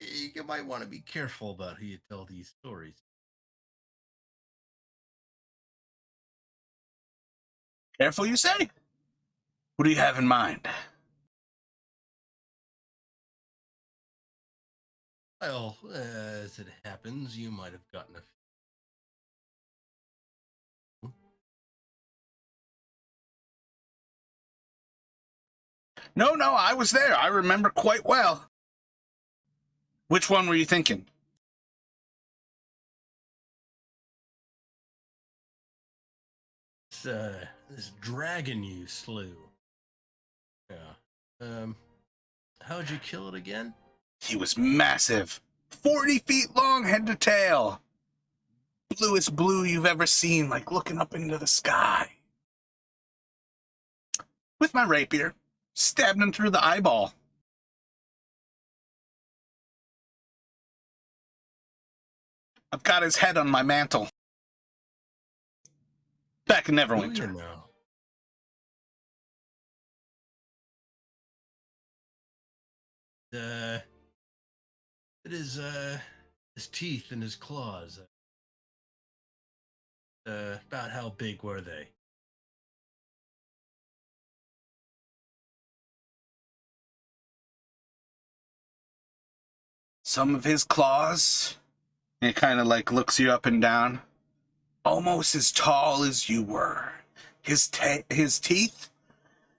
You might want to be careful about who you tell these stories.
Careful, you say? What do you have in mind?
Well, as it happens, you might have gotten a.
No, I was there. I remember quite well. Which one were you thinking?
This dragon you slew. Yeah. How'd you kill it again?
He was massive. 40 feet long, head to tail. Bluest blue you've ever seen, like looking up into the sky. With my rapier, stabbed him through the eyeball. I've got his head on my mantle. Back in
You
Neverwinter.
know. It is his teeth and his claws. About how big were they?
Some of his claws, it kind of like looks you up and down. Almost as tall as you were. His teeth,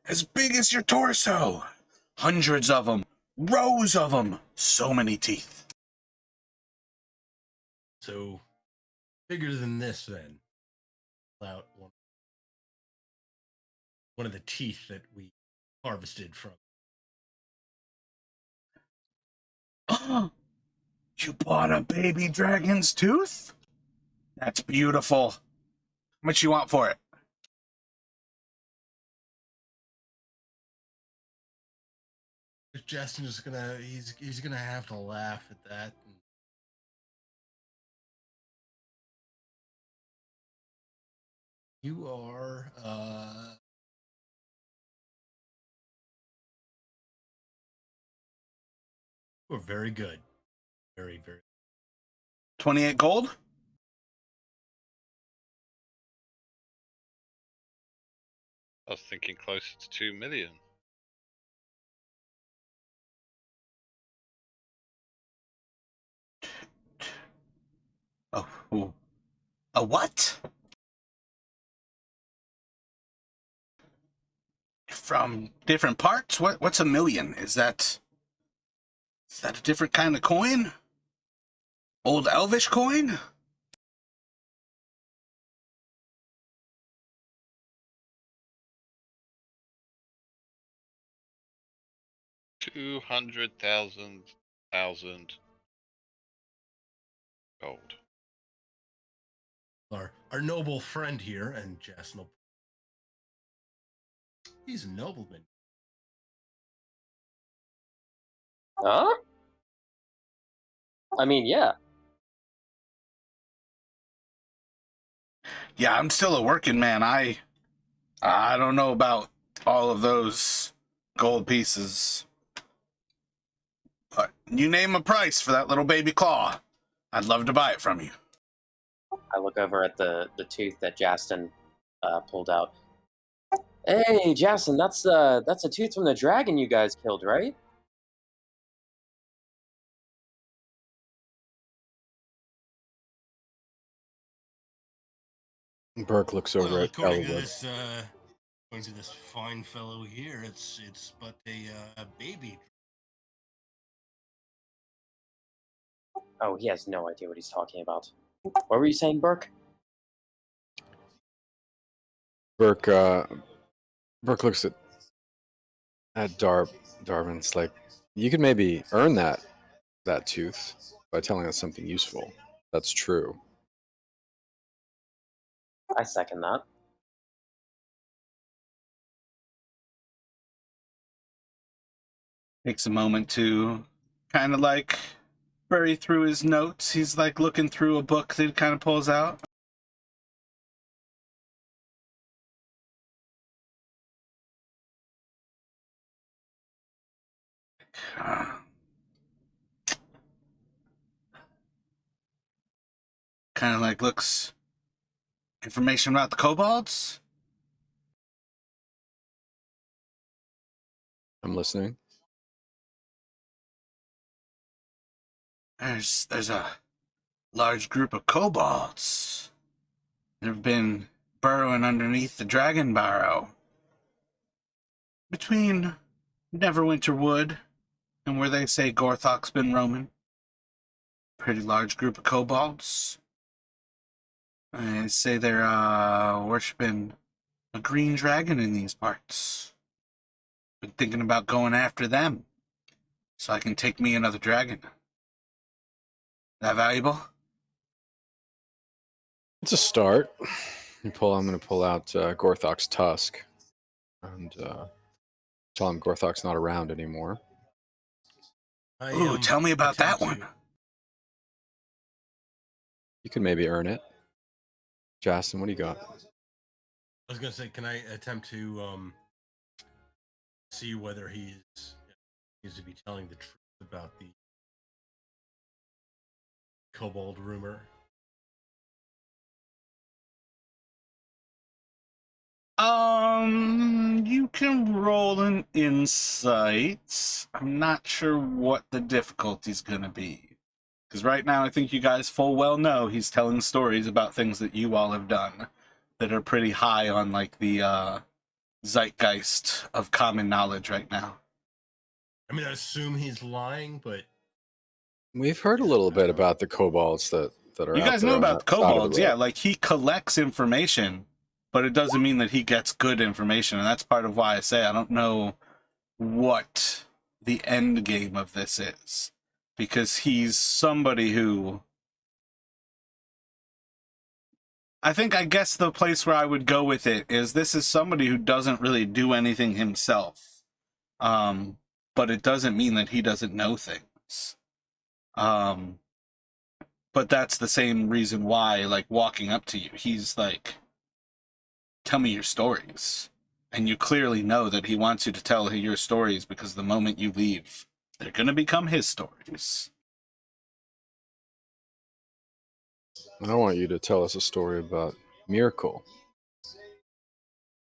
as big as your torso. Hundreds of them. Rows of them. So many teeth.
So bigger than this, then. Out one of the teeth that we harvested from.
You bought a baby dragon's tooth? That's beautiful. How much you want for it?
Justin is he's gonna have to laugh at that. You are you are very good. Very, very
28 gold?
I was thinking closer to 2 million.
Oh, a what? From different parts? What's a million? Is that a different kind of coin? Old Elvish coin?
$200,000 gold.
our noble friend here, and Jasnel. He's a nobleman.
Huh? I mean, yeah.
Yeah, I'm still a working man. I don't know about all of those gold pieces. But you name a price for that little baby claw. I'd love to buy it from you.
I look over at the tooth that Justin pulled out. Hey, Justin, that's a tooth from the dragon you guys killed, right?
Burke looks over
Well,
at
according
Elwood.
to this fine fellow here, it's but a baby.
Oh, he has no idea what he's talking about. What were you saying, Burke?
Burke looks at Darwin's like, you could maybe earn that tooth by telling us something useful. That's true.
I second that.
Takes a moment to kind of like bury through his notes. He's like looking through a book that he kind of pulls out. Kind of like looks information about the kobolds.
I'm listening.
There's a large group of kobolds that have been burrowing underneath the dragon barrow between Neverwinter Wood and where they say Gorthok's been roaming. Pretty large group of kobolds. I say they're worshiping a green dragon in these parts. Been thinking about going after them so I can take me another dragon. That valuable?
It's a start. I'm going to pull out Gorthok's tusk and tell him Gorthok's not around anymore.
Ooh, tell me about that one.
You could maybe earn it. Justin, what do you got?
I was gonna say, can I attempt to see whether he needs to be telling the truth about the kobold rumor?
You can roll an insight. I'm not sure what the difficulty's gonna be. Because right now, I think you guys full well know he's telling stories about things that you all have done that are pretty high on, like, the zeitgeist of common knowledge right now.
I mean, I assume he's lying, but
We've heard a little bit about the kobolds that are
You
out
guys
there
know
on
about the
that side of
kobolds,
road.
yeah. Like, he collects information, but it doesn't mean that he gets good information. And that's part of why I say I don't know what the end game of this is. Because he's somebody who... I guess the place where I would go with it is this is somebody who doesn't really do anything himself. But it doesn't mean that he doesn't know things. But that's the same reason why, like, walking up to you, he's like, tell me your stories. And you clearly know that he wants you to tell your stories because the moment you leave, they're going to become his stories.
And I want you to tell us a story about Miracle,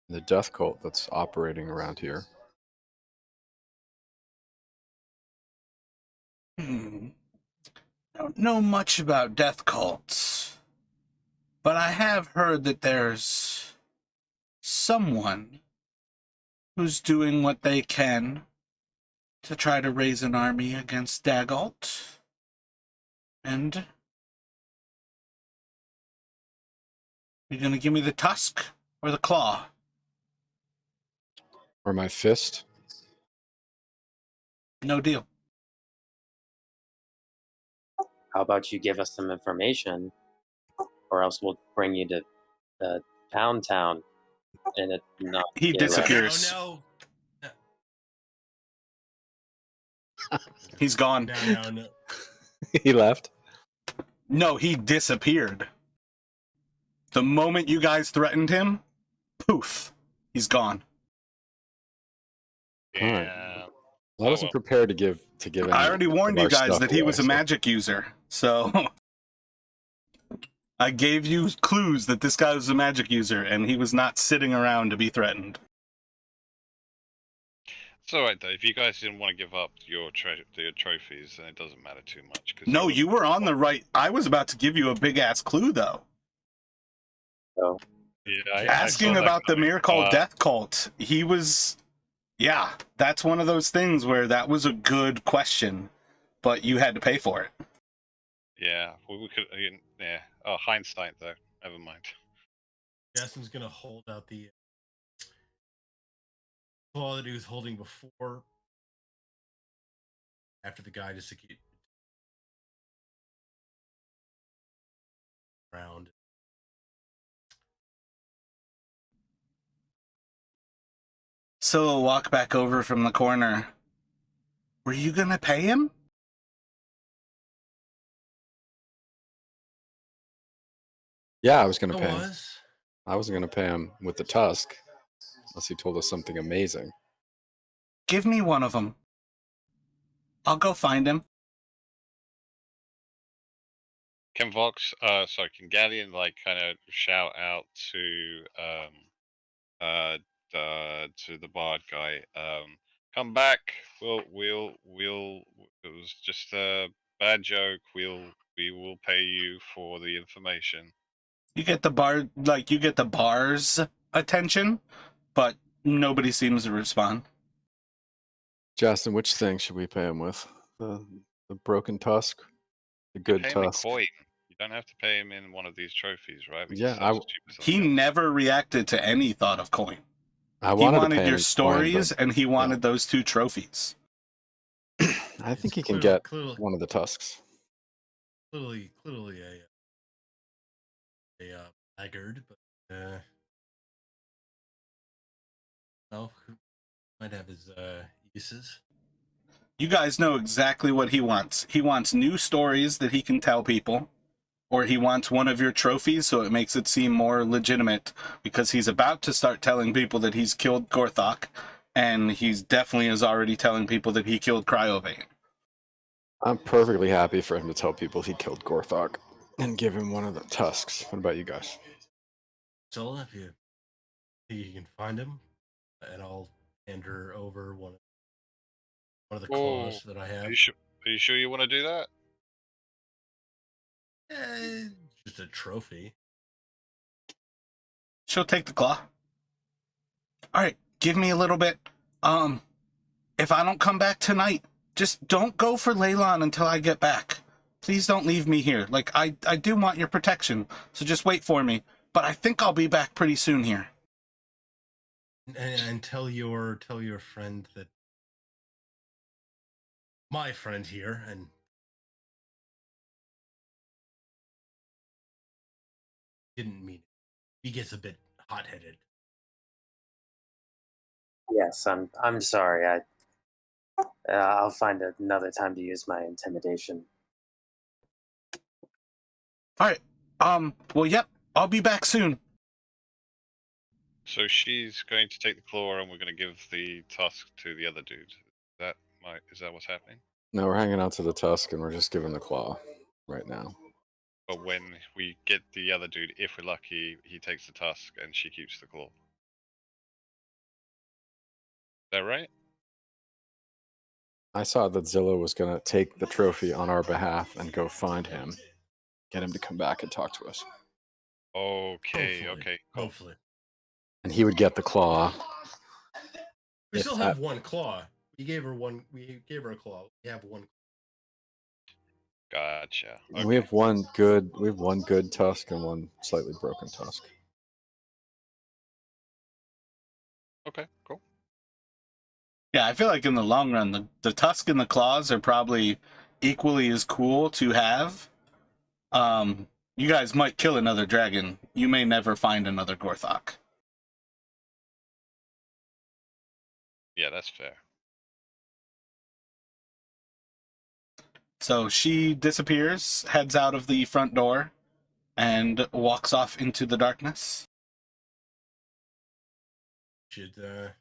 the death cult that's operating around here.
I don't know much about death cults, but I have heard that there's someone who's doing what they can to try to raise an army against Dagult. And you're gonna give me the tusk or the claw?
Or my fist?
No deal.
How about you give us some information, or else we'll bring you to Pound Town, and it not.
He
get arrested.
disappears.
Oh no!
He's gone.
No.
He left.
No, he disappeared. The moment you guys threatened him, poof, he's gone.
All right.
Yeah.
I wasn't prepared to give any
I already warned
of
you
our
guys
stuff
that he
away,
was a
so-
magic user, so I gave you clues that this guy was a magic user, and he was not sitting around to be threatened.
It's alright though. If you guys didn't want to give up your trophies, then it doesn't matter too much. Cause
No,
you're
you were on the right. I was about to give you a big-ass clue, though.
So
Yeah, I
Asking
saw that
about the
coming.
Miracle Death Cult, he was... Yeah, that's one of those things where that was a good question, but you had to pay for it.
Yeah, we could. Yeah. Oh, hindsight though. Never mind.
Justin's gonna hold out the claw that he was holding before. After the guy just around.
So walk back over from the corner. Were you gonna pay him?
Yeah, I was going to
I
pay him.
was.
I wasn't going to pay him with the tusk unless he told us something amazing.
Give me one of them. I'll go find him.
Can can Galleon like kind of shout out to the bard guy, come back. We'll it was just a bad joke. We will pay you for the information.
You get the bar's attention, but nobody seems to respond.
Justin, which thing should we pay him with? The broken tusk? The
You
good
pay him in
tusk?
coin. You don't have to pay him in one of these trophies, right? We can
Yeah,
sell as cheap as
He
something else.
never reacted to any thought of coin.
I
He
wanted to
wanted
pay him
your
in coin,
stories,
but
and he wanted those 2 trophies.
I think he
It's
can get
clearly
one of the tusks.
a laggard, but no, might have his uses.
You guys know exactly what he wants. He wants new stories that he can tell people, or he wants one of your trophies so it makes it seem more legitimate, because he's about to start telling people that he's killed Gorthok, and he's definitely is already telling people that he killed Cryovane.
I'm perfectly happy for him to tell people he killed Gorthok and give him one of the tusks. What about you guys?
So if you think you can find him, and I'll hand her over one of the claws that I have.
Are you sure you want to do that?
Just a trophy.
She'll take the claw. All right, give me a little bit. If I don't come back tonight, just don't go for Leylon until I get back. Please don't leave me here. Like, I do want your protection, so just wait for me. But I think I'll be back pretty soon here.
And tell your friend that my friend here and didn't mean it. He gets a bit hot-headed.
yes, I'm sorry. I'll find another time to use my intimidation.
All right. Well, yep. I'll be back soon.
So she's going to take the claw, and we're going to give the tusk to the other dude. Is that what's happening?
No, we're hanging on to the tusk and we're just giving the claw right now.
But when we get the other dude, if we're lucky, he takes the tusk and she keeps the claw. Is that right?
I saw that Zilla was going to take the trophy on our behalf and go find him, get him to come back and talk to us.
Okay,
Hopefully.
okay, cool.
Hopefully.
And he would get the claw.
We
If
still
that-
have one claw. We gave her a claw. We have one.
Gotcha.
And we have one good tusk and one slightly broken tusk.
Okay, cool.
Yeah, I feel like in the long run, the tusk and the claws are probably equally as cool to have. You guys might kill another dragon. You may never find another Gorthok.
Yeah, that's fair.
So she disappears, heads out of the front door, and walks off into the darkness.
Should get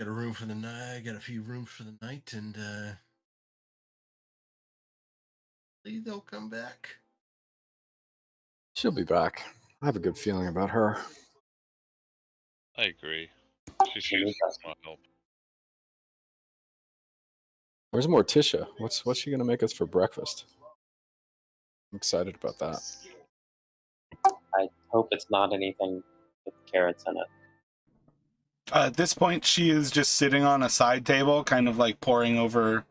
a room for the night. Get a few rooms for the night, and hopefully they'll come back.
She'll be back. I have a good feeling about her.
I agree. She
She needs
should
us.
not help.
Where's Morticia? What's she gonna make us for breakfast? I'm excited about that.
I hope it's not anything with carrots in it.
At this point, she is just sitting on a side table, kind of like poring over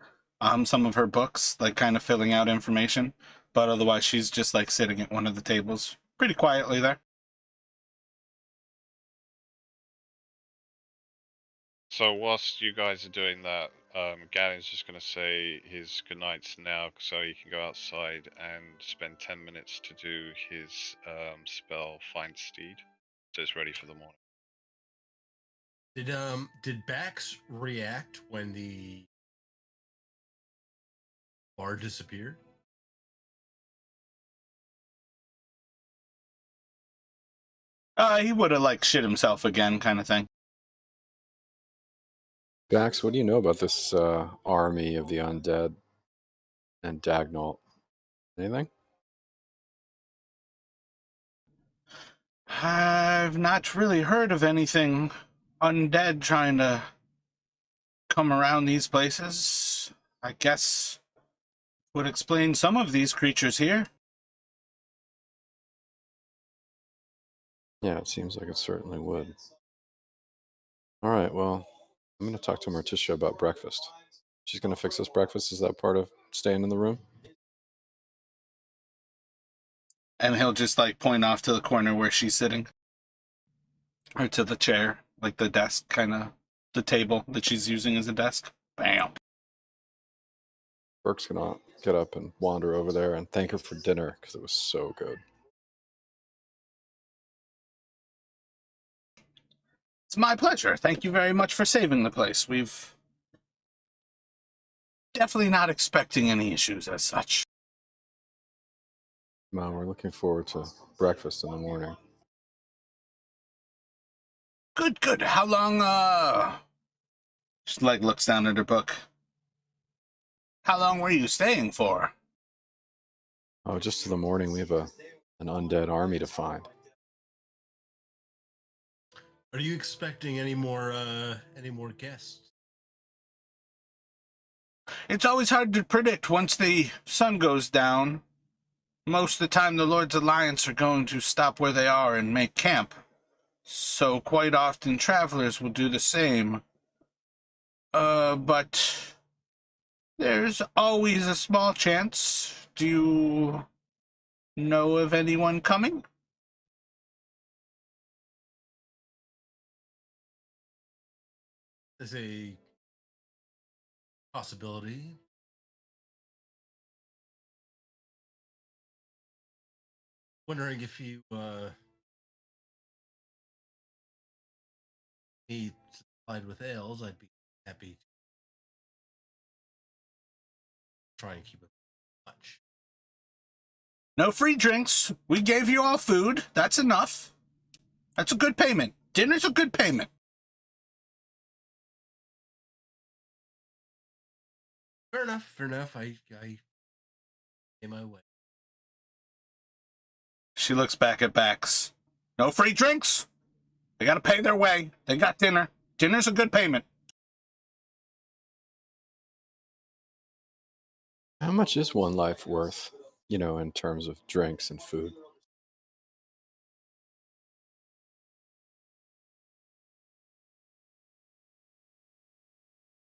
some of her books, like kind of filling out information. But otherwise, she's just like sitting at one of the tables, pretty quietly there.
So whilst you guys are doing that, Galen's just going to say his goodnights now so he can go outside and spend 10 minutes to do his spell Find Steed. So it's ready for the morning.
Did Bax react when the bar disappeared?
He would have like shit himself again, kind of thing.
Bax, what do you know about this army of the undead and Dagnall? Anything?
I've not really heard of anything undead trying to come around these places. I guess would explain some of these creatures here.
Yeah, it seems like it certainly would. All right, well, I'm going to talk to Morticia about breakfast. She's going to fix us breakfast. Is that part of staying in the room?
And he'll just like point off to the corner where she's sitting. Or to the chair, like the desk, kind of the table that she's using as a desk. Bam.
Burke's going to get up and wander over there and thank her for dinner because it was so good.
It's my pleasure. Thank you very much for saving the place. We've definitely not expecting any issues as such.
Well, we're looking forward to breakfast in the morning.
Good, good. How long, She like looks down at her book. How long were you staying for?
Oh, just to the morning. We have an undead army to find.
Are you expecting any more guests?
It's always hard to predict once the sun goes down. Most of the time, the Lord's Alliance are going to stop where they are and make camp. So quite often, travelers will do the same. But there's always a small chance. Do you know of anyone coming?
There's a possibility. Wondering if you need supplied with ales, I'd be happy to try and keep it much.
No free drinks. We gave you all food. That's enough. That's a good payment. Dinner's a good payment.
Fair enough. Fair enough. I pay my way.
She looks back at Bax. No free drinks. They gotta pay their way. They got dinner. Dinner's a good payment.
How much is one life worth, in terms of drinks and food?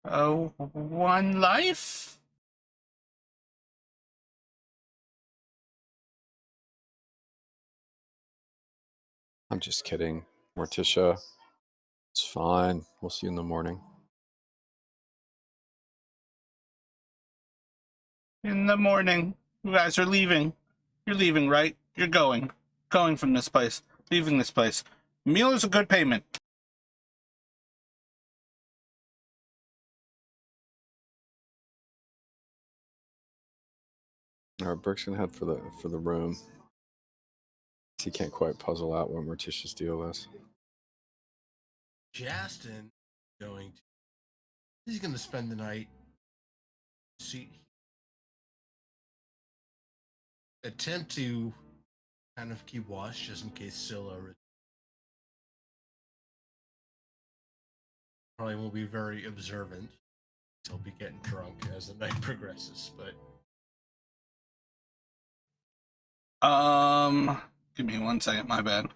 Oh, one life?
I'm just kidding. Morticia, it's fine. We'll see you in the morning.
In the morning. You guys are leaving. You're leaving, right? You're going. Going from this place. Leaving this place. Meal is a good payment.
All right, Burke's gonna head for the room. He can't quite puzzle out what Morticia's deal is.
Justin he's going to spend the night. Attempt to kind of keep watch just in case Scylla probably won't be very observant. He'll be getting drunk as the night progresses, but
give me 1 second, my bad.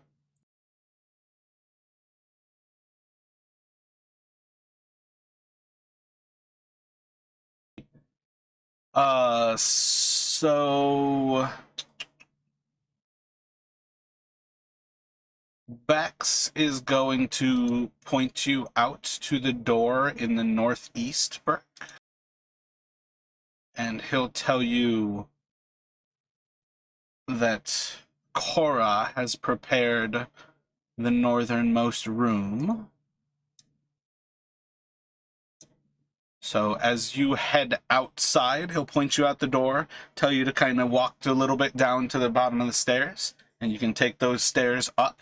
So Bex is going to point you out to the door in the northeast, Burke. And he'll tell you that Cora has prepared the northernmost room. So as you head outside, he'll point you out the door, tell you to kind of walk a little bit down to the bottom of the stairs, and you can take those stairs up,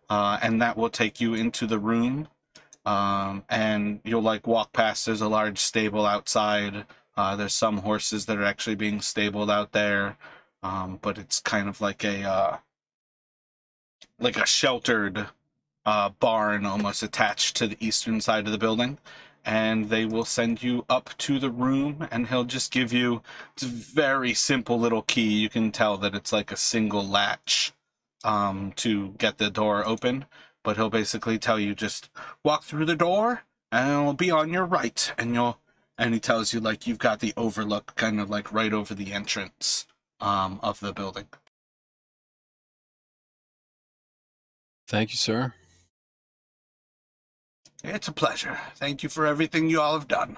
and that will take you into the room. And you'll like walk past, there's a large stable outside. There's some horses that are actually being stabled out there, but it's kind of like a sheltered barn almost attached to the eastern side of the building. And they will send you up to the room, and he'll just give you, it's a very simple little key. You can tell that it's like a single latch to get the door open, but he'll basically tell you just walk through the door and it'll be on your right, and he tells you like you've got the overlook kind of like right over the entrance of the building.
Thank you, sir.
It's a pleasure. Thank you for everything you all have done.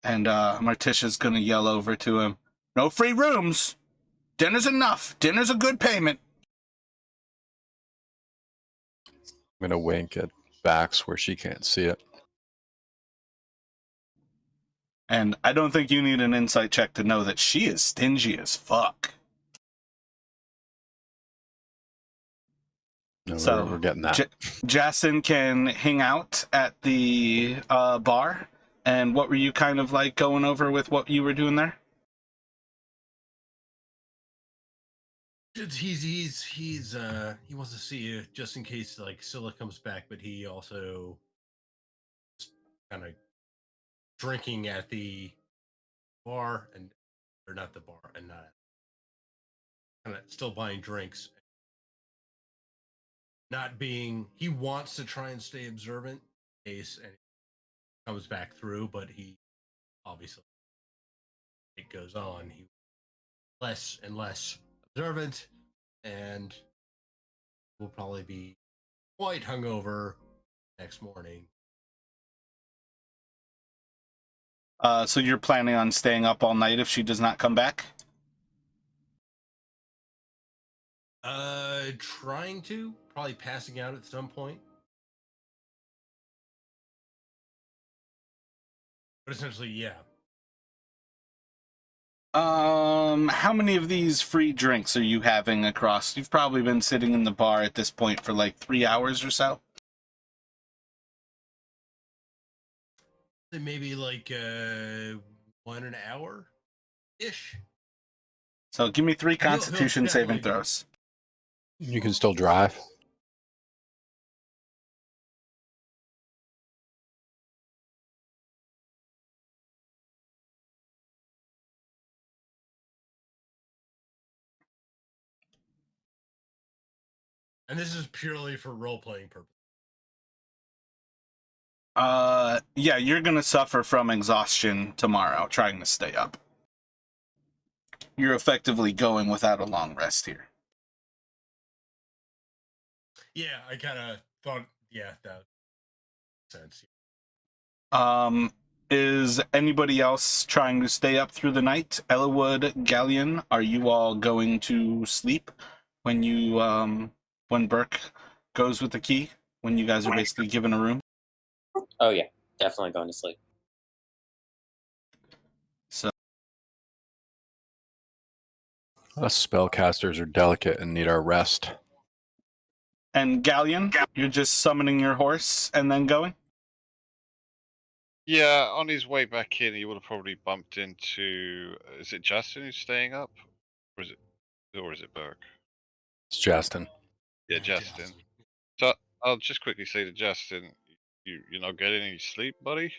And Morticia's gonna yell over to him, "No free rooms! Dinner's enough! Dinner's a good payment!"
I'm gonna wink at Bax where she can't see it.
And I don't think you need an insight check to know that she is stingy as fuck.
No,
So
we're getting that.
Jason can hang out at the bar. And what were you kind of like going over with what you were doing there?
he wants to see you just in case like Scylla comes back, but he also kind of drinking at the bar or not the bar and not kind of still buying drinks. Not being, he wants to try and stay observant in case and comes back through, but he obviously it goes on. He less and less observant, and will probably be quite hungover next morning.
So you're planning on staying up all night if she does not come back?
Trying to, probably passing out at some point. But essentially, yeah.
How many of these free drinks are you having across? You've probably been sitting in the bar at this point for like 3 hours or so.
Maybe like 1 an hour ish.
So give me 3
He'll
Constitution saving
definitely-
throws.
You can still drive.
And this is purely for role-playing purposes.
Yeah, you're gonna suffer from exhaustion tomorrow trying to stay up. You're effectively going without a long rest here.
Yeah, I kind of thought, yeah, that makes sense.
Is anybody else trying to stay up through the night? Ellawood, Galleon, are you all going to sleep when you, when Burke goes with the key? When you guys are basically given a room?
Oh yeah, definitely going to sleep.
Us spellcasters are delicate and need our rest.
And Galleon, you're just summoning your horse and then going?
Yeah, on his way back in, he would have probably bumped into. Is it Justin who's staying up, or is it Burke?
It's Justin.
Yeah, Justin. So I'll just quickly say to Justin, you're not getting any sleep, buddy.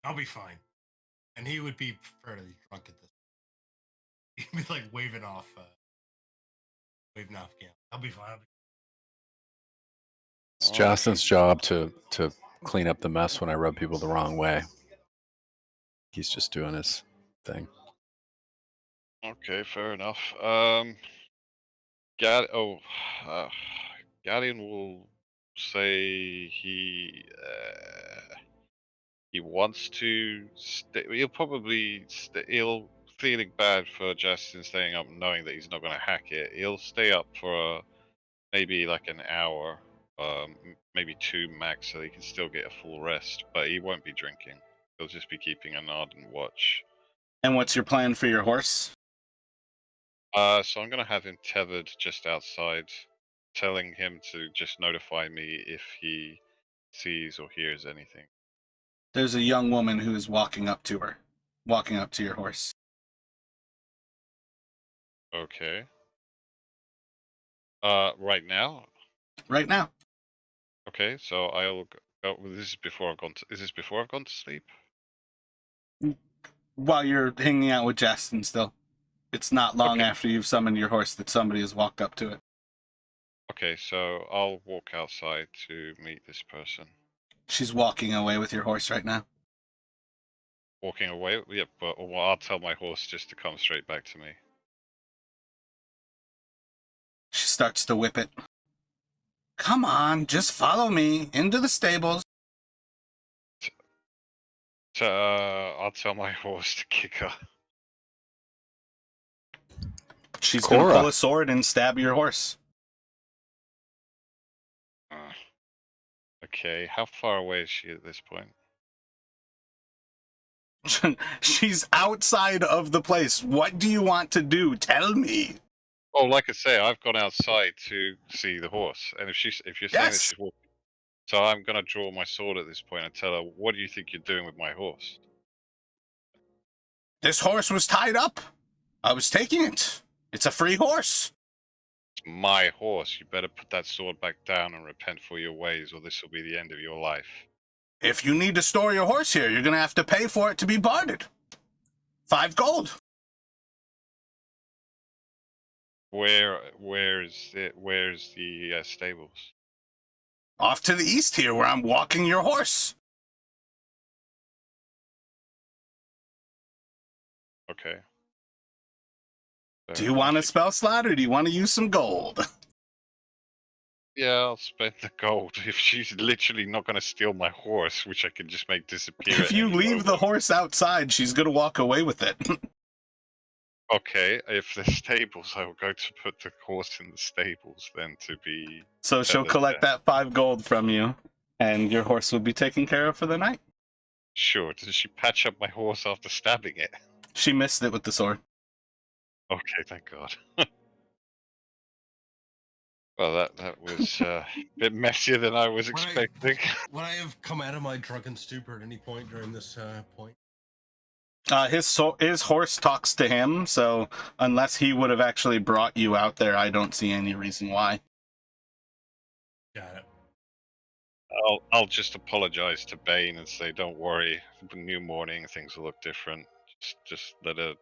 I'll be fine. And he would be fairly drunk at this. He'd be like waving off Gam. I'll be fine.
It's Justin's job to clean up the mess when I rub people the wrong way. He's just doing his thing.
Okay, fair enough. Galleon will say he wants to stay. He'll probably he'll feeling bad for Justin staying up, knowing that he's not going to hack it. He'll stay up for maybe like an hour, maybe 2 max, so he can still get a full rest. But he won't be drinking. He'll just be keeping an ardent watch.
And what's your plan for your horse?
So I'm gonna have him tethered just outside, telling him to just notify me if he sees or hears anything.
There's a young woman who is walking up to your horse.
Okay. Right now.
Right now.
Okay, so I'll go. This is before I've gone. Is this before I've gone to sleep?
While you're hanging out with Justin still. It's not long after you've summoned your horse that somebody has walked up to it.
Okay, so I'll walk outside to meet this person.
She's walking away with your horse right now.
Walking away? Yep, but I'll tell my horse just to come straight back to me.
She starts to whip it. Come on, just follow me into the stables.
I'll tell my horse to kick her.
She's going to pull a sword and stab your horse.
Okay, how far away is she at this point?
She's outside of the place. What do you want to do? Tell me.
Oh, like I say, I've gone outside to see the horse, and if you're saying that she's walking, so I'm gonna draw my sword at this point and tell her, "What do you think you're doing with my horse?"
This horse was tied up. I was taking it. It's a free horse.
It's my horse. You better put that sword back down and repent for your ways, or this will be the end of your life.
If you need to store your horse here, you're going to have to pay for it to be barded. 5 gold.
Where's the stables?
Off to the east here, where I'm walking your horse.
Okay.
Do you want a spell slot, or do you want to use some gold?
Yeah, I'll spend the gold if she's literally not going to steal my horse, which I can just make disappear.
If you leave the horse outside, she's going to walk away with it.
Okay, if the stables, I will go to put the horse in the stables then to be...
So she'll collect that 5 gold from you, and your horse will be taken care of for the night.
Sure. Does she patch up my horse after stabbing it?
She missed it with the sword.
Okay, thank God. Well, that was a bit messier than I was expecting.
Would I have come out of my drunken stupor at any point during this point?
His horse talks to him, so unless he would have actually brought you out there, I don't see any reason why.
Got it.
I'll just apologize to Bane and say, don't worry, new morning, things will look different. Just let it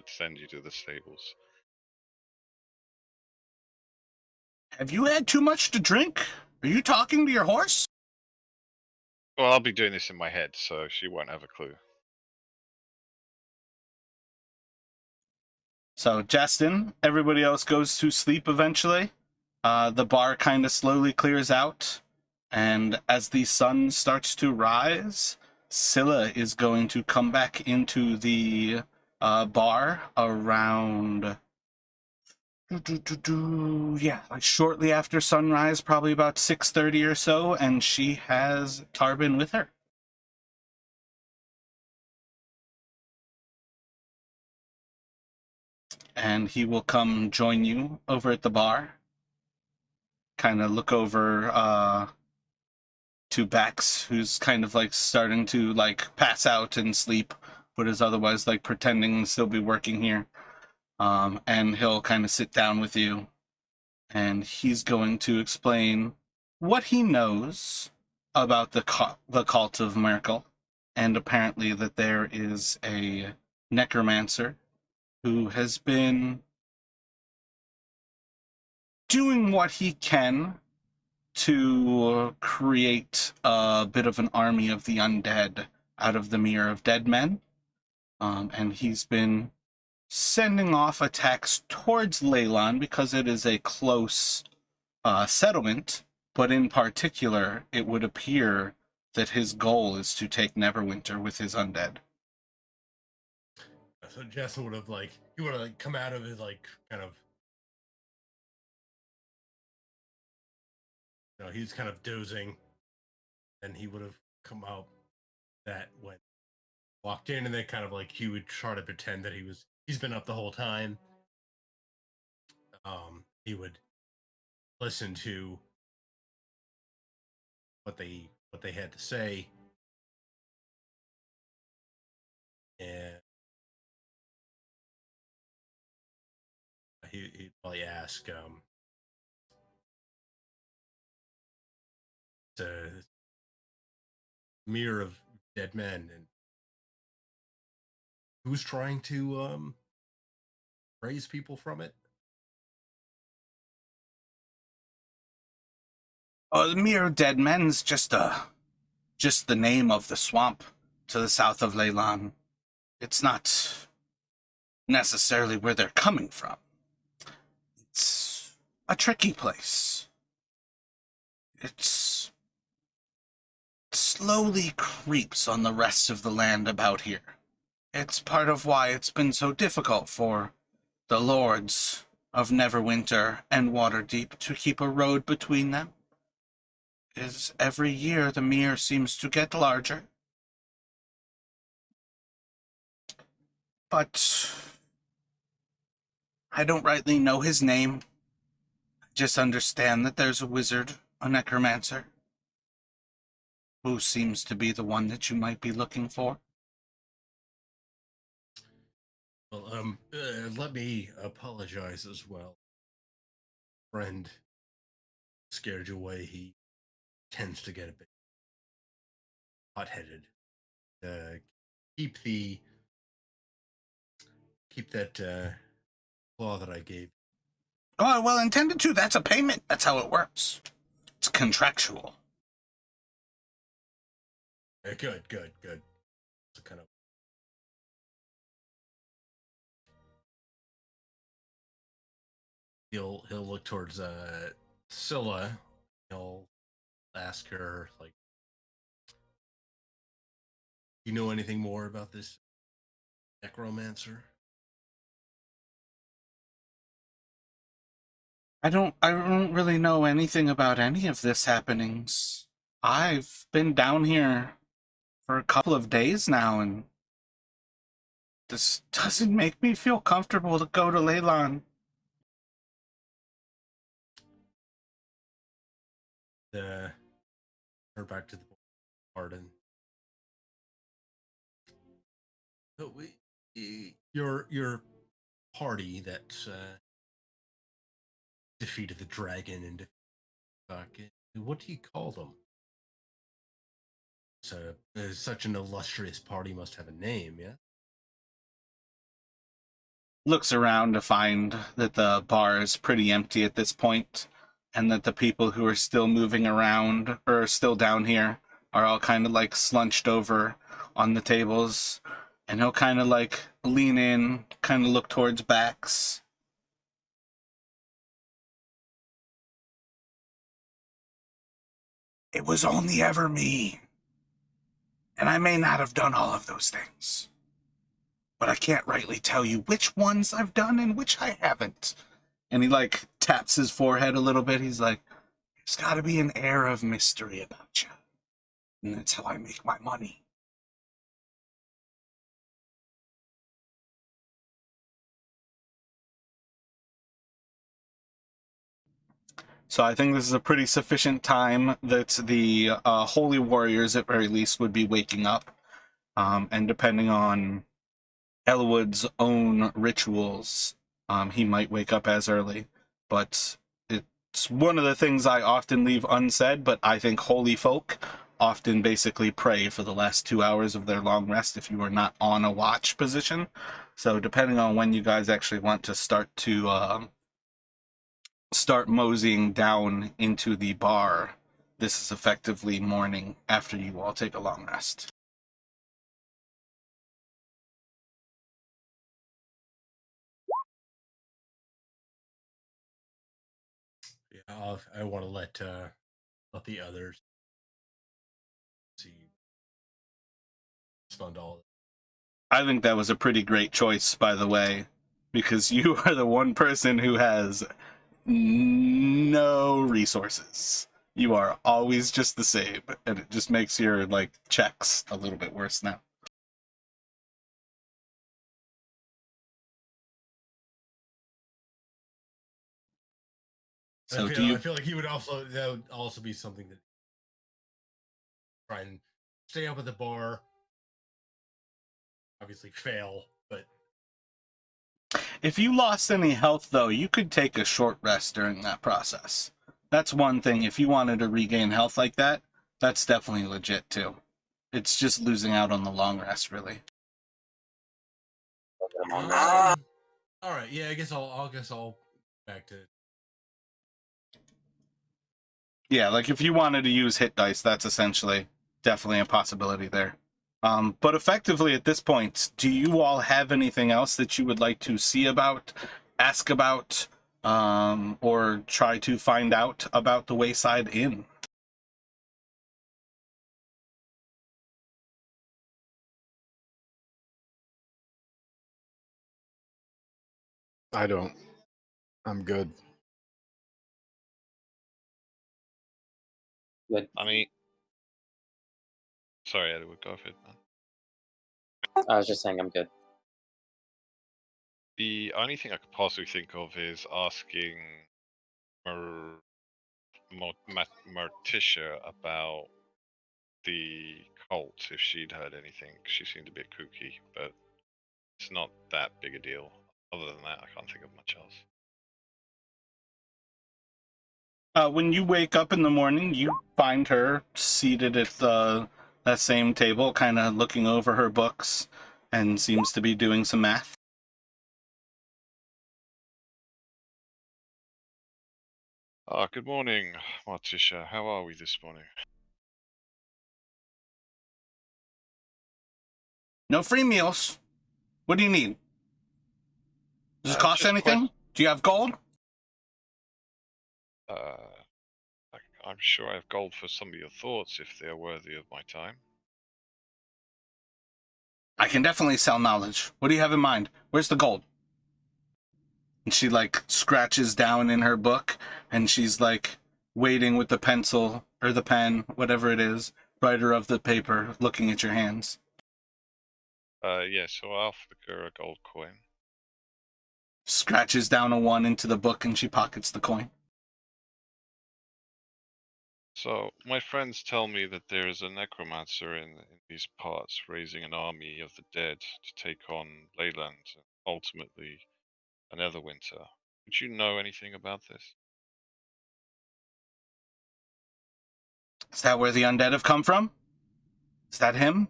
send you to the stables.
Have you had too much to drink? Are you talking to your horse?
Well, I'll be doing this in my head, so she won't have a clue.
So, Justin, everybody else goes to sleep eventually. The bar kind of slowly clears out. And as the sun starts to rise, Scylla is going to come back into the bar around... Yeah, like shortly after sunrise, probably about 6:30 or so, and she has Tarbin with her. and he will come join you over at the bar. Kind of look over to Bax, who's kind of like starting to like pass out and sleep, but is otherwise like pretending to still be working here. And he'll kind of sit down with you, and he's going to explain what he knows about the cult of Merkel, and apparently that there is a necromancer who has been doing what he can to create a bit of an army of the undead out of the Mirror of Dead Men. And he's been sending off attacks towards Leyland because it is a close settlement, but in particular, it would appear that his goal is to take Neverwinter with his undead.
So Justin would have he would have come out of his kind of, he's kind of dozing, and he would have come out that when walked in, and then kind of he would try to pretend that he's been up the whole time. He would listen to what they had to say, and he'd probably ask the Mirror of Dead Men, and who's trying to raise people from it.
Oh, the Mirror of Dead Men's just the name of the swamp to the south of Leyland. It's not necessarily where they're coming from. It's a tricky place. It slowly creeps on the rest of the land about here. It's part of why it's been so difficult for the lords of Neverwinter and Waterdeep to keep a road between them. Is every year the mirror seems to get larger. But I don't rightly know his name. I just understand that there's a wizard, a necromancer, who seems to be the one that you might be looking for.
Well, let me apologize as well. Friend scared you away. He tends to get a bit hot-headed. Keep that claw that I gave.
Oh, well intended to. That's a payment. That's how it works. It's contractual.
Good. So kind of. He'll look towards Scylla. He'll ask her, you know anything more about this necromancer?
I don't really know anything about any of this happenings. I've been down here for a couple of days now, and this doesn't make me feel comfortable to go to Leyland.
Her back to the garden. So your party that defeated the dragon and what do you call them? So such an illustrious party must have a name, yeah?
Looks around to find that the bar is pretty empty at this point, and that the people who are still moving around or still down here are all kind of like slunched over on the tables, and he'll kind of like lean in, kind of look towards Bax. It was only ever me, and I may not have done all of those things, but I can't rightly tell you which ones I've done and which I haven't. And he like taps his forehead a little bit. He's like, there's got to be an air of mystery about you, and that's how I make my money. So I think this is a pretty sufficient time that the holy warriors, at very least, would be waking up. And depending on Elwood's own rituals, he might wake up as early. But it's one of the things I often leave unsaid, but I think holy folk often basically pray for the last 2 hours of their long rest if you are not on a watch position. So depending on when you guys actually want to start moseying down into the bar, this is effectively morning after you all take a long rest.
Yeah, I want to let the others see respond to all.
I think that was a pretty great choice, by the way, because you are the one person who has no resources. You are always just the same, and it just makes your checks a little bit worse now. So
I feel like he would also that would also be something that try and stay up at the bar. Obviously fail, but
if you lost any health, though, you could take a short rest during that process. That's one thing. If you wanted to regain health like that, that's definitely legit, too. It's just losing out on the long rest, really.
Long rest.
all right. Yeah, I guess I'll back to.
Yeah, like if you wanted to use hit dice, that's essentially definitely a possibility there. But effectively at this point, do you all have anything else that you would like to see about, ask about, or try to find out about the Wayside Inn?
I don't. I'm good.
Good.
I mean, sorry, Edward, go ahead, man.
I was just saying I'm good.
The only thing I could possibly think of is asking Morticia about the cult, if she'd heard anything. She seemed a bit kooky, but it's not that big a deal. Other than that, I can't think of much else.
When you wake up in the morning, you find her seated at that same table, kind of looking over her books, and seems to be doing some math.
Good morning, Morticia. How are we this morning?
No free meals. What do you need? Does it cost
Just
anything? Do you have gold?
I'm sure I have gold for some of your thoughts if they are worthy of my time.
I can definitely sell knowledge. What do you have in mind? Where's the gold? And she scratches down in her book, and she's waiting with the pencil or the pen, whatever it is, writer of the paper, looking at your hands.
Yeah, so I'll flick her a gold coin.
Scratches down a 1 into the book, and she pockets the coin.
So, my friends tell me that there is a necromancer in these parts raising an army of the dead to take on Leyland and ultimately another winter. Would you know anything about this?
Is that where the undead have come from? Is that him?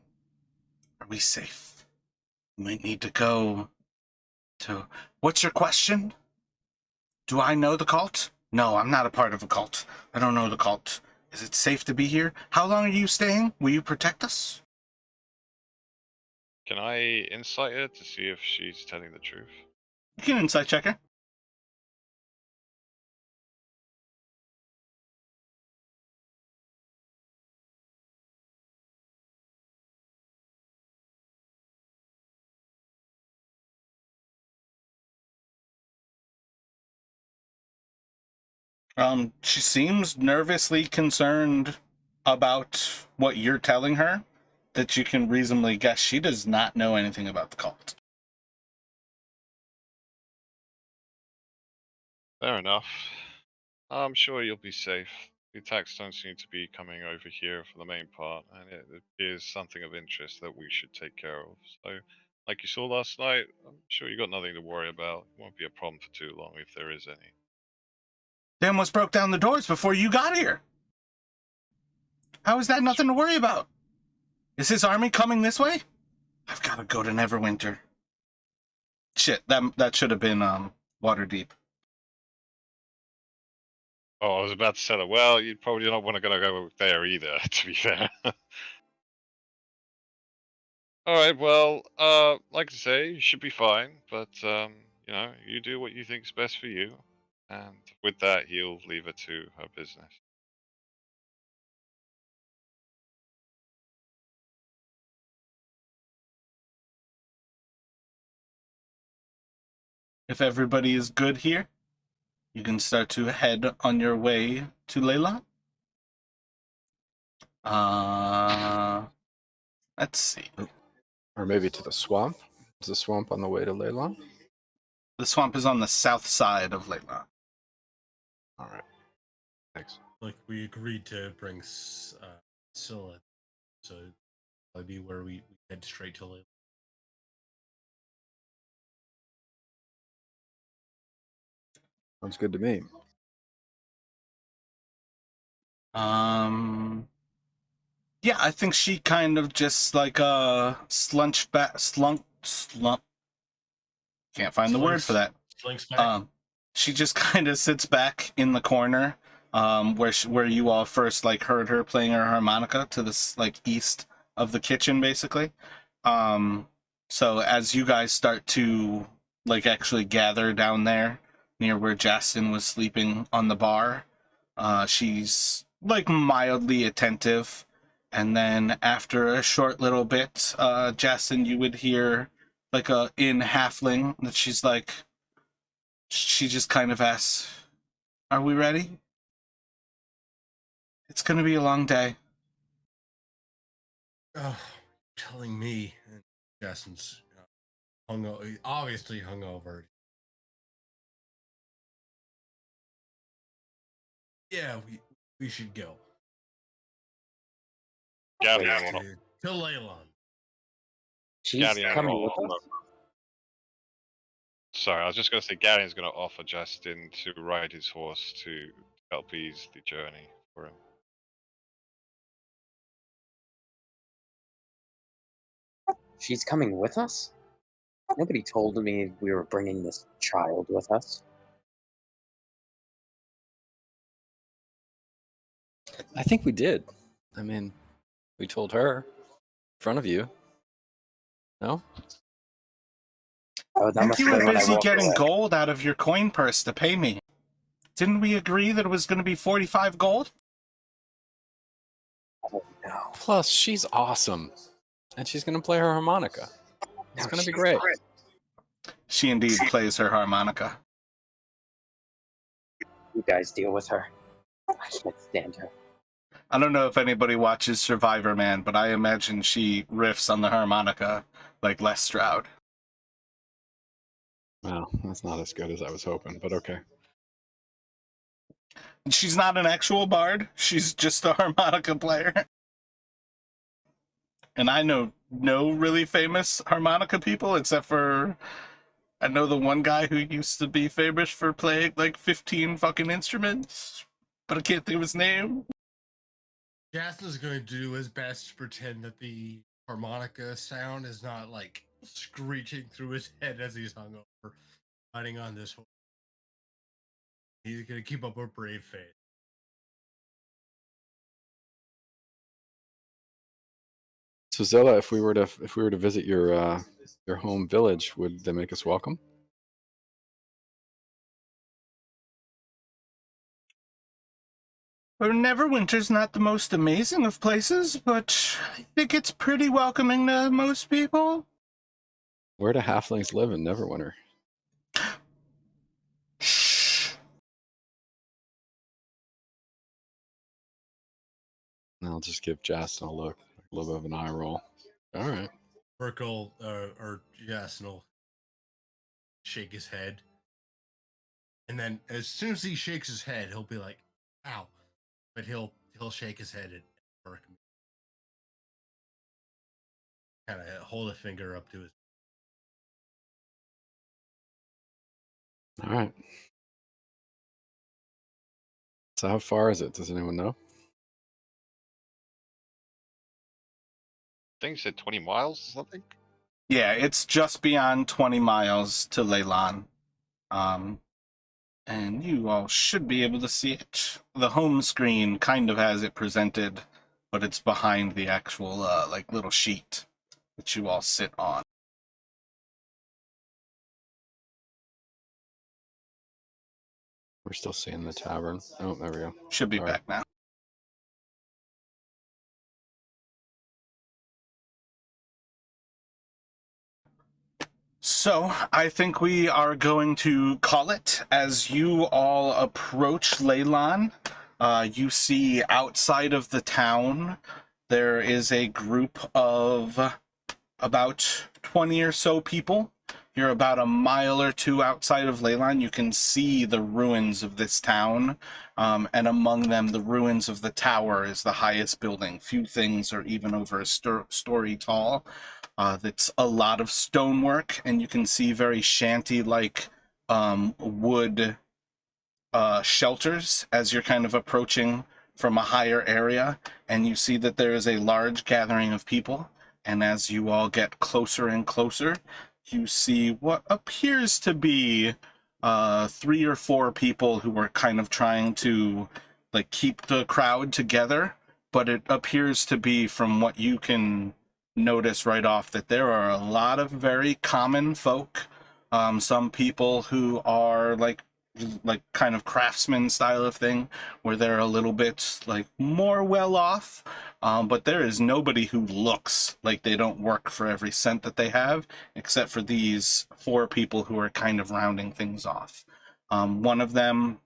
Are we safe? We might need to go to... What's your question? Do I know the cult? No, I'm not a part of a cult. I don't know the cult. Is it safe to be here? How long are you staying? Will you protect us?
Can I insight her to see if she's telling the truth?
You can insight check her. She seems nervously concerned about what you're telling her, that you can reasonably guess she does not know anything about the cult.
Fair enough. I'm sure you'll be safe. The attacks don't seem to be coming over here for the main part, and it appears something of interest that we should take care of. So, like you saw last night, I'm sure you got nothing to worry about. It won't be a problem for too long if there is any.
They almost broke down the doors before you got here. How is that nothing to worry about? Is his army coming this way? I've got to go to Neverwinter. Shit, that should have been Waterdeep.
Oh, I was about to say that. Well, you probably not want to go there either, to be fair. All right. Well, like I say, you should be fine. But you do what you think's best for you, and with that, he'll leave it to her business.
If everybody is good here, you can start to head on your way to Leyland. Let's see.
Or maybe to the swamp. Is the swamp on the way to Leyland?
The swamp is on the south side of Leyland.
All right. Thanks.
Like we agreed to bring Scylla, so that'd be where we head straight to Leyland.
Sounds good to me.
Yeah, I think she kind of just like slunk. Can't find the word for that.
Slinks back.
She just kind of sits back in the corner, where you all first like heard her playing her harmonica to this like east of the kitchen, basically. So as you guys start to like actually gather down there near where Justin was sleeping on the bar, she's like mildly attentive. And then after a short little bit, Justin, you would hear like in halfling that she's like, she just kind of asks, "Are we ready? It's gonna be a long day."
Oh, telling me, and Justin's obviously hungover. Yeah, we should go.
Galleon,
To Leyland.
She's
Galleon
coming
will
with us.
Sorry, I was just going to say Galleon's going to offer Justin to ride his horse to help ease the journey for him.
She's coming with us? Nobody told me we were bringing this child with us.
I think we did. I mean, we told her in front of you. No?
Oh,
I
that
think
must
you
have
were
been when I
busy
walked
getting
away.
gold out of your coin purse to pay me. Didn't we agree that it was going to be 45 gold?
Oh, no.
Plus, she's awesome. And she's going to play her harmonica. It's
No,
going to be
she's
great.
She indeed plays her harmonica.
You guys deal with her. I can't stand her.
I don't know if anybody watches Survivor Man, but I imagine she riffs on the harmonica like Les Stroud.
Well, that's not as good as I was hoping, but okay.
She's not an actual bard. She's just a harmonica player. And I know no really famous harmonica people, except for I know the one guy who used to be famous for playing like 15 fucking instruments, but I can't think of his name.
Justin's going to do his best to pretend that the harmonica sound is not like screeching through his head as he's hungover, riding on this horse. He's going to keep up a brave face.
So Zella, if we were to visit your home village, would they make us welcome?
Well, Neverwinter's not the most amazing of places, but I think it's pretty welcoming to most people.
Where do halflings live in Neverwinter?
Shh.
I'll just give Justin a look, a little bit of an eye roll. All right.
Burkle or Justin will shake his head And then as soon as he shakes his head, he'll be like, "Ow!" But he'll shake his head and kind of hold a finger up to his.
All right. So how far is it? Does anyone know?
I think you said 20 miles or something.
Yeah, it's just beyond 20 miles to Leyland. And you all should be able to see it. The home screen kind of has it presented, but it's behind the actual, like, little sheet that you all sit on.
We're still seeing the tavern. Oh, there we go.
Should be
Sorry.
back now. So, I think we are going to call it. As you all approach Leyland, you see outside of the town, there is a group of about 20 or so people. You're about a mile or two outside of Leyland. You can see the ruins of this town, and among them, the ruins of the tower is the highest building. Few things are even over a story tall. That's a lot of stonework, and you can see very shanty-like wood shelters as you're kind of approaching from a higher area, and you see that there is a large gathering of people. And as you all get closer and closer, you see what appears to be 3 or 4 people who are kind of trying to like keep the crowd together. But it appears to be, from what you can notice right off, that there are a lot of very common folk. Some people who are like kind of craftsman style of thing, where they're a little bit like more well off, but there is nobody who looks like they don't work for every cent that they have, except for these 4 people who are kind of rounding things off. One of them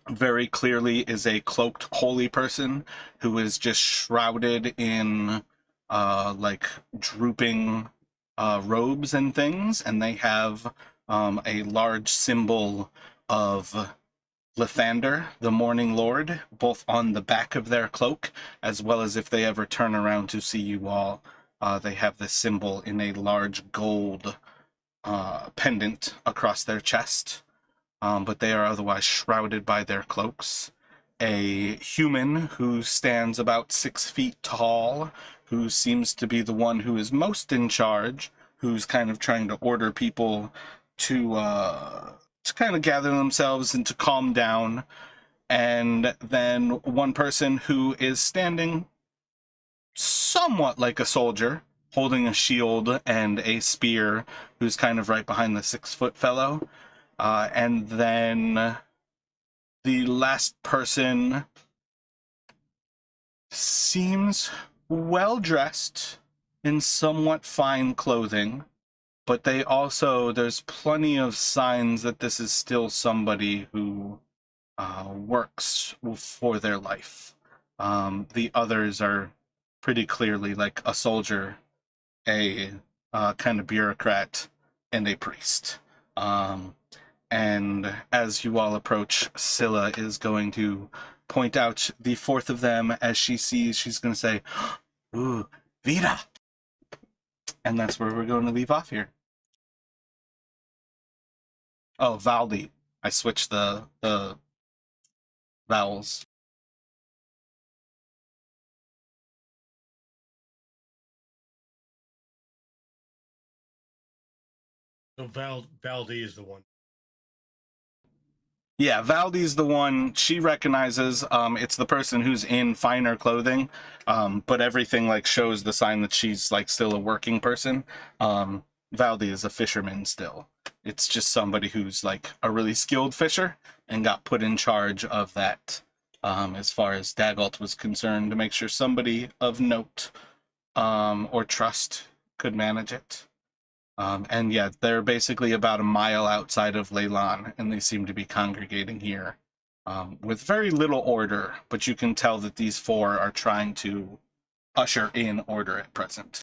very clearly is a cloaked holy person who is just shrouded in like drooping robes and things, and they have a large symbol of Lathander, the Morning Lord, both on the back of their cloak, as well as if they ever turn around to see you all, they have this symbol in a large gold pendant across their chest. But they are otherwise shrouded by their cloaks. A human who stands about 6 feet tall, who seems to be the one who is most in charge, who's kind of trying to order people to kind of gather themselves and to calm down. And then one person who is standing somewhat like a soldier, holding a shield and a spear, who's kind of right behind the 6-foot fellow. And then the last person seems well dressed in somewhat fine clothing, but there's plenty of signs that this is still somebody who works for their life. The others are pretty clearly like a soldier, a kind of bureaucrat, and a priest. And as you all approach, Scylla is going to point out the 4th of them as she's going to say, "Ooh, Vita!" And that's where we're going to leave off here. Oh, Valdi. I switched the vowels.
So Valdi is the one.
Yeah, Valdi's the one she recognizes. It's the person who's in finer clothing, but everything like shows the sign that she's like still a working person. Valdi is a fisherman still. It's just somebody who's like a really skilled fisher and got put in charge of that, as far as Dagalt was concerned, to make sure somebody of note or trust could manage it. And yeah, they're basically about a mile outside of Leyland, and they seem to be congregating here with very little order, but you can tell that these 4 are trying to usher in order at present.